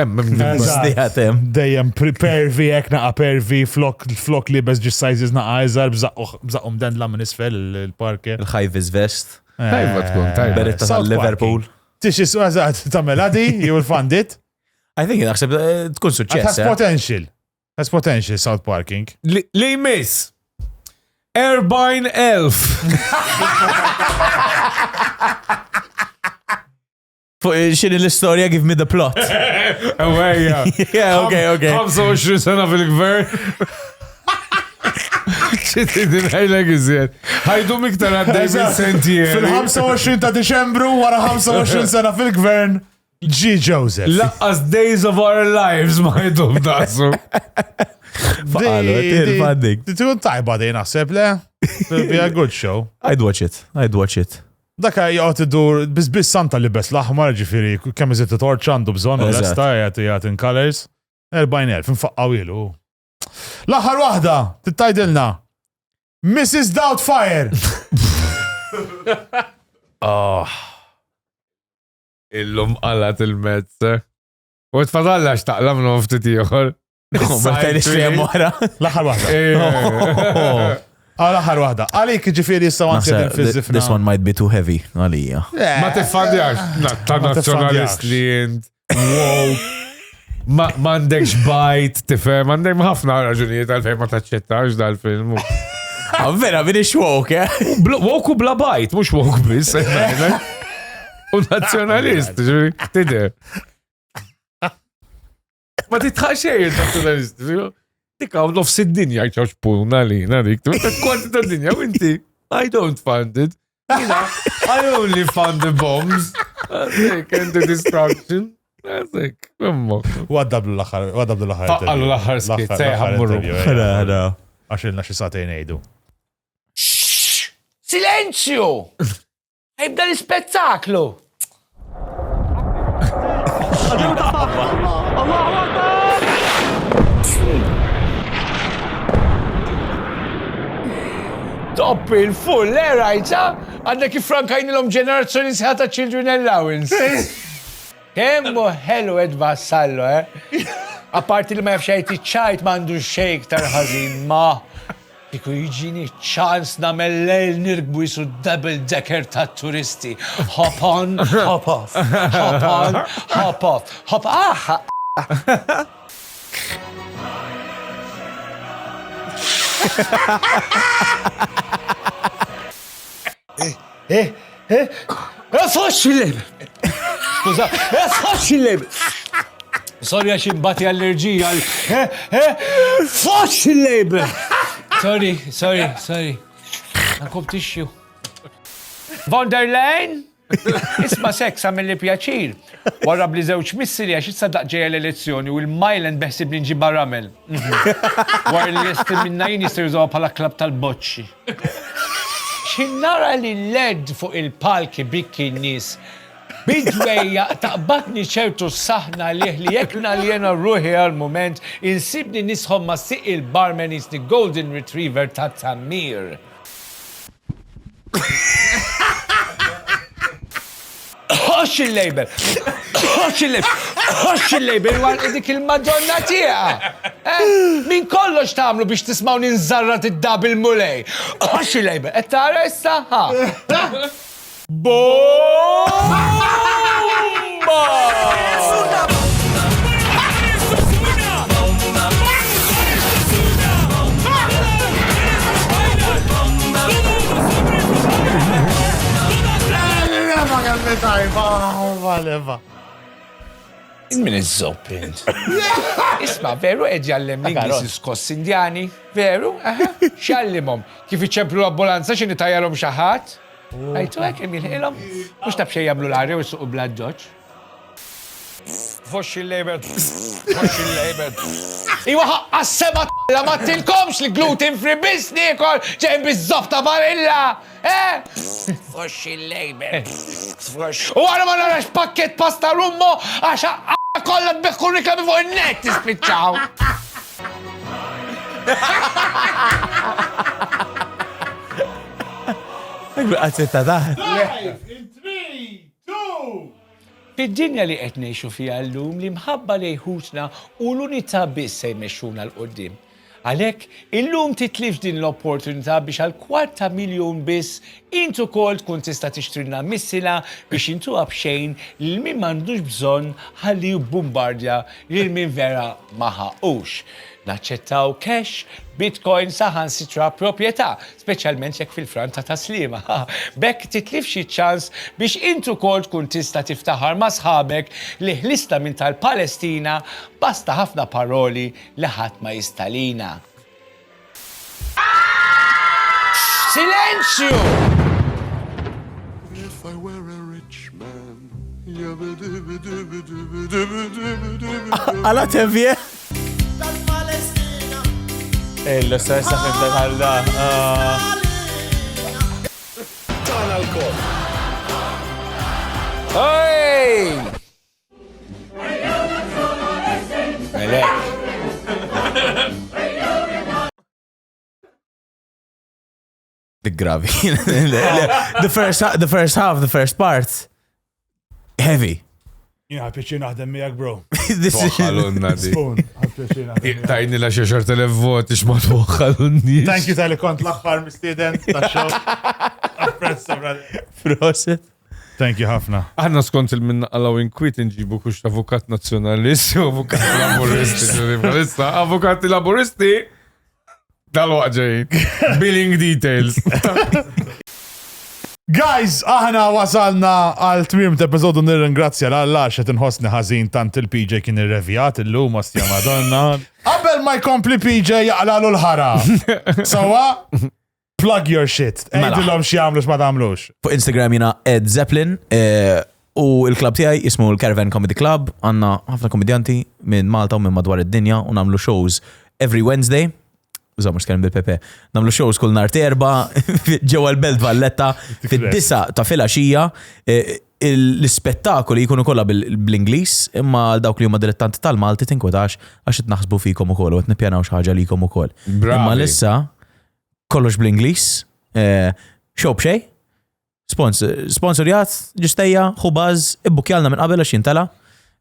Stiħatem. Dejjem pervi ek naqa pervi, flok li bez ġis sizes naqa eżar, bżaqum den la minn isfel il-parker. Il-ħajviz vest. Tajba tkun, tajba. Beretta tal-Liverpool. Tixis u għazat ta' meladi, you will fund it. I think naħseb tkun Has suċċess. potential. Has potential, South Parking. Li miss. Airbyne Elf. Xini l-istoria, give me the plot. Ewejja. Yeah, okay. 25 sena fil-gvern. ċiti din ħajlek iżjed. Ħajdu miktar għaddej minn Fil-25 ta' Diċembru, wara 25 sena fil-gvern, G. Joseph. Laqqas Days of Our Lives ma ħajdum dasu. Faqalu, il-funding. Tkun tajba di naħseb, le? It'll be a good show. I'd watch it. Daka jgħat id-dur, bizbiz Santa li bes laħmar ġifiri, kemm iżid torċ għandu bżon, u Eżatt. l-esta jgħat in colors. 40,000, nfaqqaw ilu. L-aħħar wahda, tittajdilna. Mrs. Doubtfire. Illum għallat il-mezz. U t-fadalla xtaqla minn uftit ieħor. L-aħħar wahda. L-aħħar wahda. Għalik ġifiri jissaw għansi fil-zifna. This one might be too heavy. Għalija. Ma t-fadjax. Ta' nazjonalist li jint. Wow. Ma għandekx bajt, tifem, għandek ħafna raġunijiet għal-fej ma taċċettax dal-film. Vera, minix woke, eh? Woke u bla bajt, mux woke bis. U nazjonalist, ġuri, tider. Ma titħaxej il-nazjonalist, tika u nofs id-dinja ċawx puna li, narik, kwanti ta' dinja, u inti, I don't fund it. I only fund the bombs. And the destruction. Għazek, memmo. Għaddablu l-axar. Għallu l-axar skit, sejħammurru. Għaxilna xi satejn ejdu. Silenzju! Għibda l-spettaklu! Top il-full, rajta? Għandek ifrankajnilom ġenerazzjoni sħata Children Allowance. Kemmu ħelu Ed Vassallo, Apparti li ma jafxajti ċajt mandu xejk tarħazin ma. Kiku jġini ċans namel lejl nirgbu jisu double decker ta' turisti. Hop on, hop off, hop on, hop off, hop Foxi l-lejl! Skuza, foxi l-lejl! Sorry għax imbati allerġija għal... Foxi l-lejl! Sorry. Għankom tixju. Von der Leyen? Isma seks għamil li pjaċir. Warrab li zewċ missili għax issa daqġeja l-elezzjoni u l-Majland beħsib li nġibba ramel. War li jestim minna jien jistirżaw pala klab tal-boċċi. Xinnara li l-led fuq il-palki bikki n-nis Bidwejja taqbatni ċertu s-saħna liħ li jekna li jena ruħi għal-moment insibni nisħom ma siq il-barman isni Golden Retriever ta' Tamir. Hox il-label! Hox il-label għal dik il-Madonna tija! Min kollox tamlu biex tismaw ninżarrat id-dab il-mulej. Hox il-label! Ettara issa? Bomba! Min iż-zoppint. Isma, veru eġjallem l-Inglis skoss indjani? Veru? Xallimom. Kif iċemplu l-ambulanza xini tajjalom xaħat? Għajtu għek imilħilom? Mux tabxej jamlu l-arja u suqu bladġoċ? Fox il-label. Iwa għassema la ma tilkomx li gluten free bisnikol ġem bizzofta barilla. Fox il-label. U għana ma narax pakket pasta rummo għaxa kolla tbeħkur reklami fuq il-net tispiċċaw. Għazzetta daħ. Fid-dinja li qed ngħixu fiha llum li mħabba lejħutna u l-unità biss se jmexxuna l-qudiem. Għalhekk illum titlif din l-opportunità biex għal 250,000 biss intu kol tkun tista' tixtrilna missila biex intuha b'xejn lil min m'għandux bżonn ħalli jibbombardja lil min vera ma ħaqux. Naċċettaw cash, bitcoin saħan sitra proprjetà, speċjalment jekk fil-frant ta' taslima. Bekk titlif xi ċans biex intu kol tkun tista' tiftaħar ma' sħabek li ħlista minn tal-Palestina basta ħafna paroli li ħadd ma jistalina. Silenzju! If I were a rich man. Għala tevje? L-istessa fimta għalda. Tana l-kol. Oj! Melek. Gravi. The first part, heavy. Jina, għalpieċi naħdem miegħek, bro. Boħħalunna di. Spoon, għalpieċi naħdem miegħek. Tajni la xaxar televoti xmat boħħalunni. Thank you tal-li kont l-axħar mistiden ta' show. Apprezza, brother. Proset. Thank you ħafna. Aħna skont il-minna għalaw inkwit nġibu kux avukat nazjonalisti u avukat laboristi. Avukati laboristi dal-waqġajn. Billing details. Guys, aħna wasalna għal tmim ta' epizodu nirringrazzja l-Allah xet nħossni ħażin tant il-PJ kien irrevjat illum ostja Madonna. Qabel ma jkompli PJ jaqlalu l-ħara. Sawa, plug your shit. Ejdilhom xi jagħmlux ma tagħmlux. Fuq Instagram jina Ed Zeppelin u l-klab tiegħi ismu l-Caravan Comedy Club. Għandna ħafna komedjanti minn Malta u minn madwar id-dinja u nagħmlu shows every Wednesday. Użaw mux bil-Pepe. Namlu shows kull nar terba, ġewa l-Belt Valletta, fid-9 ta' filgħaxija. L-spettakoli jkunu kollha bl-Inglis, imma dawk li huma dilettanti tal-Malti tinkwetax għax naħsbu fikom ukoll u qed nippjanaw xi ħaġa likom ukoll. Imma lissa kollox bl-Inglis, show b'xej, sponsorjat, ġistejja, ħubaz, ibbukjalna minn qabel għax jintela.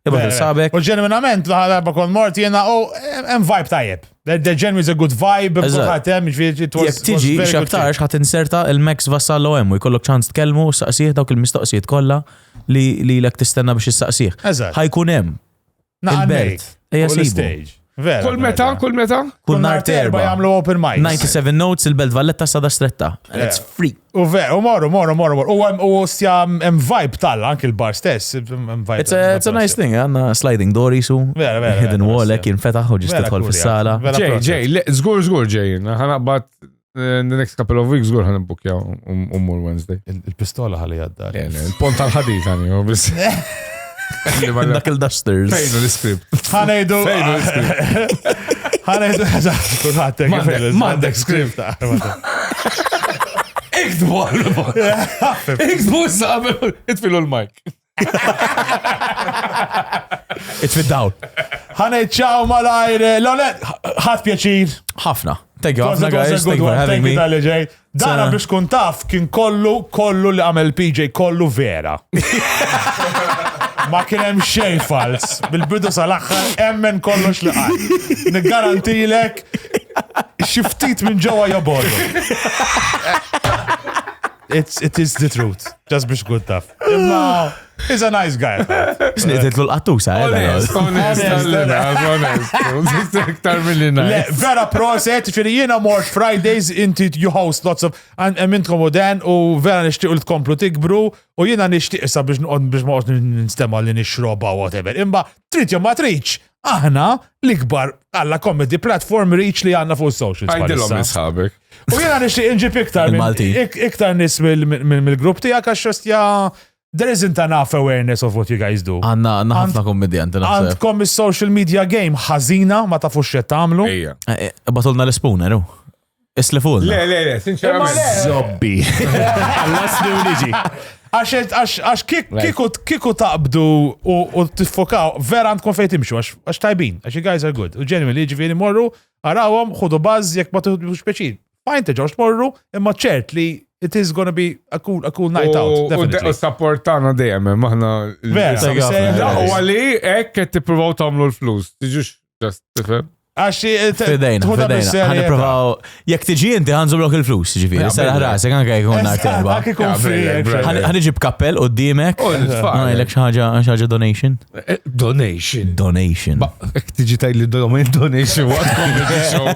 U ġenwinament, darba kon mort jena, hemm vibe tajjeb. There genuinely is a good vibe, jek tiġi xaktarx ħat inserta il-Max Vassallo hemm u jkollok ċans tkellmu saqsih dawk il-mistoqsijiet kollha li lek tistenna biex issaqsih. Ħajkun hemm. Il-belt. Ejja sibu. Kull meta? Kull nar terba jagħmlu open mic. 97 notes il-Belt Valletta sada stretta. It's free. U morru. U stja hemm vibe tal anke il-bar stess. It's a nice thing, għandna sliding doors u hidden wall hekk jinfetaħ u ġist tidħol fis-sala. Ġej, żgur ġej. Ħanaqbad the next couple of weeks żgur ħanibukjaw umur Wednesday. Il-pistola ħalli għadda. Il-pont tal-ħadid għani, biss. Knuckle dusters. Fejnu l-script. Ħanejdu. Mandek script. Iktbu, itfilu l-mike. Itfid dawl. Ħanejt ċaw malajr, l-għolet, ħat pjaċir. Ħafna. Thank you, ħafna guys. Thank you for having me. Dana biex kun taf kien kollu li għamel PJ kollu vera. Ma kien hemm xejn fals. Bil-bidu sal-aħħar emmen kollox li qal. Niggarantilek xi ftit minn ġewwa joborru. It is the truth. Just biex kun taf. Imma he's a nice guy. Snititlu l-qattusa, Vera proset, ċiri jiena mort Fridays inti you host lots of mintkom u den u vera nishtiq l tkomplu tikbru u jiena nishtiq issa biex ma nistema li nixroba whatever. Imba trid jew ma tridx. Aħna l-ikbar għalla comedy platform reach li għanna fuq socials. Għajdilom nisħabek. U jiena nishtiq inġib iktar nis mill-grupp tijak għax ja there isn't enough awareness of what you guys do. Għanna ħafna kommedjanti naħseb. Għandkom il-social media game ħażina ma tafux xed tagħmlu. Batolna l-spooner, islifulna. Le, sinċerament. Zobbi. Għallasni u liġi. Għax kiku taqbdu u tifokaw, vera għandkom fejn timxu, għax tajbin, għax you guys are good. U genuinely ġifieri morru, arawhom, ħudu baż jekk ma tħudux speċi. Fajn teġgħux morru, imma ċert li it is gonna be a cool night out, definitely. U supportana dejjem, maħna. Vera. U għalli, ek qed tippruvaw tagħmlu l-flus. Tiġux just tifhem. Fidejna. Ħaniprovaw, jek tiġi inti ħanżublok il-flus, ġifiri. Sara ħrasek, anka jkun narterba. Ħaniġib kappell u d-dimek. Għanajlek xaħġa donation. Donation. Ek tiġi tajli donation, what comedy show.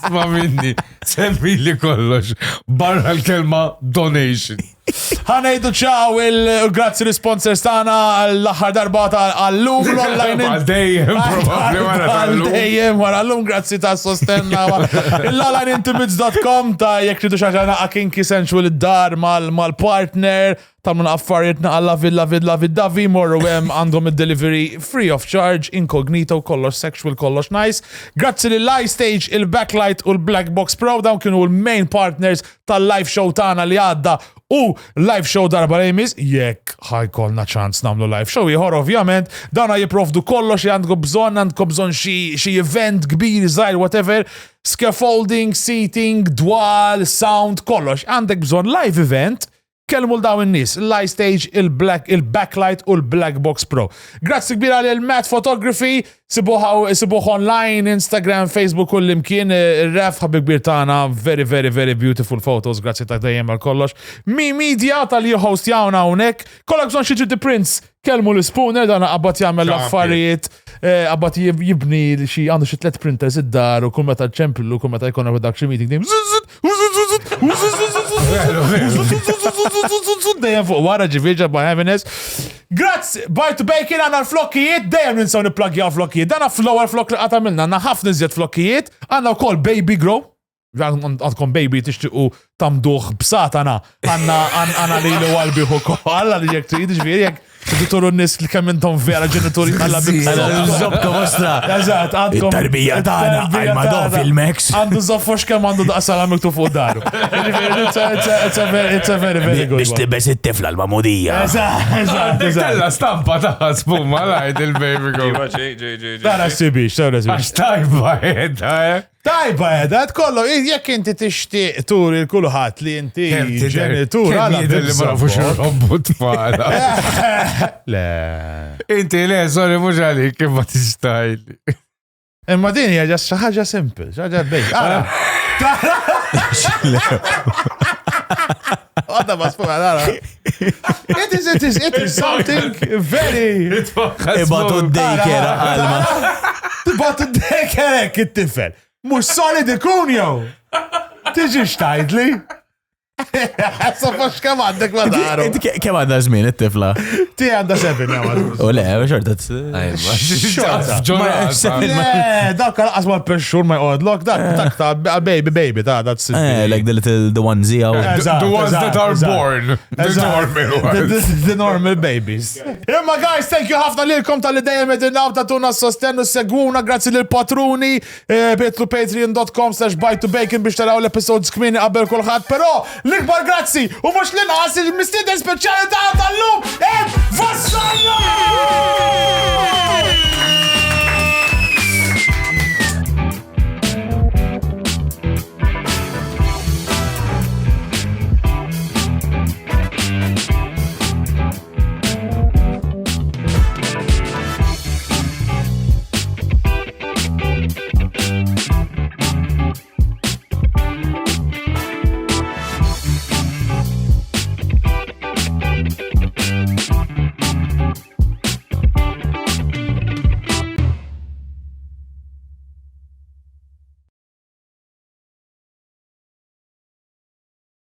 Sma minni, semmi li kollox. Barra l-kelma donation. Ħanejdu ċaw il-grazzi l-sponsors tana l-aħħar darbata għallum l-online. Għal-dejjem, probabli għal-dejjem, għallum grazzi ta' sostenna. l-onlineintimates.com ta' jek tridu xaġana kinky sensual id-dar mal-partner ta' mun affarietna għalla villa vi morru għandhom il-delivery free of charge, incognito, kollox sexual, kollox nice. Grazzi l-Live Stage, il-Backlight u l-Black Box Pro, dawn kienu l-main partners tal-live show tana li għadda u live show darba lejmis, jekk ħajkolna ċans namlu live show, jħor ovvjament, dana jiprofdu kollox li għandkom bżon xi event kbir, zaħir, whatever, scaffolding, seating, dwal, sound, kollox, għandek bżon live event, kelmu l-daw n-nis, il-Live Stage, il-Backlight u l-Black Box Pro. Grazzi kbira li l-Matt Photography, sibuħ online, Instagram, Facebook u l-imkien, il-ref ħabib kbir tana, very, very, very beautiful photos, grazzi ta' dajem għal-kollox. Mi media tal-li host jawna unek, kollak bżon xieġu di Prince, kelmu l-spooner, dana għabbat jgħamil l-affarijiet, għabbat jibni xie għandu xie 3 printers id-dar u kull meta ċemplu, kull meta jkonna production meeting, dejjem fuq wara ġifiġa by happiness. Grazzi, By to Bacon għanna l-flokkijiet, dejjem ninsaw niplagjaw flokkijiet. Dana flower flok li għatamilna, għanna ħafna iżjed flokkijiet, għanna u kol Baby Grow, għandkom baby tixtiqu tamduħ b'satana, għanna li l-walbiħu kol, għalla li jek trid ġviri, jek Turu n-nis li kammentom vera ġenituri għalla Zobka vostra. Eżat, għandkom. Tarbija tana, għal-mado fil-Mex. Għandu zoffox kem għandu daqsala miktu fuq daru. It's a very, very good. Biex tibes it-tifla l-mamudija. Eżat. Tella stampa taħħa spumma lajt il-baby go. Dara s-sibix, Għax tajba jedda, Tajba jedda, kollu, jekk inti tixtieq tur il-kulħat li inti ġenitur għala. Kemm li ma nafux robbu tfala. Le. Inti le, sorry, mux għalik, kif ma tistajli. Imma din hija ġas ħaġa simple, ħaġa bejk. Għadda ma sfuqa, dara. It is something very... Ibatu d-dejkera għalma. Ibatu d-dejkera kittifel. Mux solid ikun jow. Tiġi xtajdli. Safax kem għandek ma daru. Kem għandha żmien it-tifla? Ti għandha 7 jgħamad. U le, xorta dak għal-qas ma l-perxur ma jgħodlok, dak ta' baby, that's it. Like the onesie. The ones that are born. The normal babies. Imma guys, thank you ħafna lilkom tal-li dajem edinaw ta' tuna sostennu segwuna, grazzi lil-patruni, petlu patreon.com/bytobacon biex taraw l-episodes kmini qabel kulħadd, pero l-ikbar grazzi u mux l-inqas il-mistiden speċjali ta' tal-lum Vassalna!